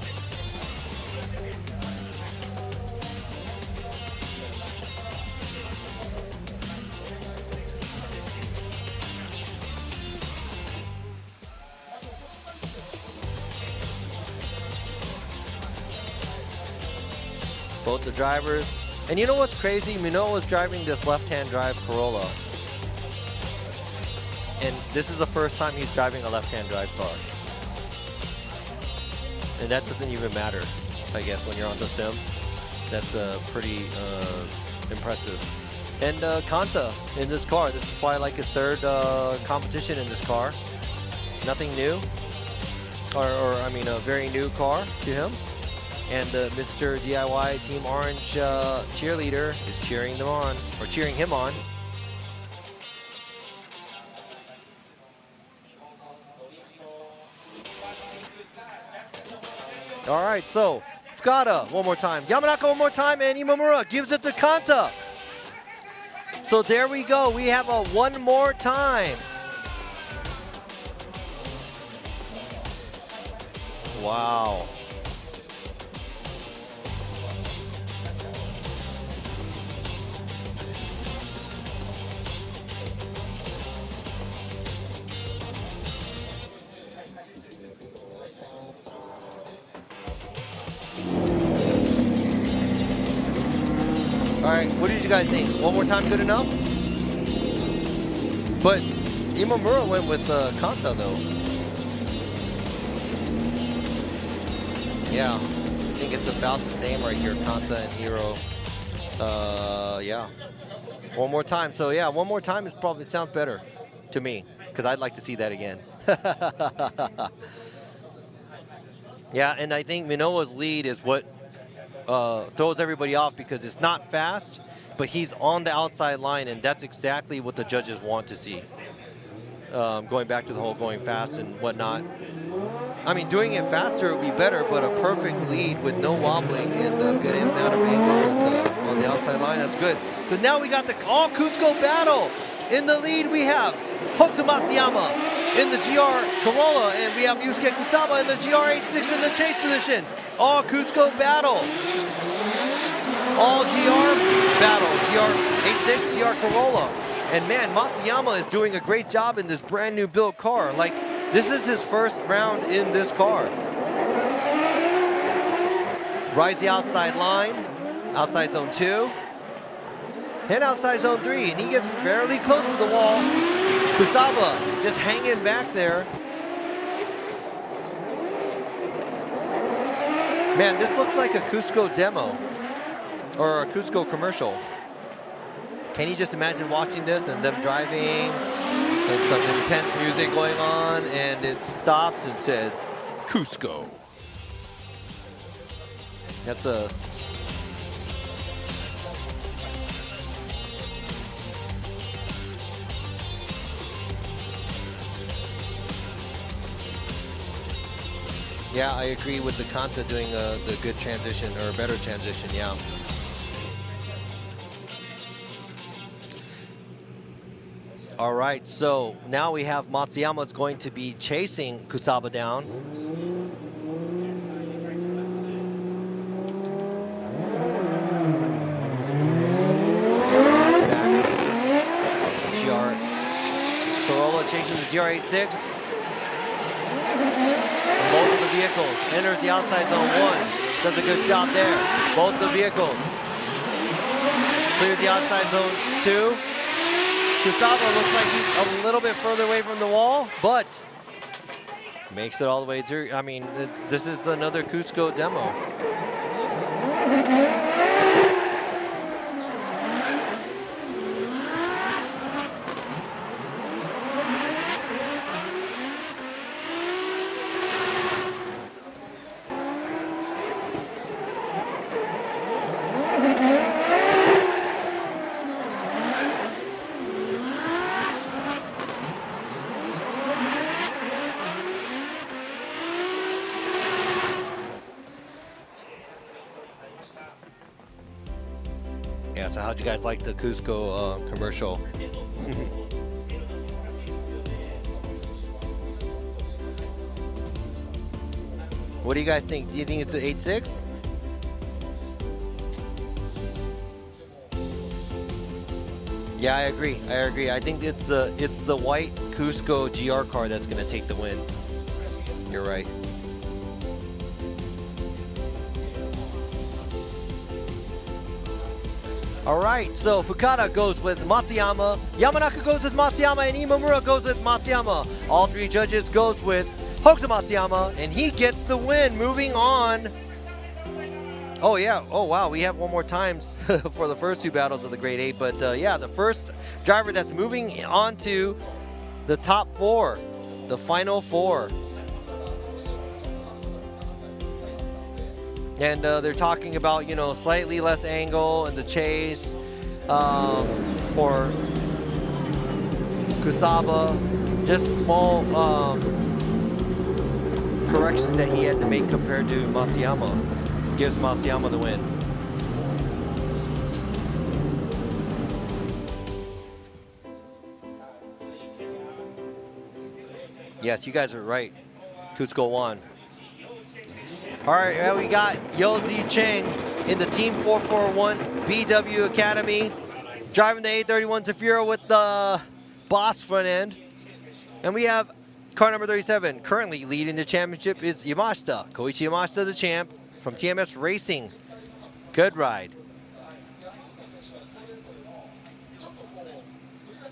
Both the drivers. And you know what's crazy? Minowa was driving this left-hand drive Corolla. And this is the first time he's driving a left-hand drive car. And that doesn't even matter, I guess, when you're on the sim. That's pretty impressive. And Kanta in this car. This is probably like his third competition in this car. Nothing new. Or I mean, a very new car to him. And Mr. DIY Team Orange cheerleader is cheering them on, or cheering him on. All right, so Fukada one more time, Yamanaka one more time, and Imamura gives it to Kanta. So there we go, we have a one more time. Wow. All right, what did you guys think? One more time good enough? But Imamura went with Kanta though. Yeah, I think it's about the same right here, Kanta and Hiro. Yeah, one more time. So yeah, one more time is probably sounds better to me, because I'd like to see that again. Yeah, and I think Minowa's lead is what throws everybody off, because it's not fast, but he's on the outside line, and that's exactly what the judges want to see. Going back to the whole going fast and whatnot. I mean, doing it faster would be better, but a perfect lead with no wobbling and a good amount of angle on the outside line, that's good. So now we got the all Cusco battle. In the lead, we have Hokuto Matsuyama in the GR Corolla, and we have Yusuke Kusama in the GR86 in the chase position. All Cusco battle. All GR battle. GR86, GR Corolla. And man, Matsuyama is doing a great job in this brand new built car. Like, this is his first round in this car. Rise the outside line, outside zone 2, and outside zone 3, and he gets fairly close to the wall. Kusama just hanging back there. Man, this looks like a Cusco demo or a Cusco commercial. Can you just imagine watching this and them driving and some intense music going on, and it stops and says Cusco. That's a yeah, I agree with the Kanta doing the good transition, or a better transition, yeah. All right, so now we have Matsuyama is going to be chasing Kusaba down. GR Corolla chasing the GR86. vehicles. Enters the outside zone 1. Does a good job there. Both the vehicles. Clears the outside zone 2. Kusaba looks like he's a little bit further away from the wall, but makes it all the way through. I mean, this is another Cusco demo. Yeah, so how'd you guys like the Cusco commercial? What do you guys think? Do you think it's an 8.6? Yeah, I agree. I think it's the white Cusco GR car that's gonna take the win. You're right. All right, so Fukada goes with Matsuyama, Yamanaka goes with Matsuyama, and Imamura goes with Matsuyama. All three judges goes with Hokuto Matsuyama, and he gets the win. Moving on. Oh yeah, oh wow, we have one more times for the first two battles of the Grade 8, but yeah, the first driver that's moving on to the top 4, the final 4. And they're talking about, you know, slightly less angle in the chase for Kusaba. Just small corrections that he had to make compared to Matsuyama. Gives Matsuyama the win. Yes, you guys are right. Cusco won. All right, well, we got Yozi Cheng in the Team 441 BW Academy, driving the 831 Zafiro with the Boss front end. And we have car number 37, currently leading the championship is Yamashita. Koichi Yamashita, the champ from TMS Racing. Good ride.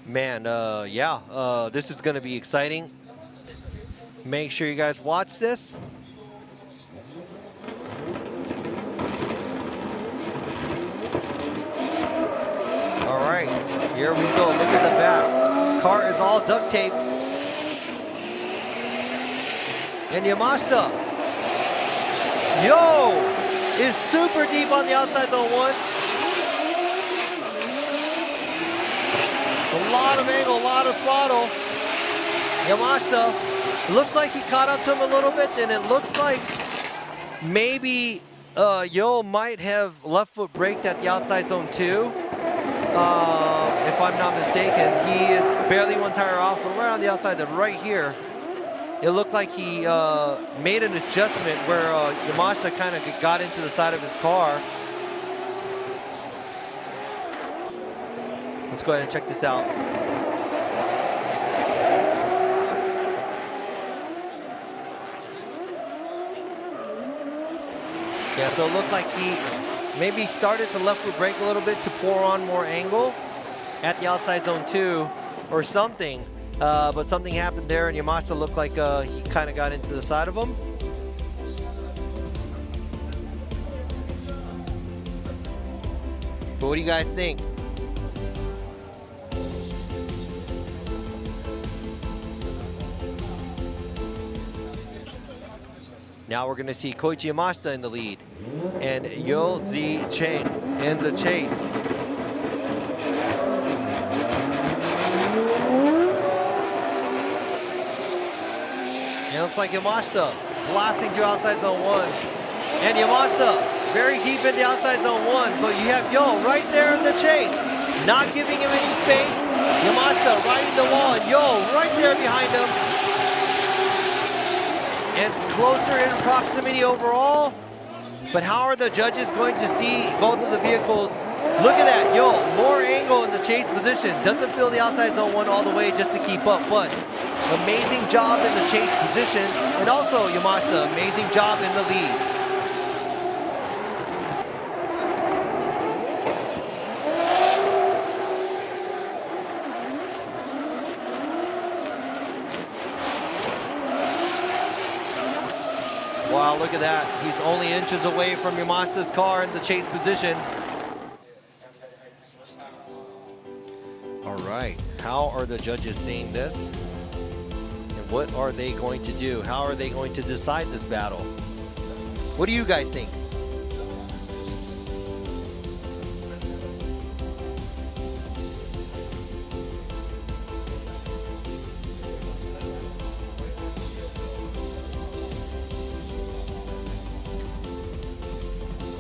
Man, yeah, this is gonna be exciting. Make sure you guys watch this. All right, here we go. Look at the back. Car is all duct tape. And Yamashita, is super deep on the outside zone 1. A lot of angle, a lot of throttle. Yamashita, looks like he caught up to him a little bit, and it looks like maybe Yo might have left foot braked at the outside zone 2. If I'm not mistaken, he is barely one tire off, so right on the outside, right here. It looked like he made an adjustment where Yamashita kind of got into the side of his car. Let's go ahead and check this out. Yeah, so it looked like he maybe started to left foot brake a little bit to pour on more angle at the outside zone 2 or something. But something happened there, and Yamashita looked like he kind of got into the side of him. But what do you guys think? Now we're going to see Koichi Yamashita in the lead and Yozi Cheng in the chase. It looks like Yamashita blasting through outside zone 1. And Yamashita very deep in the outside zone 1, but you have Yo right there in the chase, not giving him any space. Yamashita riding the wall, and Yo right there behind him. And closer in proximity overall. But how are the judges going to see both of the vehicles? Look at that, Yo, more angle in the chase position. Doesn't fill the outside zone 1 all the way just to keep up, but amazing job in the chase position, and also Yamashita, amazing job in the lead. Wow, look at that. He's only inches away from Yamashita's car in the chase position. All right, how are the judges seeing this? And what are they going to do? How are they going to decide this battle? What do you guys think?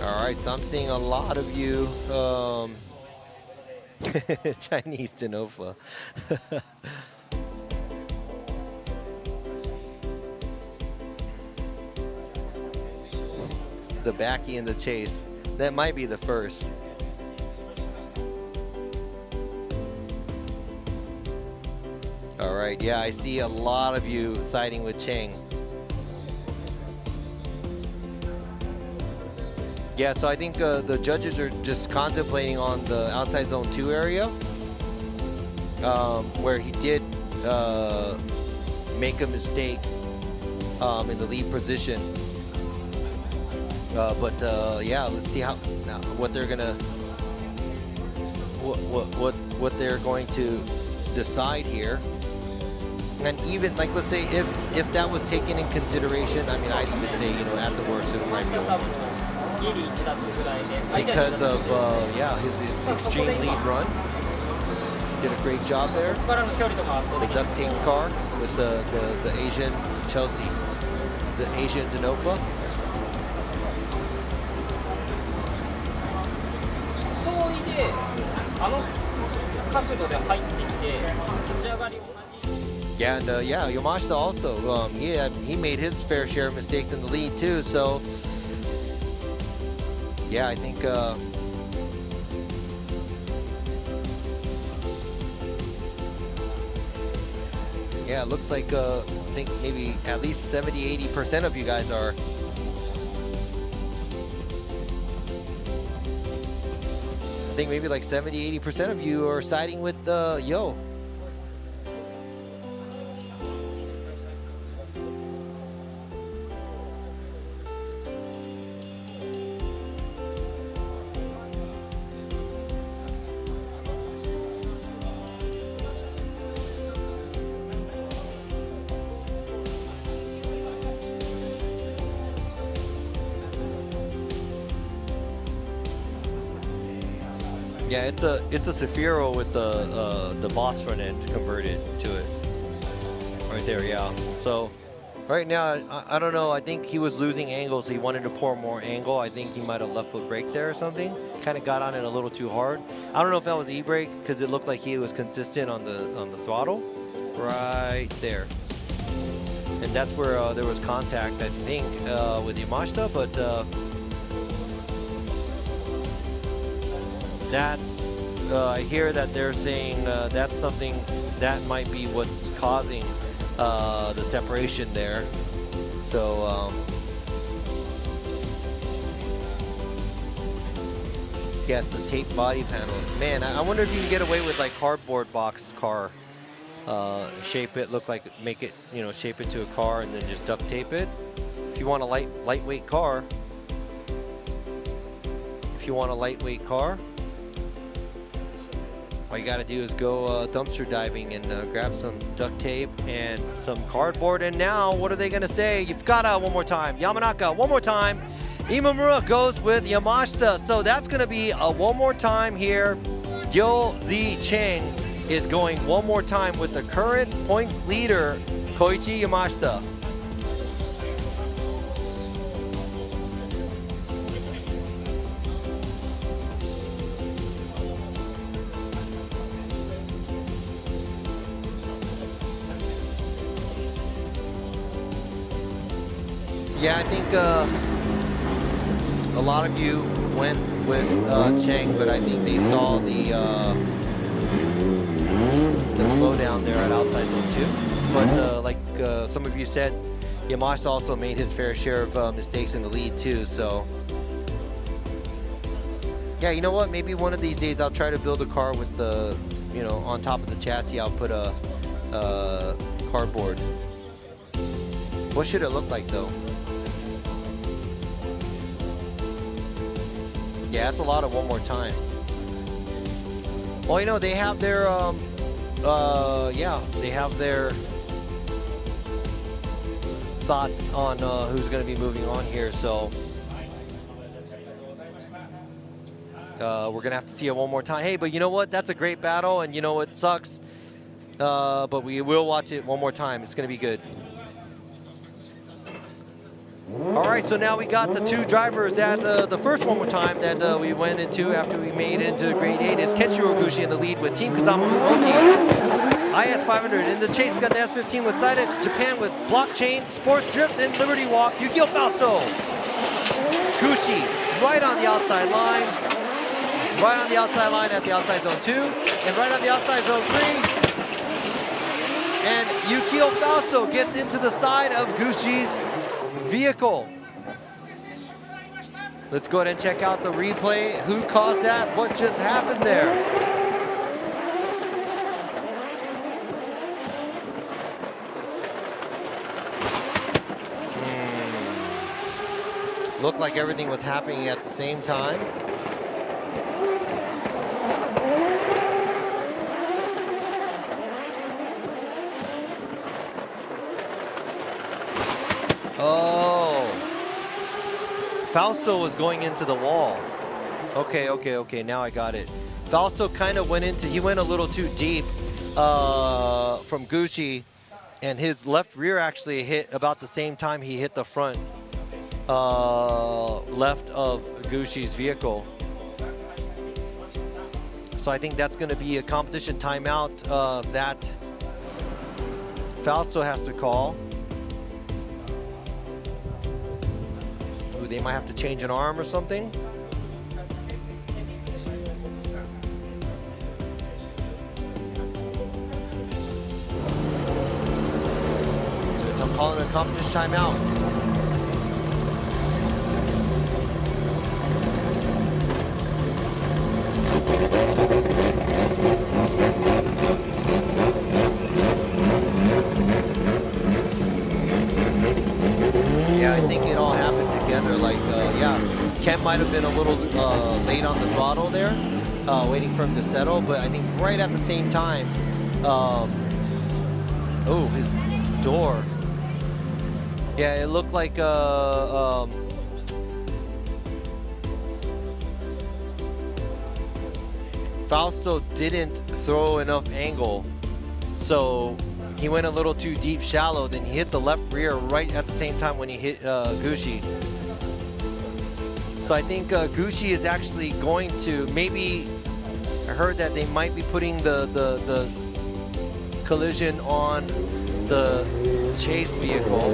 All right, so I'm seeing a lot of you Chinese Denofa. The backy in the chase. That might be the first. All right, yeah, I see a lot of you siding with Cheng. Yeah, so I think the judges are just contemplating on the outside zone 2 area, where he did make a mistake in the lead position. Yeah, let's see what they're gonna what they're going to decide here. And even like, let's say if that was taken in consideration, I mean, I'd even say, you know, at the worst it might be a one-time. Because of yeah, his extreme lead run. Did a great job there. The duct tape car with the Asian Chelsea, the Asian Denofa. Yeah, and yeah, Yamashita also, he made his fair share of mistakes in the lead too, so yeah, I think yeah, it looks like I think maybe at least 70-80% of you guys are. I think maybe like 70-80% of you are siding with Yo. Yeah, it's a Safiro with the boss front end converted to it. Right there, yeah. So right now, I don't know, I think he was losing angles. He wanted to pour more angle. I think he might have left foot brake there or something. Kind of got on it a little too hard. I don't know if that was e-brake because it looked like he was consistent on the throttle. Right there. And that's where there was contact, I think, with Yamashita, but that's, I hear that they're saying that's something that might be what's causing the separation there. So, yes, the tape body panels. Man, I wonder if you can get away with like cardboard box car. Shape it, look like, make it, you know, shape it to a car and then just duct tape it. If you want a lightweight car, all you gotta do is go dumpster diving and grab some duct tape and some cardboard. And now, what are they gonna say? You've gotta one more time. Yamanaka, one more time. Imamura goes with Yamashita. So that's gonna be a one more time here. Yo Zi Cheng is going one more time with the current points leader, Koichi Yamashita. Yeah, I think a lot of you went with Cheng, but I think they saw the slowdown there at outside zone 2. but like some of you said, Yamashita also made his fair share of mistakes in the lead too, so. Yeah, you know what? Maybe one of these days I'll try to build a car with the, you know, on top of the chassis I'll put a cardboard. What should it look like though? Yeah, that's a lot of one more time. Well, you know, they have their, yeah, they have their thoughts on who's going to be moving on here, so we're going to have to see it one more time. Hey, but you know what? That's a great battle, and you know what sucks? But we will watch it one more time. It's going to be good. All right, so now we got the two drivers that the first one more time that we went into after we made it into grade 8. It's Kenshiro Oguchi in the lead with Team Kazama Umoti. IS500 in the chase. We got the S15 with Sidex Japan with Blockchain, Sports Drift, and Liberty Walk. Yukio Fausto. Gucci right on the outside line. Right on the outside line at the outside zone 2. And right on the outside zone 3. And Yukio Fausto gets into the side of Gucci's vehicle. Let's go ahead and check out the replay. Who caused that? What just happened there? Looked like everything was happening at the same time. Oh, Fausto was going into the wall. Okay, now I got it. Fausto kind of went into, he went a little too deep from Gucci, and his left rear actually hit about the same time he hit the front left of Gucci's vehicle. So I think that's going to be a competition timeout that Fausto has to call. Ooh, they might have to change an arm or something. So I'm calling a competition timeout. Yeah, I think it all happened together. Like, yeah, Ken might have been a little late on the throttle there, waiting for him to settle. But I think right at the same time, oh, his door. Yeah, it looked like Fausto didn't throw enough angle, so he went a little too deep shallow, then he hit the left rear right at the same time when he hit Gucci. So I think Gucci is actually going to, maybe, I heard that they might be putting the collision on the chase vehicle.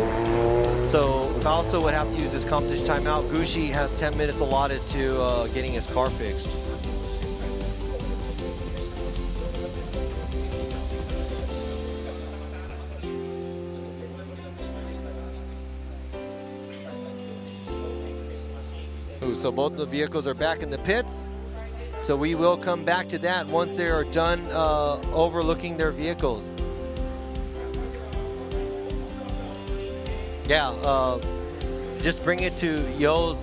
So Fausto would have to use his competition timeout. Gucci has 10 minutes allotted to getting his car fixed. So both of the vehicles are back in the pits. So we will come back to that once they are done overlooking their vehicles. Yeah, just bring it to Yo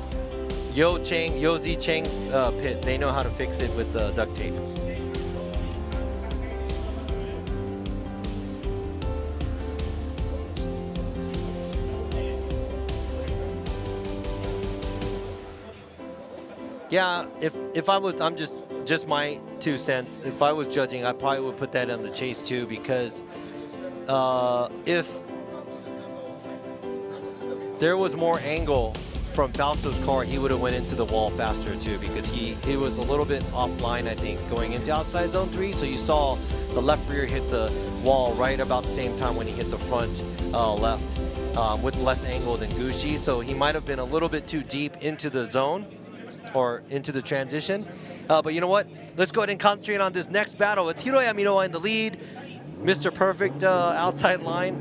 Z Cheng's pit. They know how to fix it with duct tape. Yeah, if I was, I'm just my 2 cents. If I was judging, I probably would put that on the chase too, because if there was more angle from Fausto's car, he would have went into the wall faster too, because he was a little bit offline, I think, going into outside zone 3. So you saw the left rear hit the wall right about the same time when he hit the front left with less angle than Gucci. So he might have been a little bit too deep into the zone or into the transition. But you know what? Let's go ahead and concentrate on this next battle. It's Hiroya Minowa in the lead Mr. Perfect outside line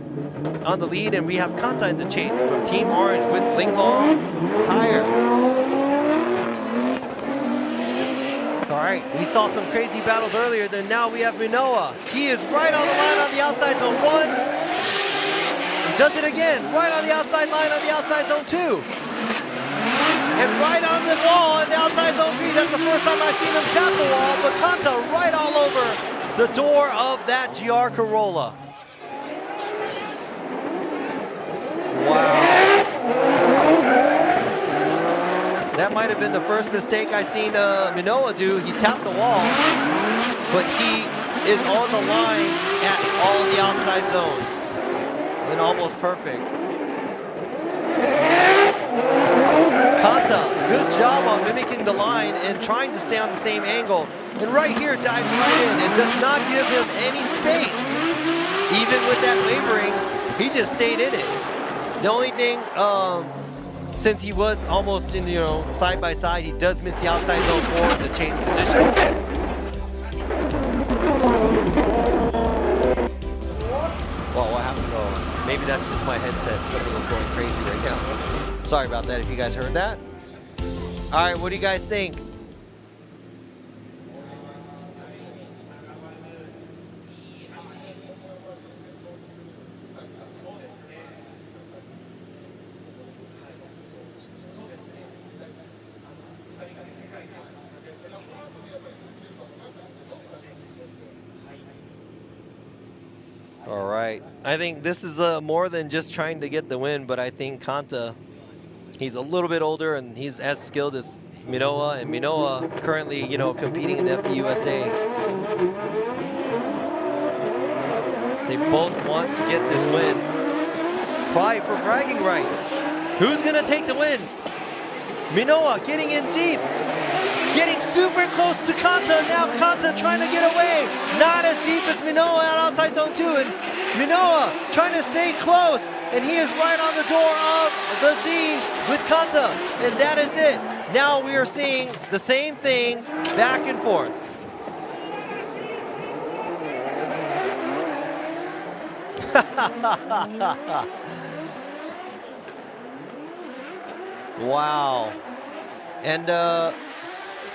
on the lead, and we have Kanta in the chase from Team Orange with Linglong tire. All right, we saw some crazy battles earlier, then now we have Minoa. He is right on the line on the outside zone 1. He does it again, right on the outside line on the outside zone 2. And right on the wall on the outside zone 3. That's the first time I've seen him tap the wall, but Kanta right all over the door of that GR Corolla. Wow. That might have been the first mistake I seen Minoa do. He tapped the wall, but he is on the line at all the outside zones. And almost perfect. Kanta, good job on mimicking the line and trying to stay on the same angle. And right here, dives right in and does not give him any space. Even with that wavering, he just stayed in it. The only thing, since he was almost in, side by side, he does miss the outside zone 4 in the chase position. Well, what happened? Oh, maybe that's just my headset. Something was going crazy right now. Sorry about that if you guys heard that. All right, what do you guys think? All right, I think this is more than just trying to get the win, but I think Kanta, he's a little bit older and he's as skilled as Minoa, and Minoa currently, competing in the FDUSA. They both want to get this win. Probably for bragging rights. Who's gonna take the win? Minoa getting in deep. Getting super close to Kanta. Now Kanta trying to get away. Not as deep as Minoa at outside zone 2. And Minoa trying to stay close. And he is right on the door of the Z with Kanta. And that is it. Now we are seeing the same thing back and forth. Wow. And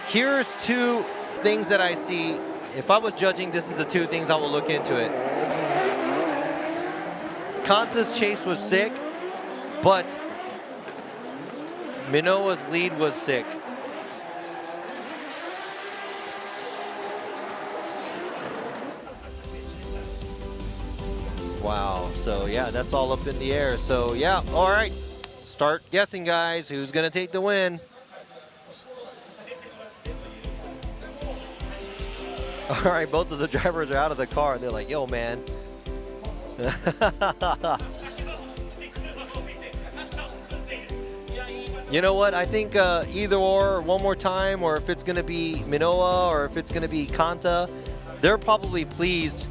here's two things that I see. If I was judging, this is the two things I will look into it. Kanta's chase was sick, but Minoa's lead was sick. Wow, so yeah, that's all up in the air. So yeah, all right, start guessing, guys. Who's gonna take the win? All right, both of the drivers are out of the car and they're like, yo, man. You know what? I think either or, one more time, or if it's going to be Minoa or if it's going to be Kanta, they're probably pleased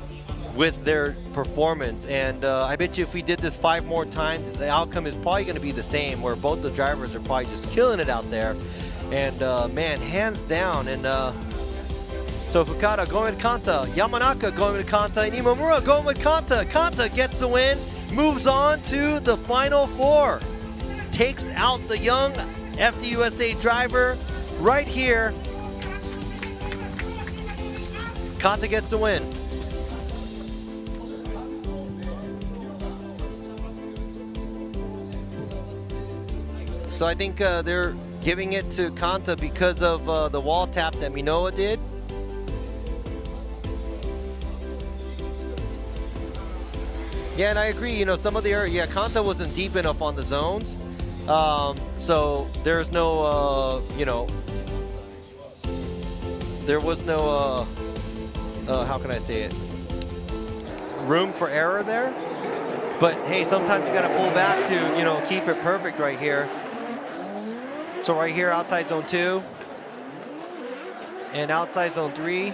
with their performance. And I bet you if we did this 5 more times, the outcome is probably going to be the same, where both the drivers are probably just killing it out there. And man, hands down. And so Fukada going with Kanta, Yamanaka going with Kanta, and Imamura going with Kanta. Kanta gets the win, moves on to the final 4. Takes out the young FDUSA driver right here. Kanta gets the win. So I think they're giving it to Kanta because of the wall tap that Minoa did. Yeah, and I agree, you know, some of the area, Kanta wasn't deep enough on the zones. So there's no, you know, there was no, how can I say it? Room for error there. But hey, sometimes you got to pull back to, you know, keep it perfect right here. So right here, outside zone 2 and outside zone 3.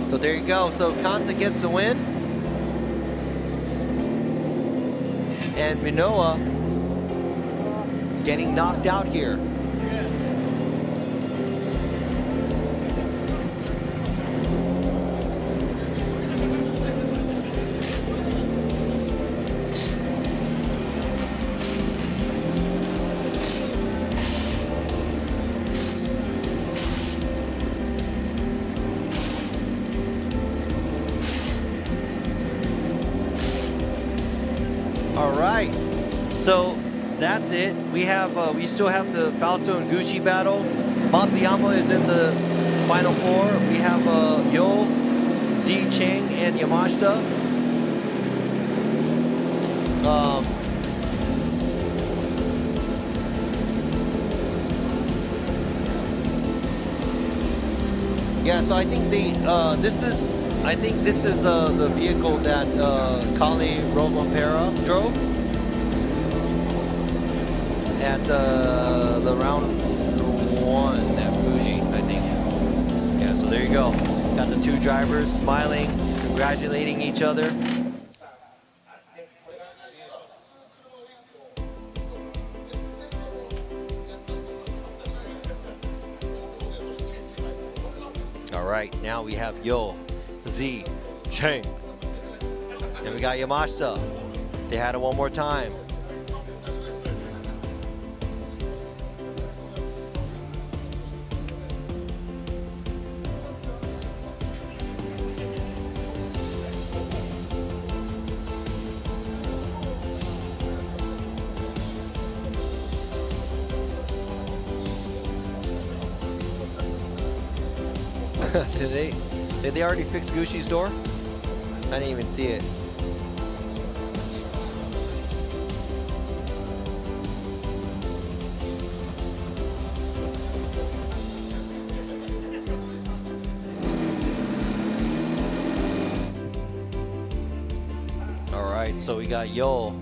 So there you go. So Kanta gets the win. And Minoa getting knocked out here. So that's it. We still have the Fausto and Gucci battle. Matsuyama is in the final four. We have Yo, Z Cheng, and Yamashita. Yeah, so I think this is the vehicle that Kali Rovampera drove at the round one at Fuji, I think. Yeah, so there you go. Got the two drivers smiling, congratulating each other. All right, now we have Yo, Z, Cheng. And we got Yamashita. They had it one more time. Did they already fix Gucci's door? I didn't even see it. All right, so we got Yo.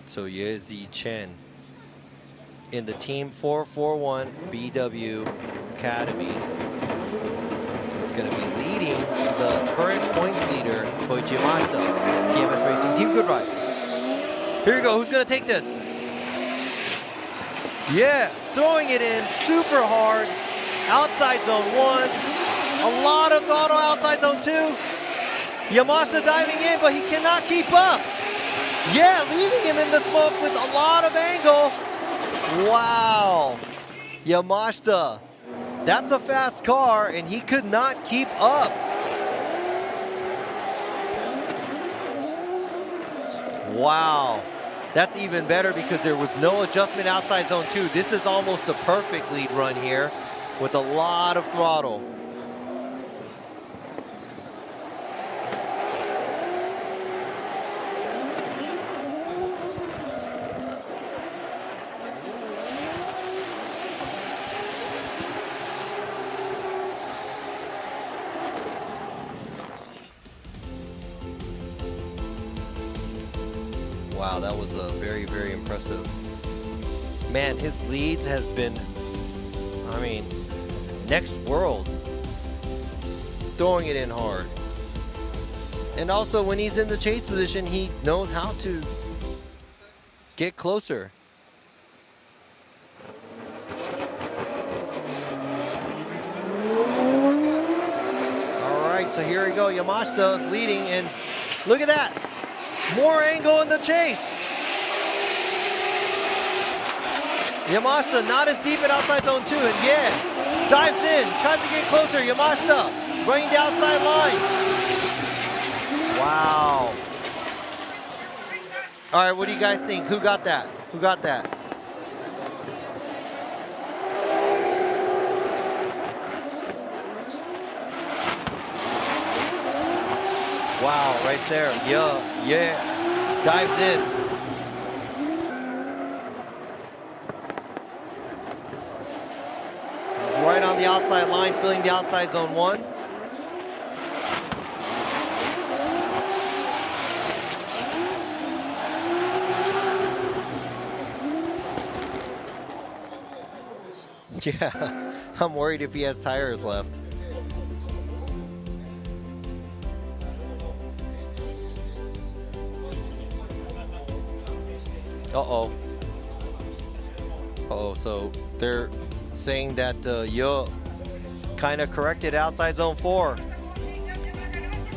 So Yezi Chen in the Team 441 BW Academy is going to be leading the current points leader, Koichi Yamashita, TMS Racing Team. Good ride. Here you go. Who's going to take this? Yeah, throwing it in super hard. Outside zone 1. A lot of throttle outside zone 2. Yamashita diving in, but he cannot keep up. Yeah, leaving him in the smoke with a lot of angle. Wow. Yamashita, that's a fast car, and he could not keep up. Wow. That's even better because there was no adjustment outside zone 2. This is almost a perfect lead run here with a lot of throttle. Wow, that was very, very impressive. Man, his leads has been, I mean, next world. Throwing it in hard. And also when he's in the chase position, he knows how to get closer. All right, so here we go. Yamashita is leading, and look at that. More angle in the chase. Yamashita not as deep at outside zone 2, and yeah, dives in, tries to get closer. Yamashita running the outside line. Wow. All right, what do you guys think? Who got that? Who got that? Wow, right there. Yeah. Dives in. Right on the outside line, filling the outside zone 1. Yeah, I'm worried if he has tires left. Uh-oh. Uh-oh, so they're saying that Yo kind of corrected outside zone 4.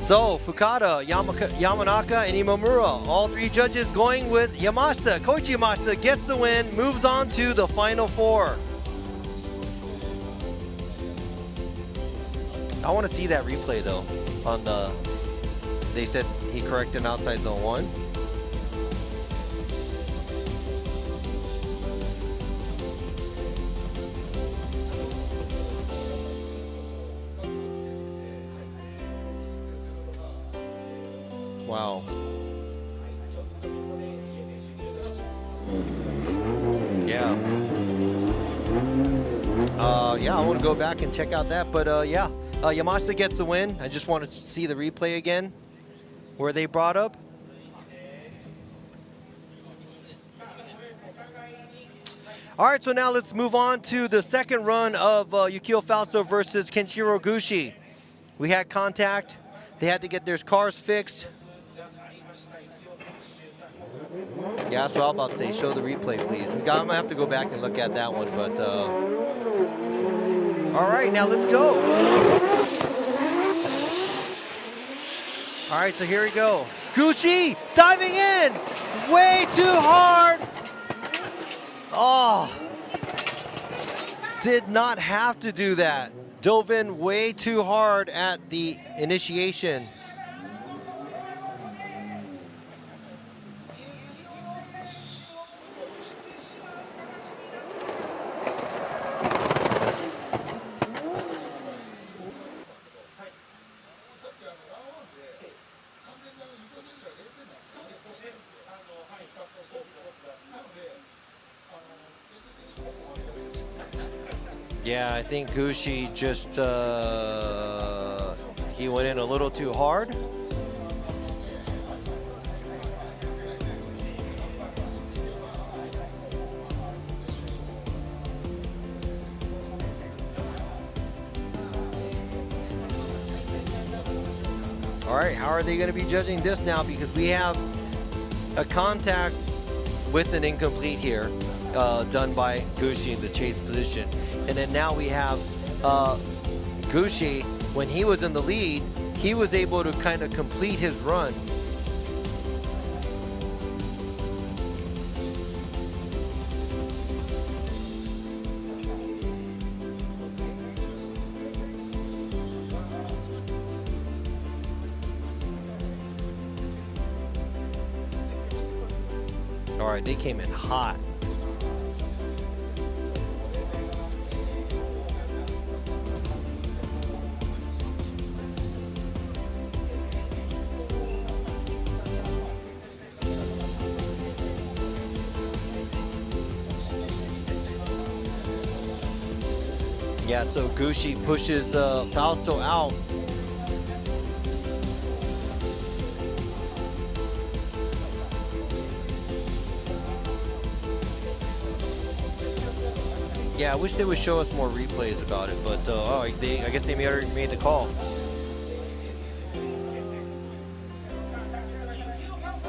So Fukada, Yamanaka, and Imamura, all three judges going with Yamashita. Koichi Yamashita gets the win, moves on to the final four. I want to see that replay though. On the, they said he corrected outside zone 1. Wow. Yeah. Yeah, I want to go back and check out that, but yeah, Yamashita gets the win. I just want to see the replay again, where they brought up. All right, so now let's move on to the second run of Yukio Fausto versus Kenshiro Gushi. We had contact. They had to get their cars fixed. Yeah, so I'm about to say, show the replay, please. I'm gonna have to go back and look at that one, but all right, now let's go. All right, so here we go. Gucci diving in, way too hard. Oh, did not have to do that. Dove in way too hard at the initiation. Yeah, I think Gucci just, he went in a little too hard. All right, how are they going to be judging this now? Because we have a contact with an incomplete here, done by Gucci in the chase position. And then now we have Gucci, when he was in the lead, he was able to kind of complete his run. All right, they came in hot. Yeah, so Gucci pushes Fausto out. Yeah, I wish they would show us more replays about it, but oh, I guess they already made the call.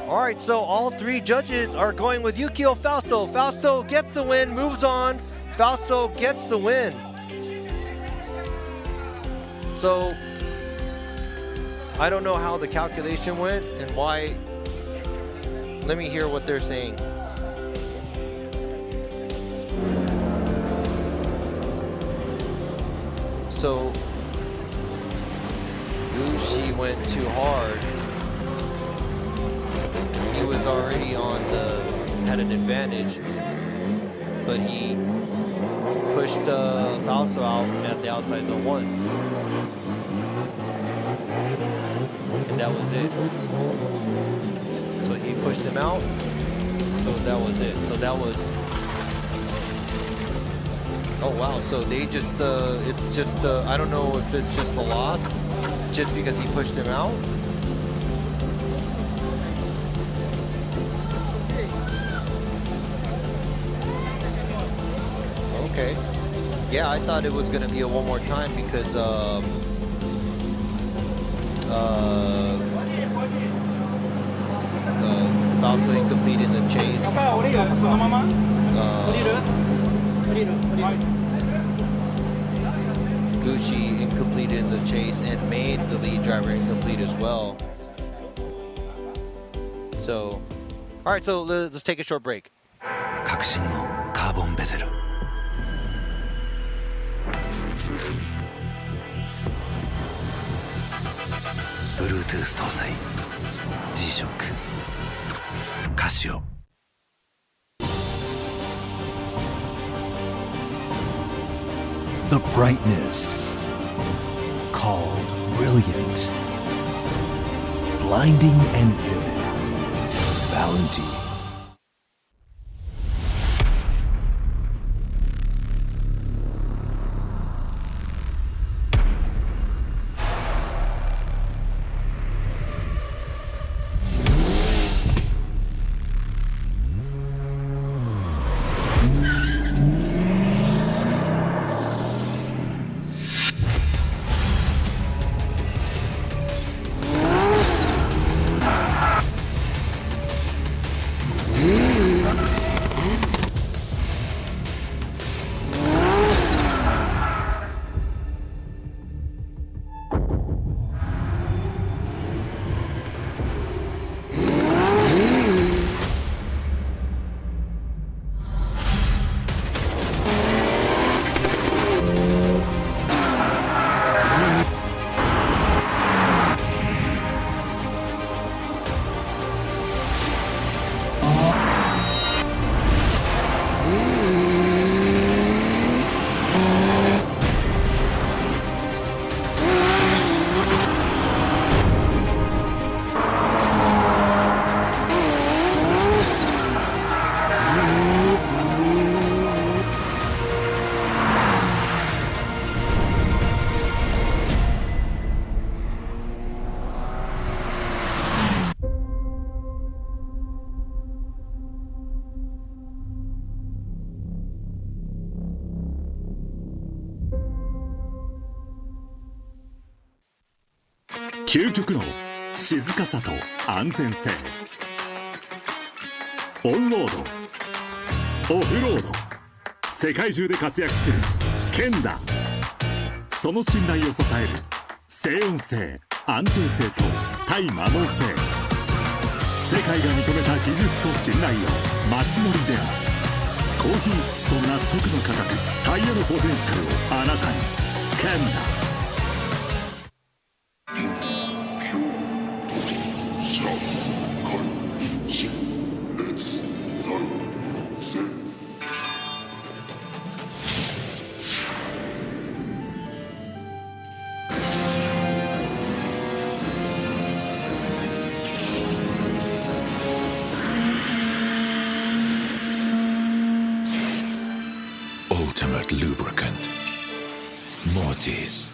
All right, so all three judges are going with Yukio Fausto. Fausto gets the win, moves on. Fausto gets the win. So, I don't know how the calculation went and why. Let me hear what they're saying. So, Gucci went too hard. He was already had an advantage, but he pushed Fausto out at the outside zone 1. And that was it. So he pushed him out. So that was it. So that was. Oh wow. So they just. It's just. I don't know if it's just a loss, just because he pushed him out. Okay. Yeah, I thought it was gonna be a one more time because. Fausto incomplete in the chase. Gucci incomplete in the chase and made the lead driver incomplete as well. So, all right, so let's take a short break. 革新のカーボンベゼル。Bluetooth 搭載 G-SHOCK カシオ。The brightness called brilliant, blinding and vivid. Valentine.「究極の静かさと安全性」「オンロード」「オフロード」世界中で活躍するケンダ。その信頼を支える静音性、安定性と対摩耗性。世界が認めた技術と信頼を街乗りである。高品質と納得の価格、タイヤのポテンシャルをあなたに。ケンダ。Ultimate lubricant. Mortis.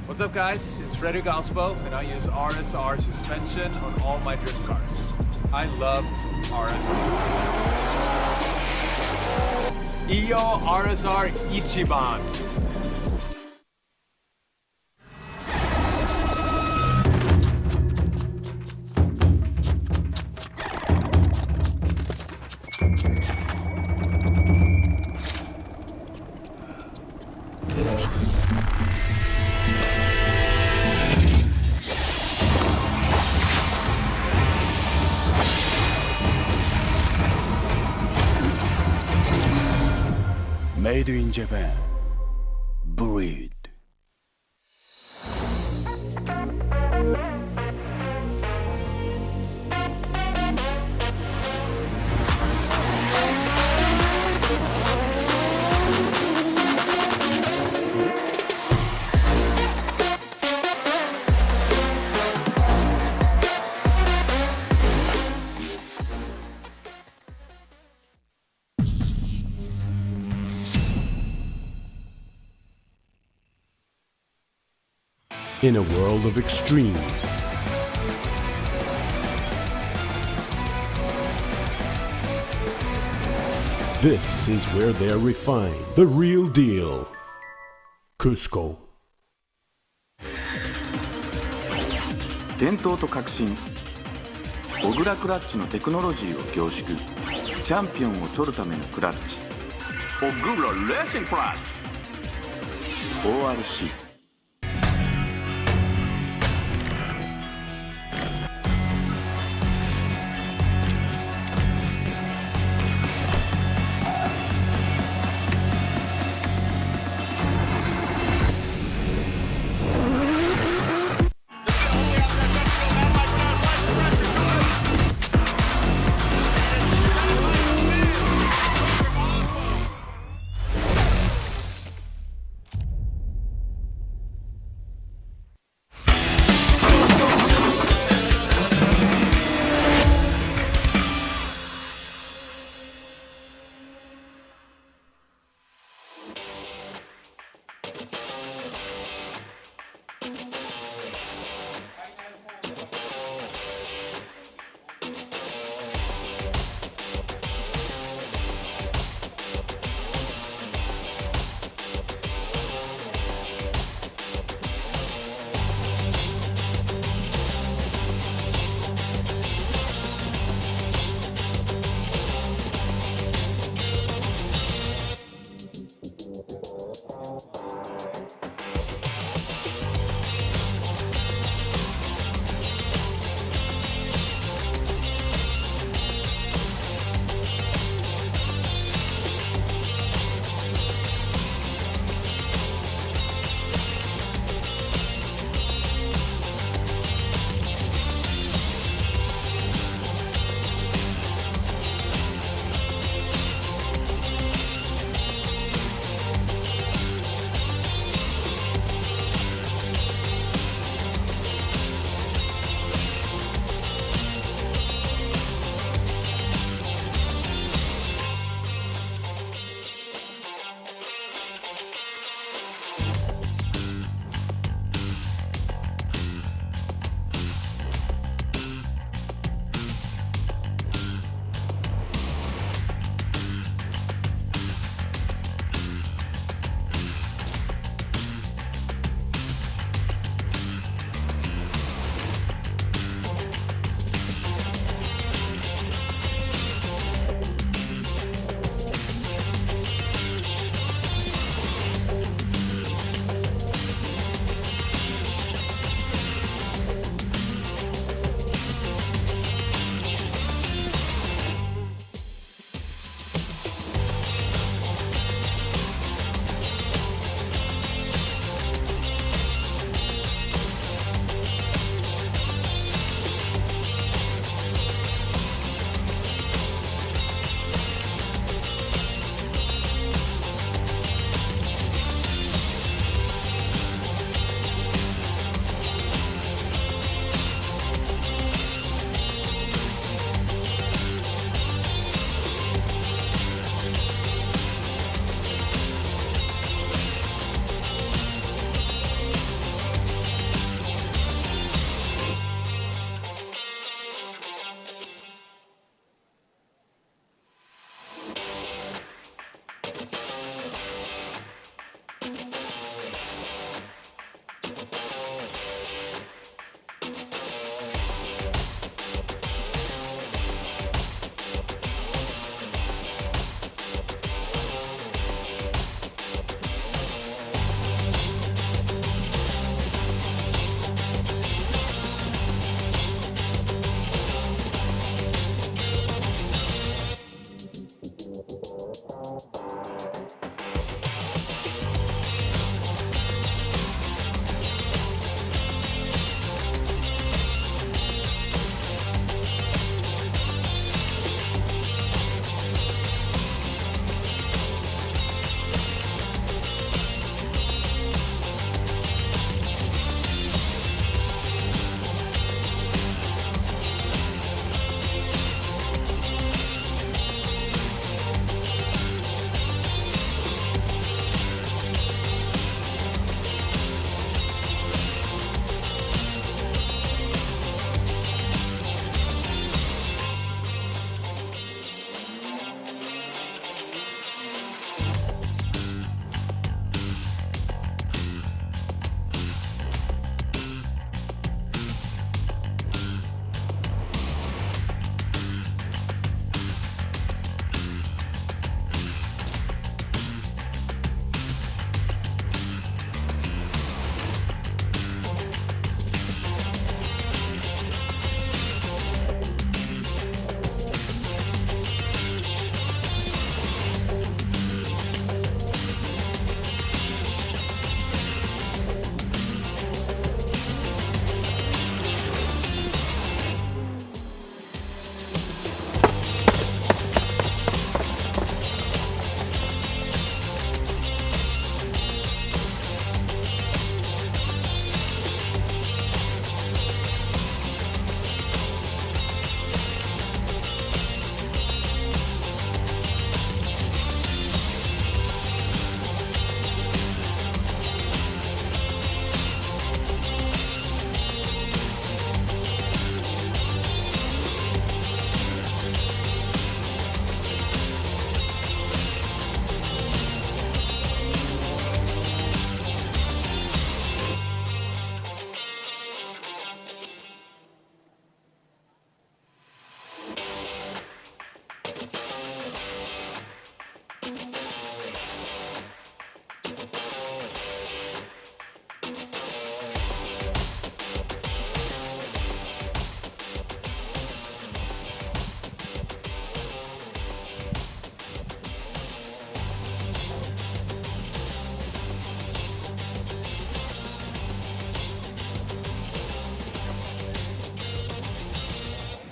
What's up, guys? It's Frederick Ospo, and I use RSR suspension on all my drift cars. I love RSR. Iyo RSR Ichiban. Made in Japan. Breed. In a world of extremes, this is where they're refined. The real deal. Cusco. 伝統と革新、小倉クラッチのテクノロジーを凝縮、チャンピオンを取るためのクラッチ、小倉レーシングクラッチ。ORC。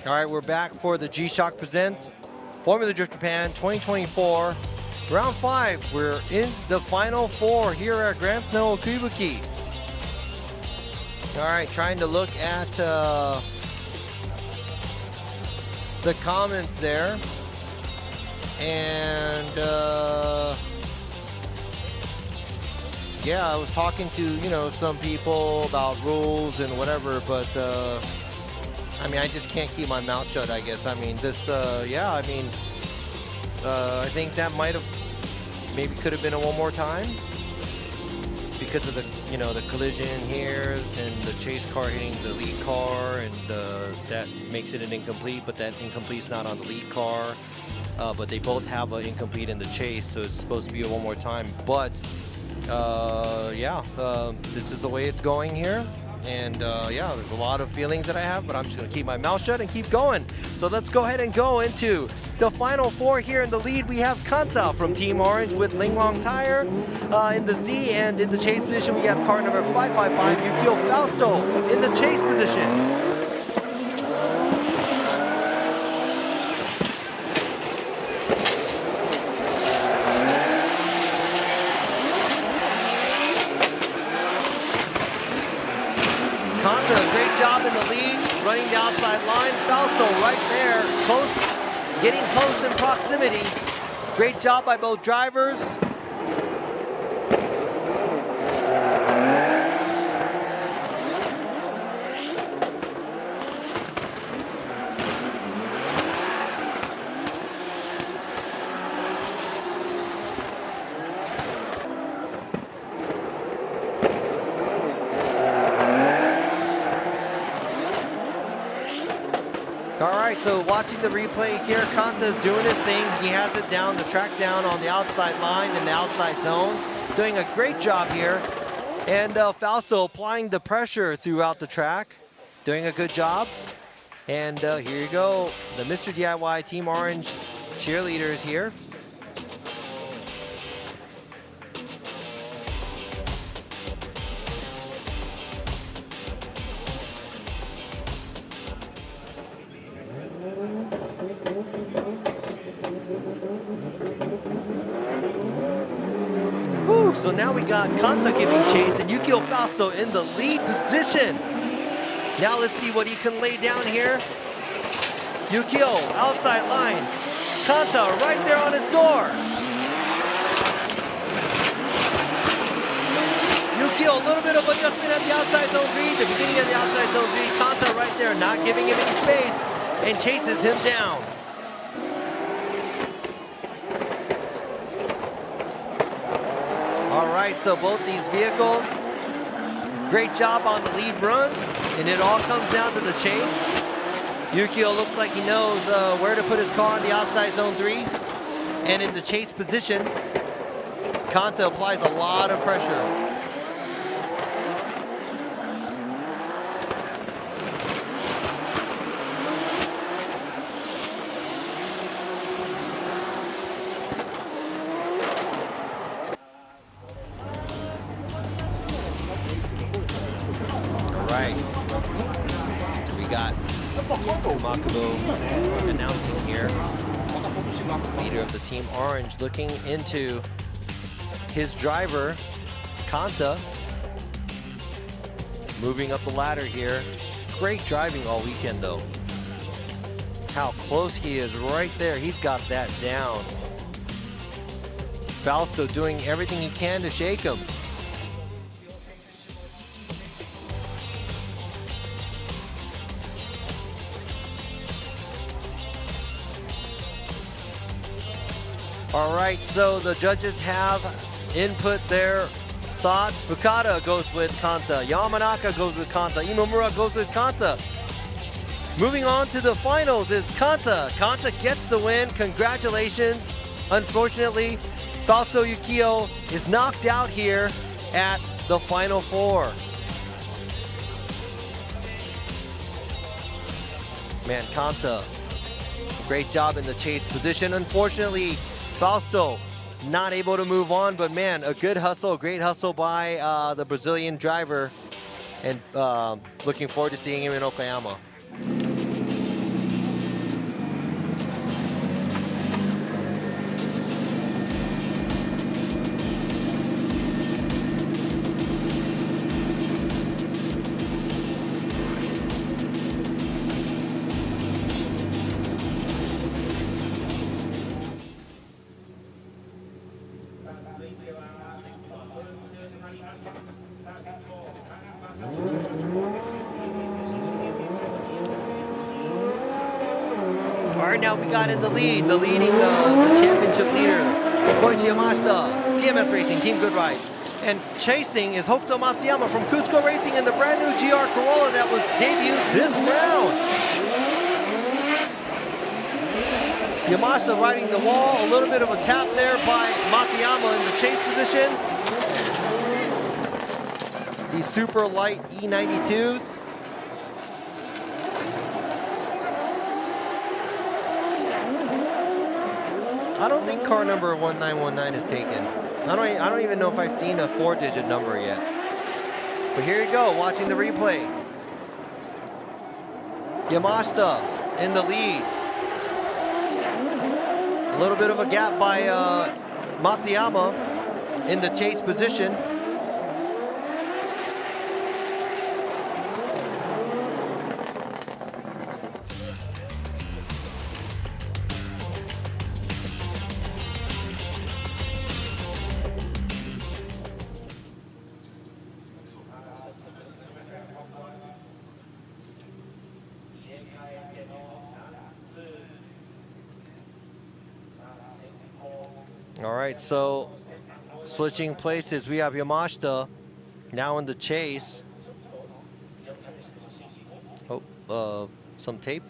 All right, we're back for the G-Shock Presents Formula Drift Japan 2024. Round 5, we're in the final 4 here at Gransnow Okuibuki. All right, trying to look at the comments there. And yeah, I was talking to, some people about rules and whatever, but I mean, I just can't keep my mouth shut, I guess. I mean, this, I think that maybe could have been a one more time because of the, the collision here and the chase car hitting the lead car, and that makes it an incomplete, but that incomplete's not on the lead car. But they both have an incomplete in the chase, so it's supposed to be a one more time. But this is the way it's going here. And there's a lot of feelings that I have, but I'm just going to keep my mouth shut and keep going. So let's go ahead and go into the final 4 here. In the lead, we have Kanta from Team Orange with Linglong Tire in the Z, and in the chase position, we have car number 555, Yukio Fausto, in the chase position. In the lead, running the outside line. Fausto right there, close, getting close in proximity. Great job by both drivers. So watching the replay here, Kanta's doing his thing. He has it down, the track down on the outside line and the outside zones. Doing a great job here. And Fausto applying the pressure throughout the track. Doing a good job. And here you go. The Mr. DIY Team Orange cheerleaders here. So now we got Kanta giving chase and Yukio Fausto in the lead position. Now let's see what he can lay down here. Yukio, outside line. Kanta right there on his door. Yukio, a little bit of adjustment at the outside zone 3. The beginning of the outside zone 3. Kanta right there, not giving him any space, and chases him down. All right, so both these vehicles, great job on the lead runs, and it all comes down to the chase. Yukio looks like he knows where to put his car on the outside zone 3. And in the chase position, Kanta applies a lot of pressure. Announcing here, leader of the Team Orange, looking into his driver, Kanta, moving up the ladder here. Great driving all weekend though. How close he is right there. He's got that down. Fausto doing everything he can to shake him. All right, so the judges have input their thoughts. Fukada goes with Kanta. Yamanaka goes with Kanta. Imamura goes with Kanta. Moving on to the finals is Kanta. Kanta gets the win. Congratulations. Unfortunately, Fausto Yukio is knocked out here at the final 4. Man, Kanta, great job in the chase position. Unfortunately, Fausto not able to move on, but man, a good hustle, great hustle by the Brazilian driver, and looking forward to seeing him in Okayama. now we got in the lead, the championship leader, Koichi Yamashita, TMS Racing, Team Good Ride. And chasing is Hokuto Matsuyama from Cusco Racing in the brand new GR Corolla that was debuted this round. Yamashita riding the wall, a little bit of a tap there by Matsuyama in the chase position. These super light E92s. I don't think car number 1919 is taken. I don't even know if I've seen a 4-digit number yet. But here you go, watching the replay. Yamashita in the lead. A little bit of a gap by Matsuyama in the chase position. All right, so switching places, we have Yamashita now in the chase. Oh, some tape.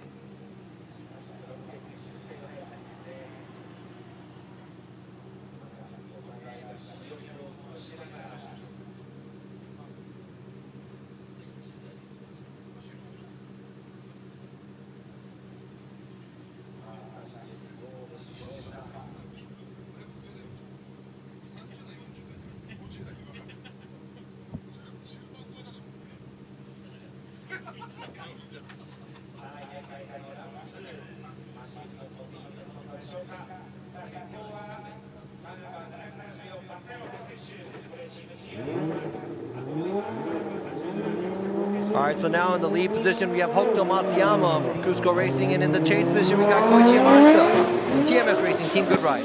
All right, so now in the lead position, we have Hokuto Matsuyama from Cusco Racing, and in the chase position, we got Koichi Yamashita, TMS Racing, Team Good Ride.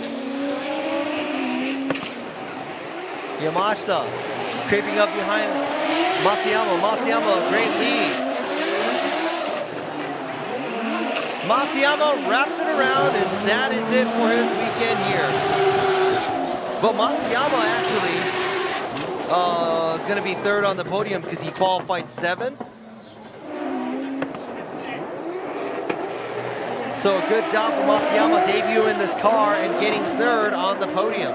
Yamashita creeping up behind Matsuyama. Matsuyama, a great lead. Matsuyama wraps it around, and that is it for his weekend here. But Matsuyama actually is going to be third on the podium because he qualified 7th. So a good job for Matsuyama debuting this car and getting third on the podium.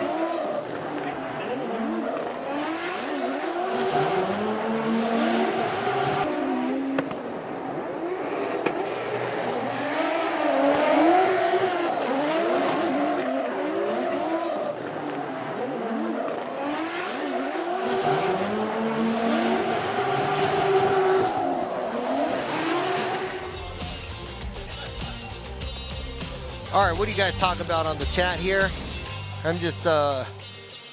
All right, what do you guys talk about on the chat here? I'm just,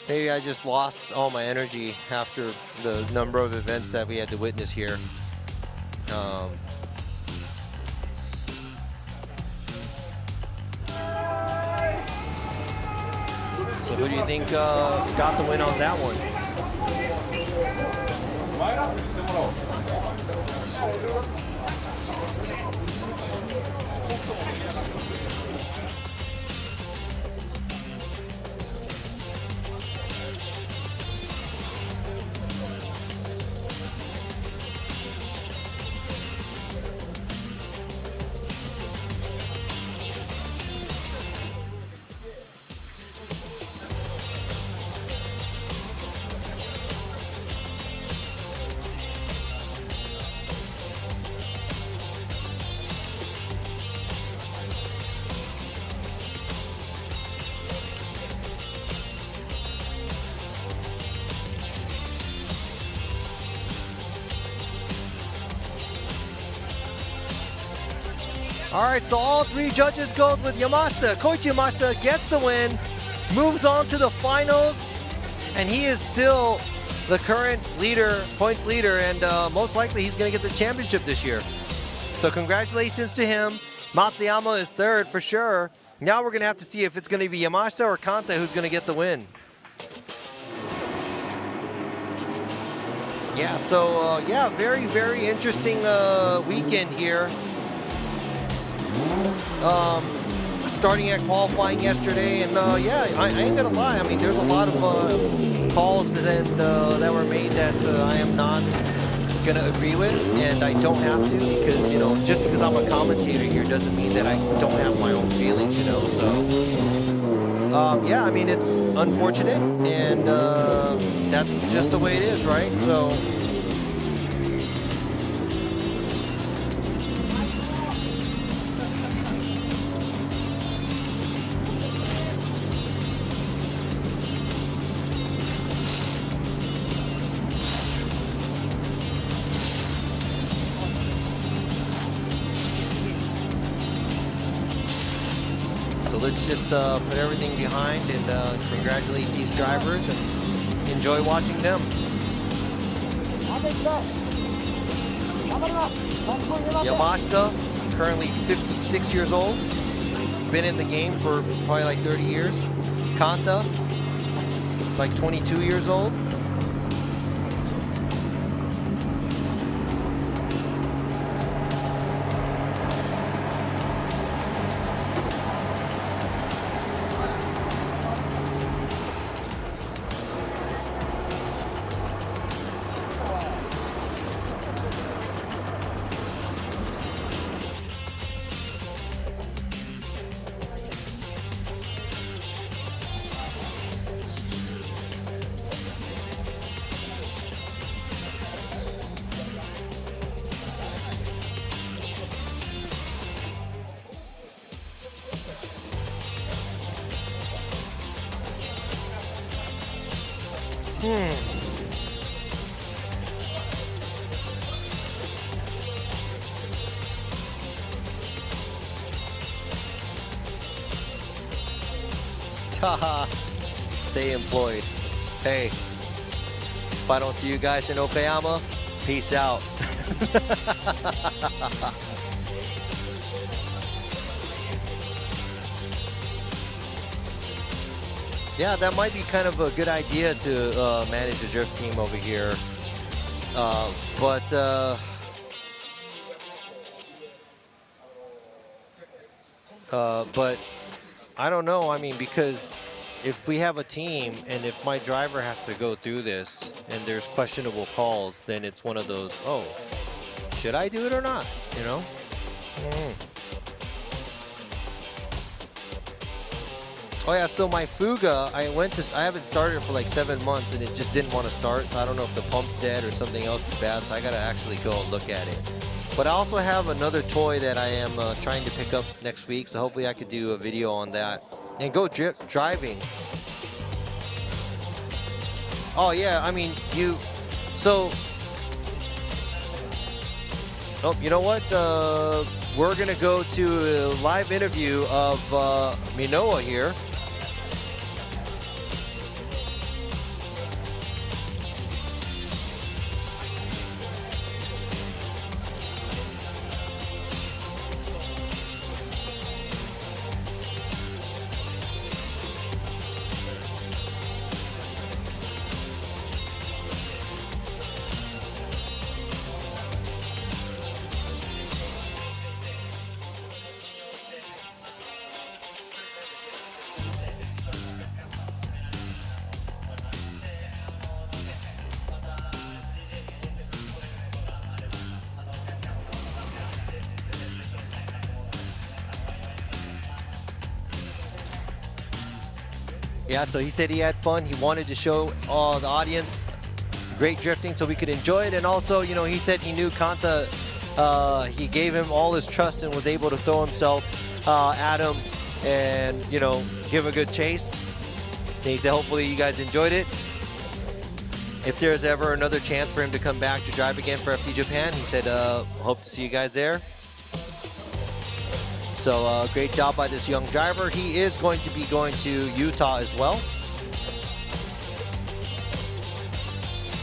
maybe I just lost all my energy after the number of events that we had to witness here. So who do you think got the win on that one? All right, so all 3 judges go with Yamashita. Koichi Yamashita gets the win, moves on to the finals, and he is still the current leader, points leader, and most likely he's going to get the championship this year. So congratulations to him. Matsuyama is third for sure. Now we're going to have to see if it's going to be Yamashita or Kanta who's going to get the win. Yeah, so yeah, very, very interesting weekend here. starting at qualifying yesterday, and yeah, I ain't gonna lie. I mean, there's a lot of calls that were made that I am not gonna agree with, and I don't have to, because, you know, just because I'm a commentator here doesn't mean that I don't have my own feelings, you know. So yeah, I mean, it's unfortunate, and that's just the way it is, right? So let's just put everything behind and congratulate these drivers and enjoy watching them. Yamashita, currently 56 years old, been in the game for probably like 30 years. Kanta, like 22 years old. Haha, stay employed. Hey, if I don't see you guys in Okayama, peace out. Yeah, that might be kind of a good idea to manage the drift team over here. But I don't know. I mean, because if we have a team and if my driver has to go through this and there's questionable calls, then it's one of those, oh, should I do it or not? You know? Oh yeah, so my Fuga, I haven't started it for like 7 months and it just didn't want to start. So I don't know if the pump's dead or something else is bad. So I gotta actually go and look at it. But I also have another toy that I am trying to pick up next week. So hopefully I could do a video on that and go driving. Oh yeah, I mean, oh, you know what? We're gonna go to a live interview of Minoa here. Yeah, so he said he had fun. He wanted to show the audience great drifting so we could enjoy it. And also, you know, he said he knew Kanta, he gave him all his trust and was able to throw himself at him and, you know, give a good chase. And he said hopefully you guys enjoyed it. If there's ever another chance for him to come back to drive again for FD Japan, he said, hope to see you guys there. So great job by this young driver. He is going to be going to Utah as well.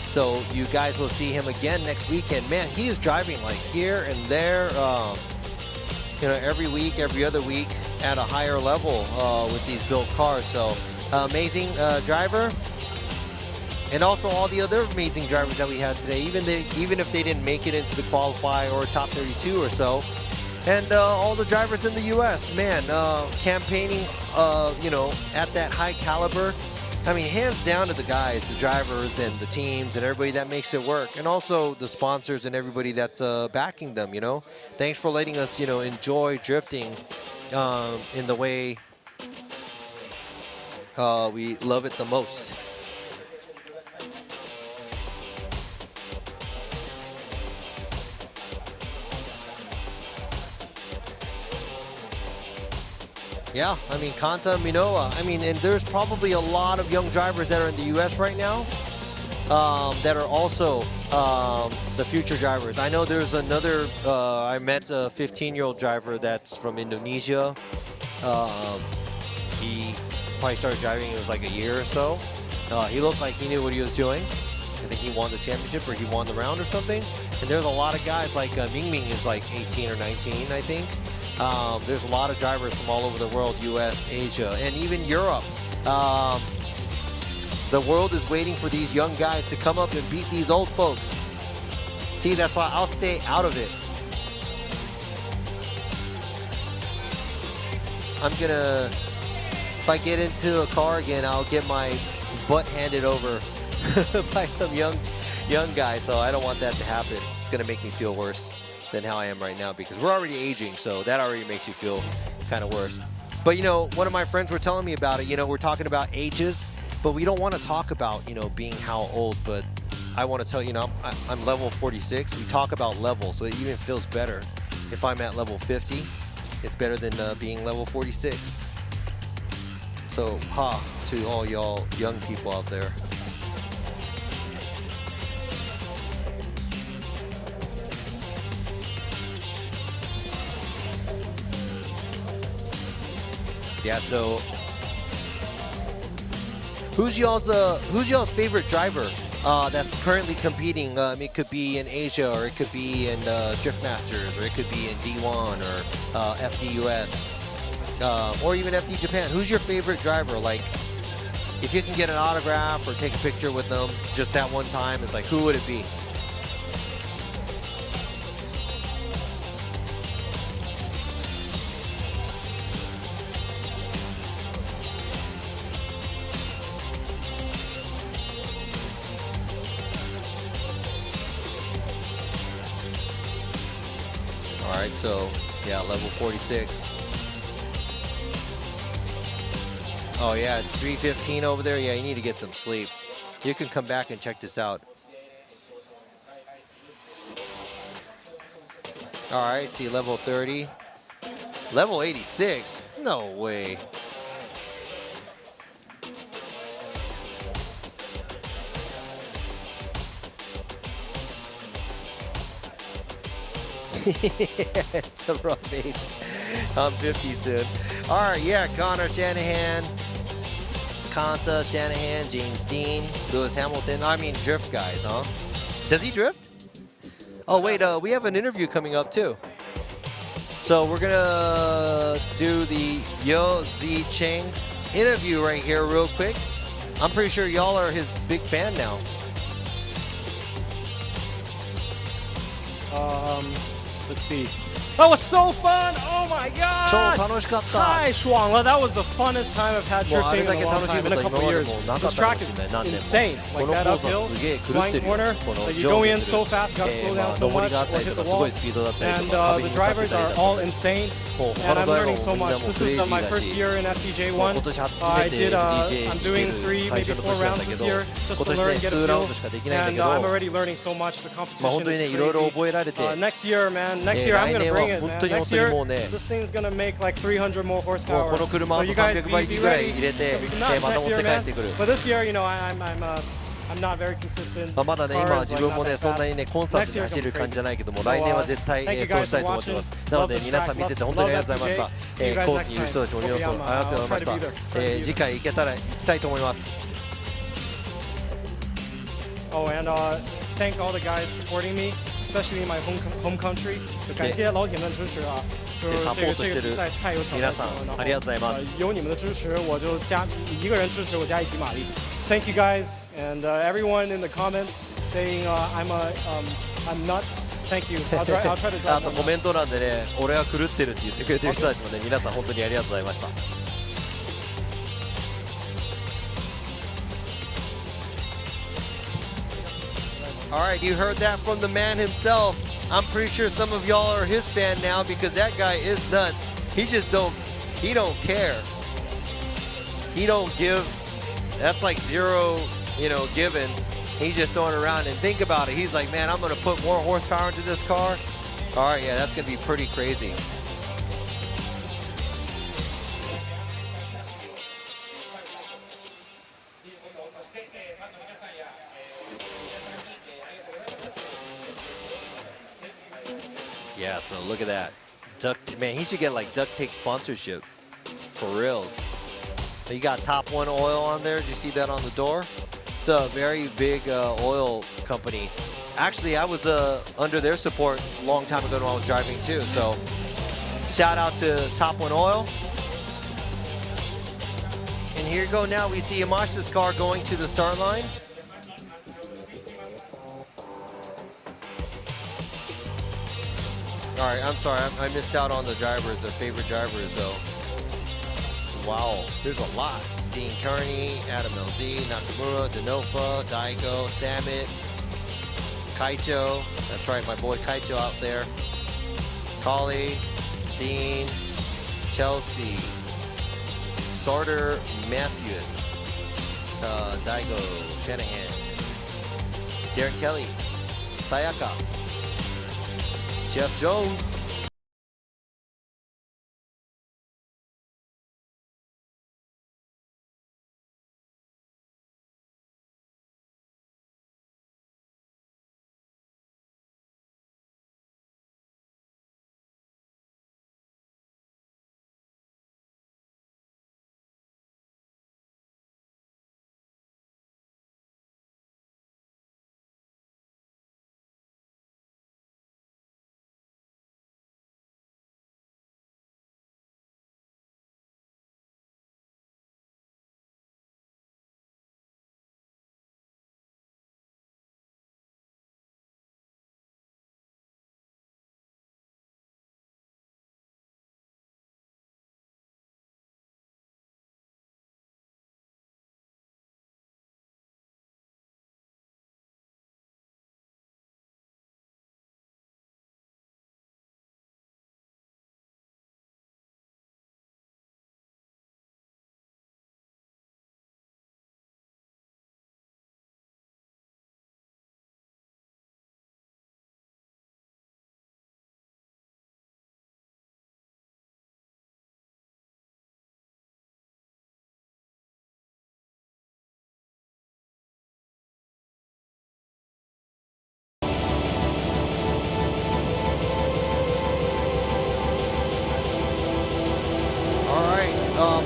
So you guys will see him again next weekend. Man, he is driving like here and there, you know, every week, every other week at a higher level with these built cars. So amazing driver. And also all the other amazing drivers that we had today, even if they didn't make it into the qualifier or top 32 or so, And all the drivers in the U.S., man, campaigning, you know, at that high caliber. I mean, hands down to the guys, the drivers and the teams and everybody that makes it work. And also the sponsors and everybody that's backing them, you know. Thanks for letting us, you know, enjoy drifting in the way we love it the most. Yeah, I mean, Kanta, Minoa. I mean, and there's probably a lot of young drivers that are in the U.S. right now that are also the future drivers. I know there's another, I met a 15-year-old driver that's from Indonesia. He probably started driving, it was like a year or so. He looked like he knew what he was doing. I think he won the championship or he won the round or something. And there's a lot of guys like Ming Ming is like 18 or 19, I think. There's a lot of drivers from all over the world, US, Asia, and even Europe. The world is waiting for these young guys to come up and beat these old folks. See, that's why I'll stay out of it. I'm gonna, if I get into a car again, I'll get my butt handed over by some young guy, so I don't want that to happen. It's gonna make me feel worse than how I am right now because we're already aging, so that already makes you feel kind of worse. But you know, one of my friends were telling me about it. You know, we're talking about ages, but we don't want to talk about, you know, being how old. But I want to tell you, know, I'm level 46. We talk about level, so it even feels better. If I'm at level 50, it's better than being level 46. So, ha to all y'all young people out there. Yeah, so who's y'all's favorite driver that's currently competing? It could be in Asia, or it could be in Drift Masters, or it could be in D1 or FDUS, or even FD Japan. Who's your favorite driver? Like, if you can get an autograph or take a picture with them just that one time, it's like, who would it be? Alright, so yeah, level 46. Oh yeah, it's 3:15 over there. Yeah, you need to get some sleep. You can come back and check this out. Alright, see level 30. Level 86? No way. It's a rough age. I'm 50 soon. All right, yeah, Connor Shanahan, Kanta Shanahan, James Dean, Lewis Hamilton. I mean, drift guys, huh? Does he drift? Oh, wait, we have an interview coming up, too. So we're going to do the Yo Zi Cheng interview right here real quick. I'm pretty sure y'all are his big fan now. Let's see. That was so fun! Oh my god! 超楽しかった。太爽了! That was the funnest time I've had drifting in a long time, in a couple of years. This track is insane. Like that uphill, flying corner, like you go in so fast, gotta slow down so much, or hit the wall. And the drivers are all insane. And I'm learning so much. This is my first year in FDJ1. I'm doing 3, maybe 4 rounds this year, just to learn, get a feel. And I'm already learning so much. The competition is crazy. Next year, man, next year I'm gonna bring it, man. Next year, this thing's gonna make like 300 more horsepower. So you guys be ready. Next year, man. But this year, you know, I'm not very consistent. まだね、今自分もね、そんなにね、コンスタントに走る感じじゃないけども、来年は絶対そうしたいと思ってます。なので皆さん見てて本当にありがとうございました。コースにいる人たちも皆さんありがとうございました。次回行けたら行きたいと思います。Oh, and thank all the guys supporting me, especially in my home country. 感谢老铁们支持啊！就是这个比赛太有挑战性了，然后有你们的支持，我就一个人支持我加一匹马力。Thank you guys and everyone in the comments saying I'm nuts Thank you. I'll try to drive あとコメント欄でね、俺は狂ってるって言ってくれてる人たちもね、皆さん本当にありがとうございました。All right, you heard that from the man himself. I'm pretty sure some of y'all are his fan now because that guy is nuts. He don't care. He don't give. That's like zero, given. He's just throwing it around. And think about it. He's like, man, I'm going to put more horsepower into this car. All right, yeah, that's going to be pretty crazy. Yeah, so look at that. Man, he should get like duct tape sponsorship. For reals. You got Top One Oil on there. Did you see that on the door? It's a very big oil company. Actually, I was under their support a long time ago when I was driving too. So shout out to Top One Oil. And here you go now. We see Yamashita's car going to the start line. All right, I'm sorry, I missed out on the drivers, their favorite drivers, though. Wow, there's a lot. Dean Kearney, Adam LZ, Nakamura, Denofa, Daigo, Samit, Kaicho. That's right, my boy Kaicho out there. Kali, Dean, Chelsea, Sarter, Matthews, Daigo, Shanahan, Derek Kelly, Sayaka, Jeff Jones.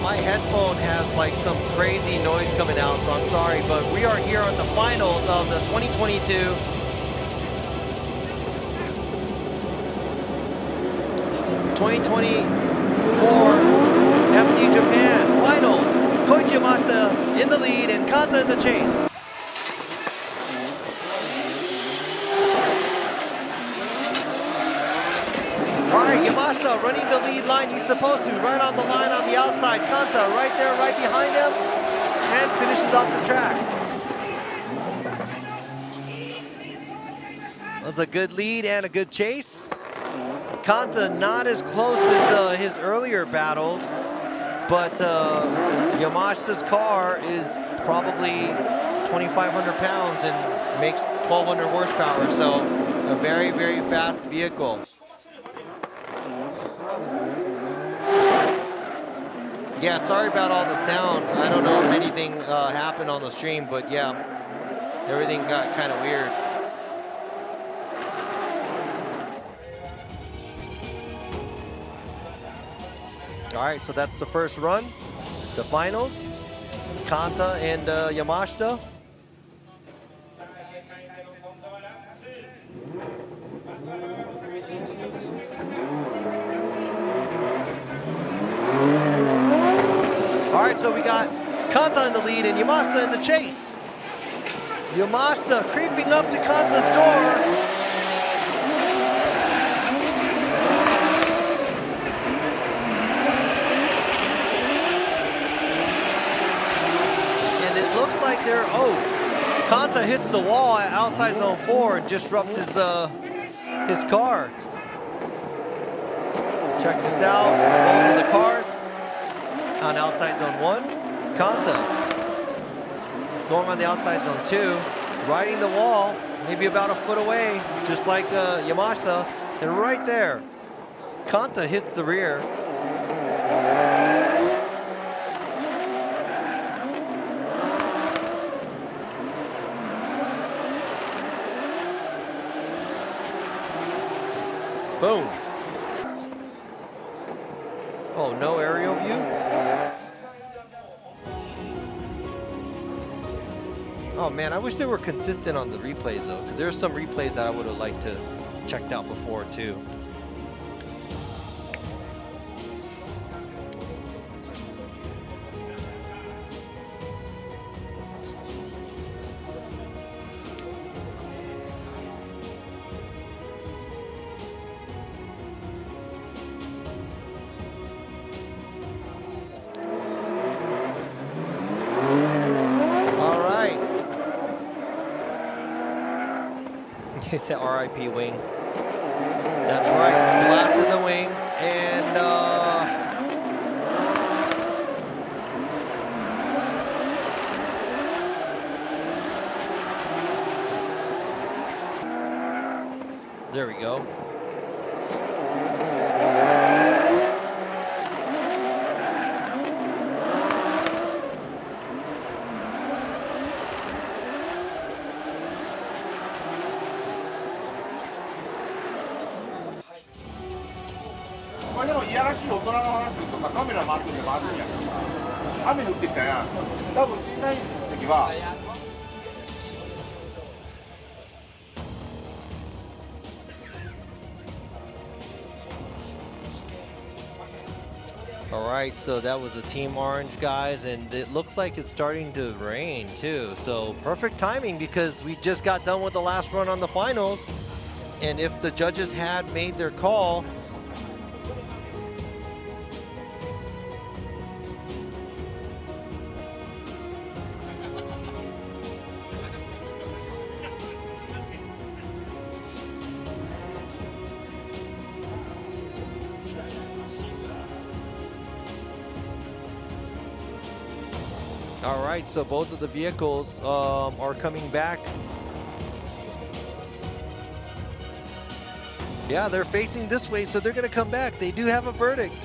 My headphone has like some crazy noise coming out, so I'm sorry, but we are here on the finals of the 2022 FD Japan finals. Koichi Yamashita in the lead and Kanta in the chase. All right, Yamashita running the lead line. He's supposed to, right on the line on the outside. Kanta right there, right behind him, and finishes off the track. That was a good lead and a good chase. Kanta not as close as his earlier battles, but Yamashita's car is probably 2,500 pounds and makes 1,200 horsepower, so a very, very fast vehicle. Yeah, sorry about all the sound. I don't know if anything happened on the stream, but yeah, everything got kind of weird. All right, so that's the first run, the finals. Kanta and Yamashita. All right, so we got Kanta in the lead and Yamashita in the chase. Yamashita creeping up to Kanta's door. like they're, oh, Kanta hits the wall at outside zone 4 and disrupts his car. Check this out, both of the cars on outside zone 1. Kanta going on the outside zone 2, riding the wall, maybe about a foot away, just like Yamashita, and right there, Kanta hits the rear. Boom. Oh, no aerial view? Oh man, I wish they were consistent on the replays though, because there's some replays that I would have liked to checked out before too. He said RIP wing. That's right, blasted the wing, and there we go. All right, so that was the Team Orange guys, and it looks like it's starting to rain too. So perfect timing because we just got done with the last run on the finals. And if the judges had made their call, all right, so both of the vehicles are coming back. Yeah, they're facing this way, so they're going to come back. They do have a verdict.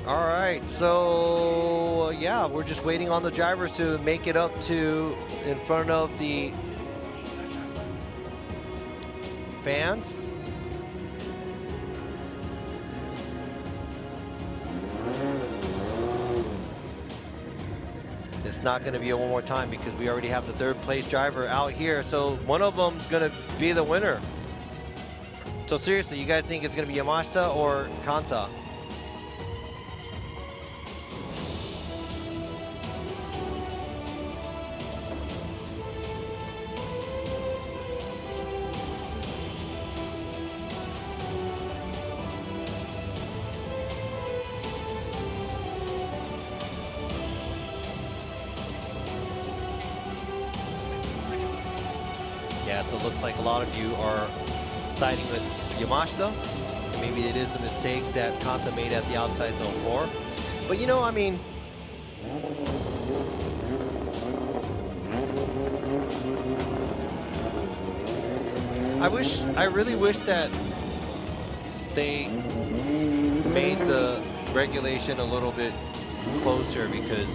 All right, so yeah, we're just waiting on the drivers to make it up to in front of the fans. It's not going to be a one more time because we already have the third place driver out here, so one of them's going to be the winner. So seriously, you guys think it's going to be Yamashita or Kanta? Yeah, so it looks like a lot of you are siding with Yamashita. Maybe it is a mistake that Kanta made at the outside zone 4. But you know, I mean, I really wish that they made the regulation a little bit closer, because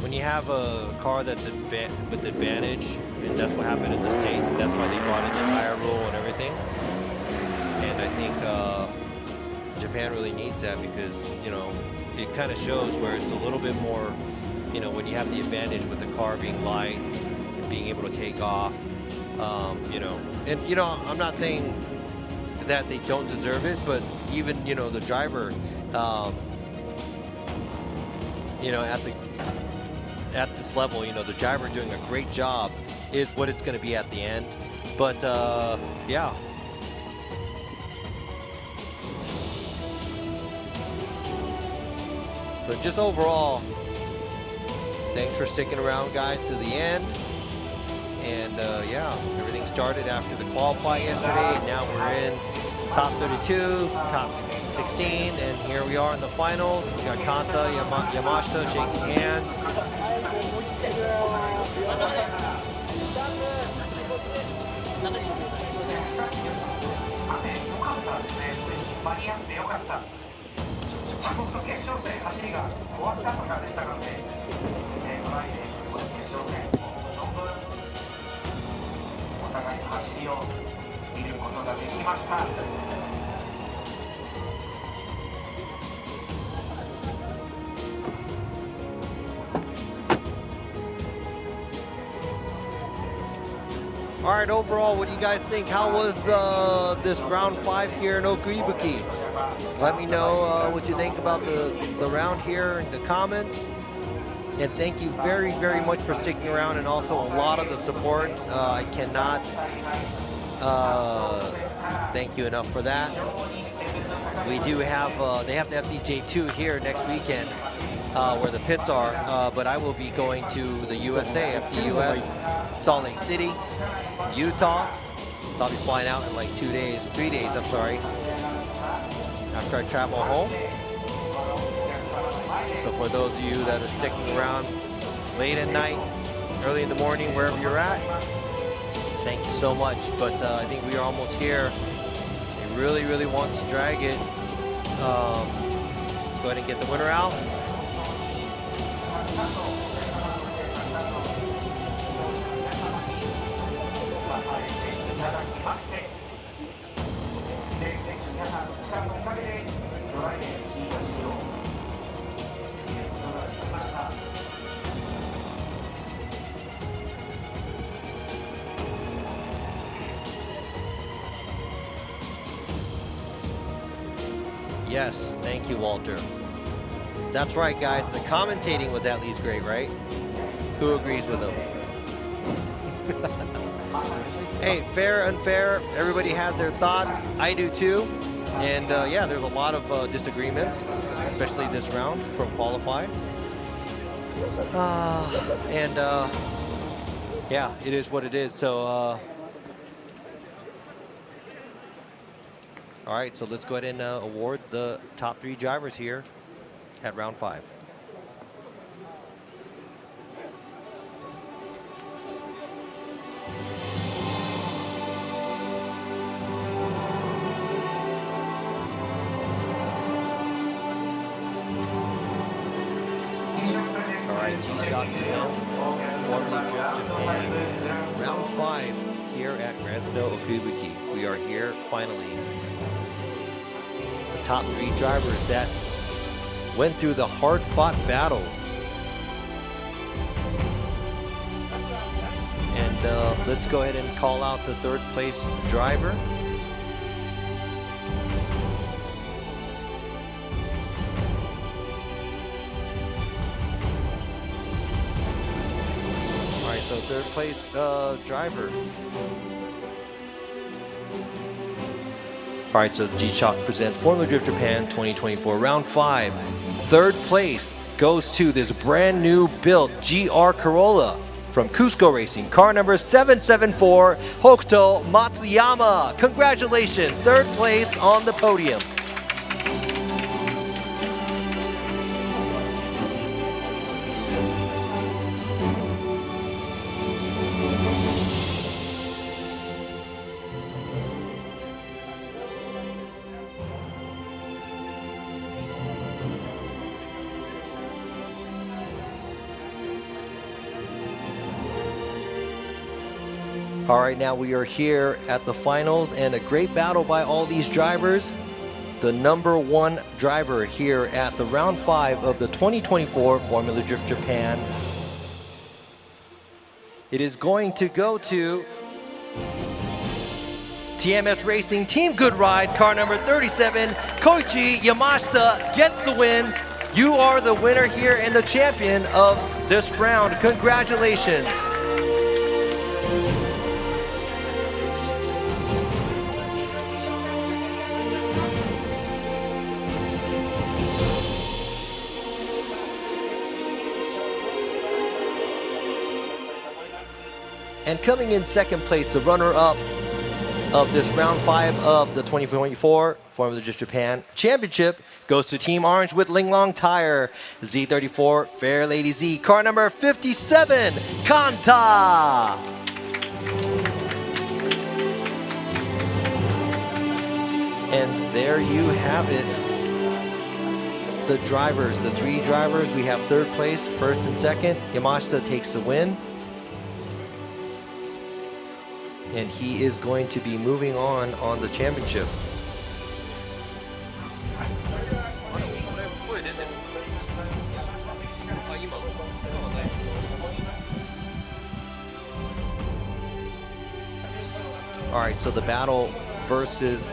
when you have a car that's with advantage, and that's what happened in the States, and that's why they brought in the tire rule and everything. And I think Japan really needs that, because, you know, it kind of shows where it's a little bit more, you know, when you have the advantage with the car being light and being able to take off, you know. And, you know, I'm not saying that they don't deserve it, but even, you know, the driver, you know, at this level, you know, the driver doing a great job is what it's going to be at the end. But yeah. But just overall, thanks for sticking around, guys, to the end. And yeah, everything started after the qualifying yesterday, and now we're in top 32, top 16, and here we are in the finals. We got Kanta, Yamashita shaking hands. All right, overall, what do you guys think? How was this round 5 here in Okuibuki? Let me know what you think about the round here in the comments. And thank you very, very much for sticking around, and also a lot of the support. I cannot thank you enough for that. We do have, they have the FDJ 2 here next weekend, where the pits are, but I will be going to the USA, FDUS, Salt Lake City, Utah. So I'll be flying out in like 3 days, I'm sorry, after I travel home. So for those of you that are sticking around late at night, early in the morning, wherever you're at, thank you so much. But I think we are almost here. We really, really want to drag it. Let's go ahead and get the winner out. Yes, thank you, Walter. That's right, guys. The commentating was at least great, right? Who agrees with him? Hey, fair, unfair, everybody has their thoughts. I do too. And yeah, there's a lot of disagreements, especially this round from qualify. And yeah, it is what it is. So, all right, so let's go ahead and award the top 3 drivers here at round 5. All right, G-Shock presents Formula Drift Japan, round 5 here at Gransnow Okuibuki. We are here finally. Top 3 drivers that went through the hard-fought battles. And let's go ahead and call out the 3rd place driver. All right, so 3rd place driver. All right, so G-Shock presents Formula Drift Japan 2024 round 5. 3rd place goes to this brand new built GR Corolla from Cusco Racing, car number 774, Hokuto Matsuyama. Congratulations, 3rd place on the podium. All right, now we are here at the finals, and a great battle by all these drivers. The #1 driver here at the round 5 of the 2024 Formula Drift Japan. It is going to go to TMS Racing Team Good Ride, car number 37, Koichi Yamashita gets the win. You are the winner here and the champion of this round. Congratulations. And coming in second place, the runner-up of this round 5 of the 2024 Formula Drift Japan Championship goes to Team Orange with Linglong Tire, Z34 Fair Lady Z, car number 57, Kanta. And there you have it. The drivers, the 3 drivers, we have third place, first and second. Yamashita takes the win. And he is going to be moving on the championship. All right, so the battle versus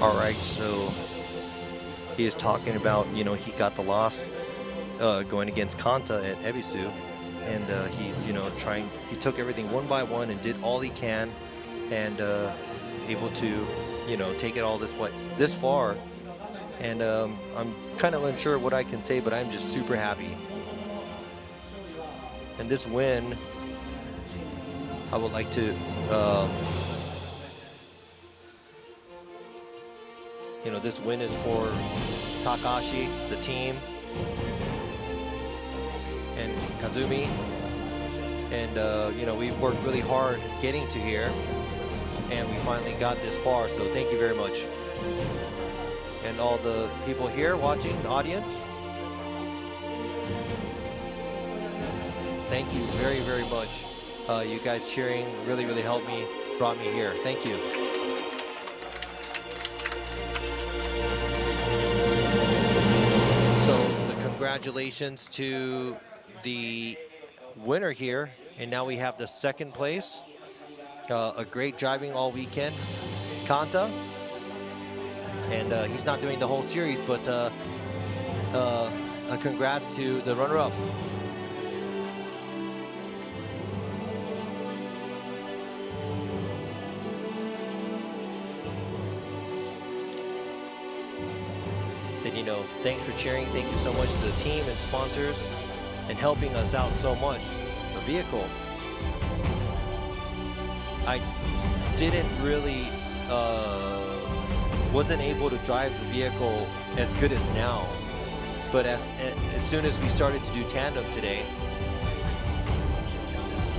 all right, so he is talking about, you know, he got the loss going against Kanta at Ebisu, and he's, you know, he took everything one by one and did all he can, and able to, you know, take it all this far. And I'm kind of unsure what I can say, but I'm just super happy. And this win, I would like to you know, this win is for Takashi, the team, and Kazumi. And, you know, we worked really hard getting to here, and we finally got this far, so thank you very much. And all the people here watching, the audience, thank you very, very much. You guys cheering really, really helped me, brought me here. Thank you. Congratulations to the winner here, and now we have the second place. A great driving all weekend, Kanta, and he's not doing the whole series, but congrats to the runner-up. Said, you know, thanks for cheering. Thank you so much to the team and sponsors and helping us out so much. The vehicle, I didn't really, wasn't able to drive the vehicle as good as now. But as soon as we started to do tandem today,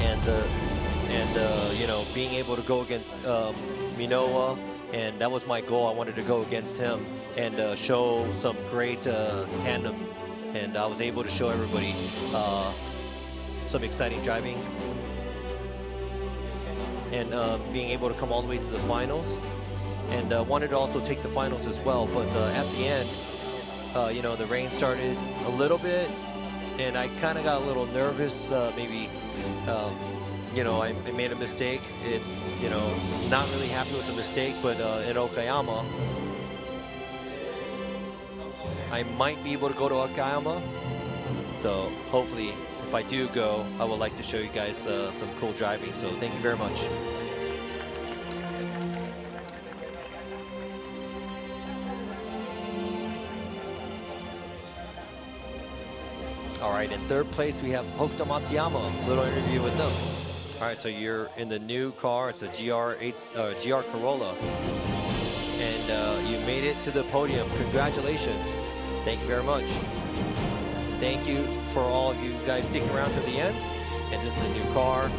and you know, being able to go against Minowa, and that was my goal. I wanted to go against him and show some great tandem, and I was able to show everybody some exciting driving, and being able to come all the way to the finals, and wanted to also take the finals as well. But at the end, you know, the rain started a little bit, and I kind of got a little nervous. Maybe, you know, I made a mistake. You know, not really happy with the mistake, but in Okayama, I might be able to go to Okayama. So hopefully, if I do go, I would like to show you guys some cool driving. So thank you very much. All right, in third place, we have Hokuto Matsuyama. Little interview with them. All right, so you're in the new car. It's a GR Corolla. And you made it to the podium. Congratulations. Thank you very much. Thank you for all of you guys sticking around to the end. And this is a new car.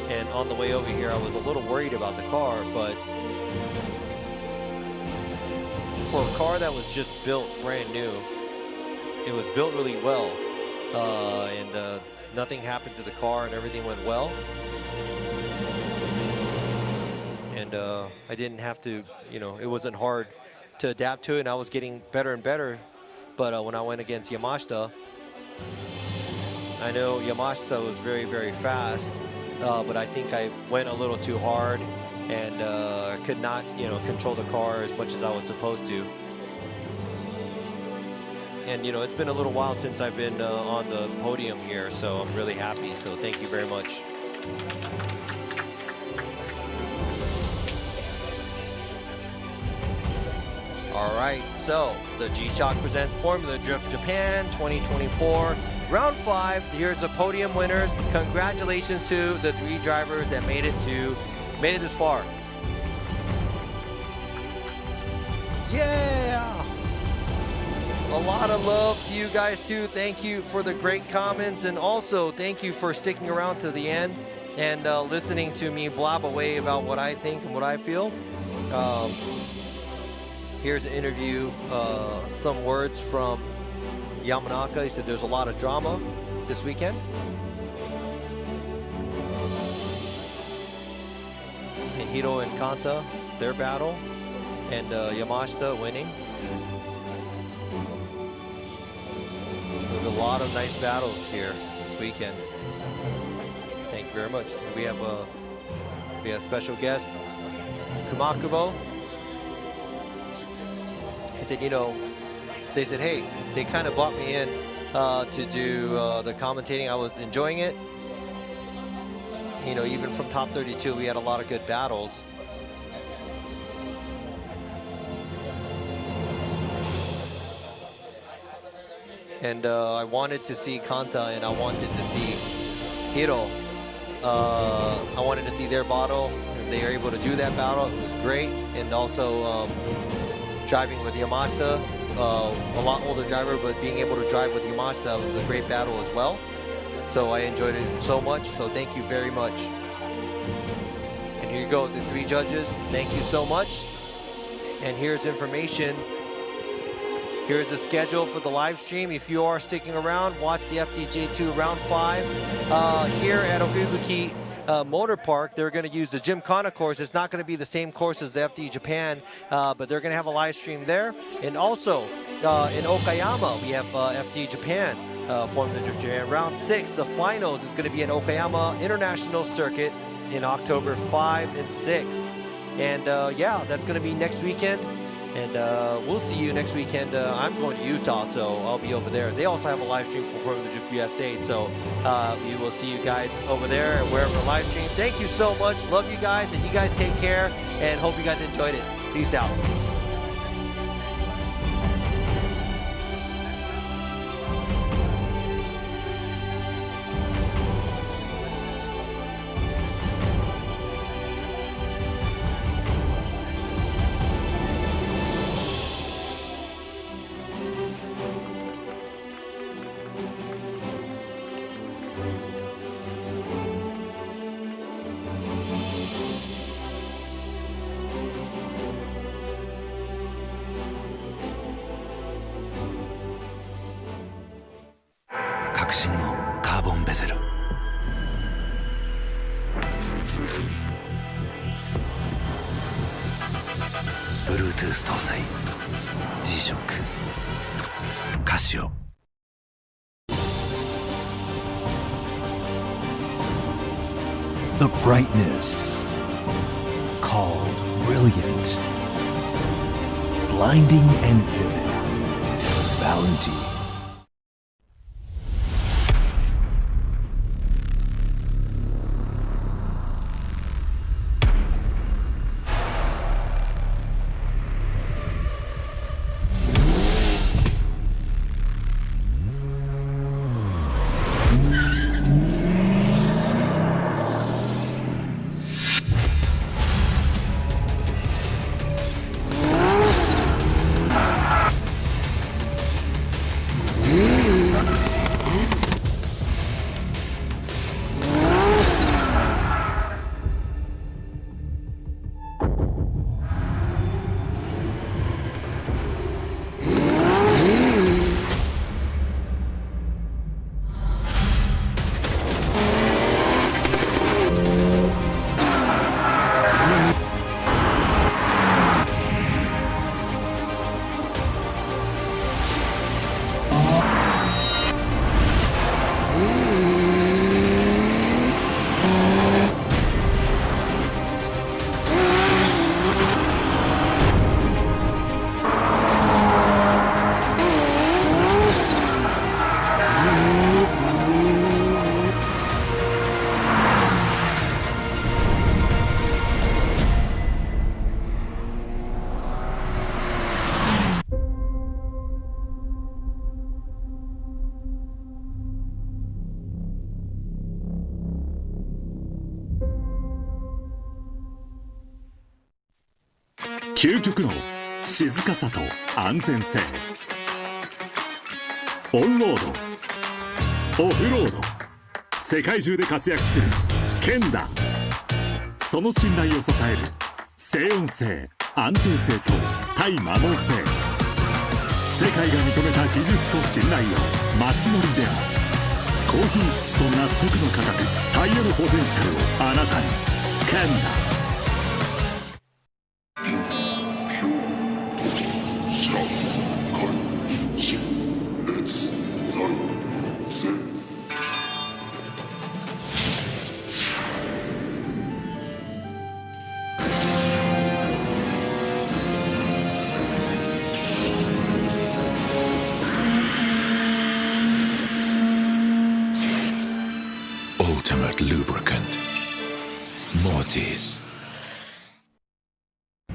And on the way over here, I was a little worried about the car, but for a car that was just built brand new, it was built really well. And nothing happened to the car and everything went well. And I didn't have to, you know, it wasn't hard to adapt to it, and I was getting better and better. But when I went against Yamashita, I know Yamashita was very, very fast, but I think I went a little too hard and could not, you know, control the car as much as I was supposed to. And, you know, it's been a little while since I've been on the podium here, so I'm really happy. So thank you very much. All right, so the G-Shock presents Formula Drift Japan 2024. Round 5, here's the podium winners. Congratulations to the 3 drivers that made it this far. Yeah! A lot of love to you guys too. Thank you for the great comments, and also thank you for sticking around to the end and listening to me blab away about what I think and what I feel. Here's an interview, some words from Yamanaka. He said there's a lot of drama this weekend. And Hiro and Kanta, their battle, and Yamashita winning. There's a lot of nice battles here this weekend. Thank you very much. We have a special guest, Kumakubo. He said, you know, they said, hey, they kind of brought me in to do the commentating. I was enjoying it. You know, even from top 32, we had a lot of good battles. And I wanted to see Kanta and I wanted to see Hiro. I wanted to see their battle, and they were able to do that battle. It was great. And also driving with Yamashita, a lot older driver, but being able to drive with Yamashita was a great battle as well. So I enjoyed it so much, so thank you very much. And here you go, the 3 judges. Thank you so much. And here's information. Here's the schedule for the live stream. If you are sticking around, watch the FDJ2 Round 5 here at Okuibuki Motor Park. They're going to use the Gymkhana course. It's not going to be the same course as the FD Japan, but they're going to have a live stream there. And also in Okayama, we have FD Japan Formula Drift Japan. Round 6, the finals is going to be at Okayama International Circuit in October 5 and 6. And yeah, that's going to be next weekend. And we'll see you next weekend. I'm going to Utah, so I'll be over there. They also have a live stream for Formula Drift USA, so we will see you guys over there and wherever the live stream. Thank you so much. Love you guys, and you guys take care, and hope you guys enjoyed it. Peace out. Bluetooth 搭載 G-Shock カシオ The brightness called brilliant, blinding and vivid, Valentine. 究極の静かさと安全性。オンロード、オフロード、世界中で活躍するケンダ。その信頼を支える静音性、安定性と対摩耗性。世界が認めた技術と信頼を街乗りである。高品質と納得の価格、タイヤのポテンシャルをあなたに。ケンダ。Ultimate lubricant. Mortis.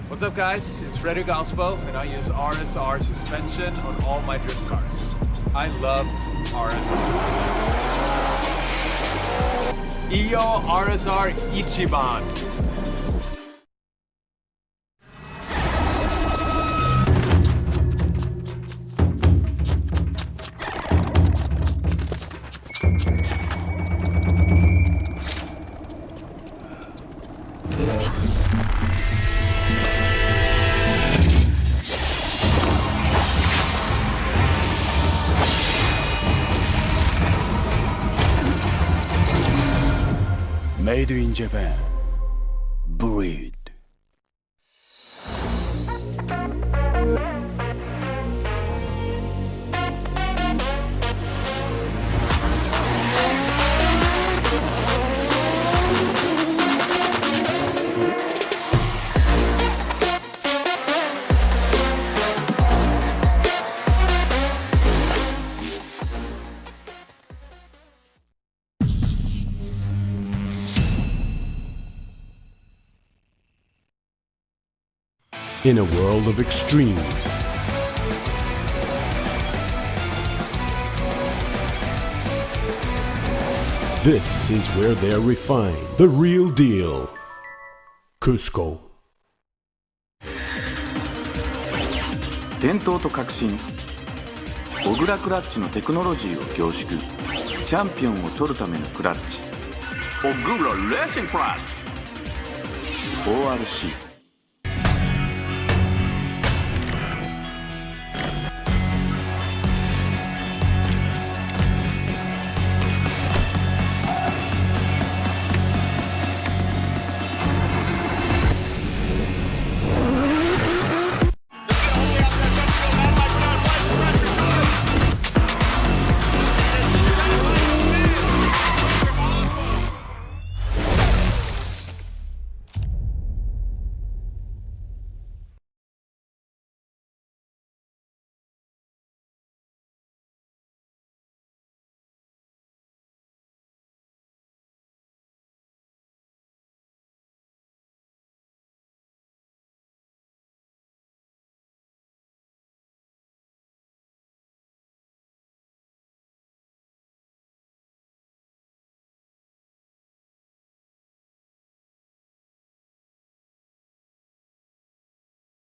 What's up, guys? It's Frederick Ospo, and I use RSR suspension on all my drift cars. I love RSR. Iyo RSR Ichiban. Made in Japan. Breed. In a world of extremes, this is where they're refined. The real deal. Cusco. 伝統と革新、小倉クラッチのテクノロジーを凝縮。チャンピオンを取るためのクラッチ。小倉レーシングクラッチ ORC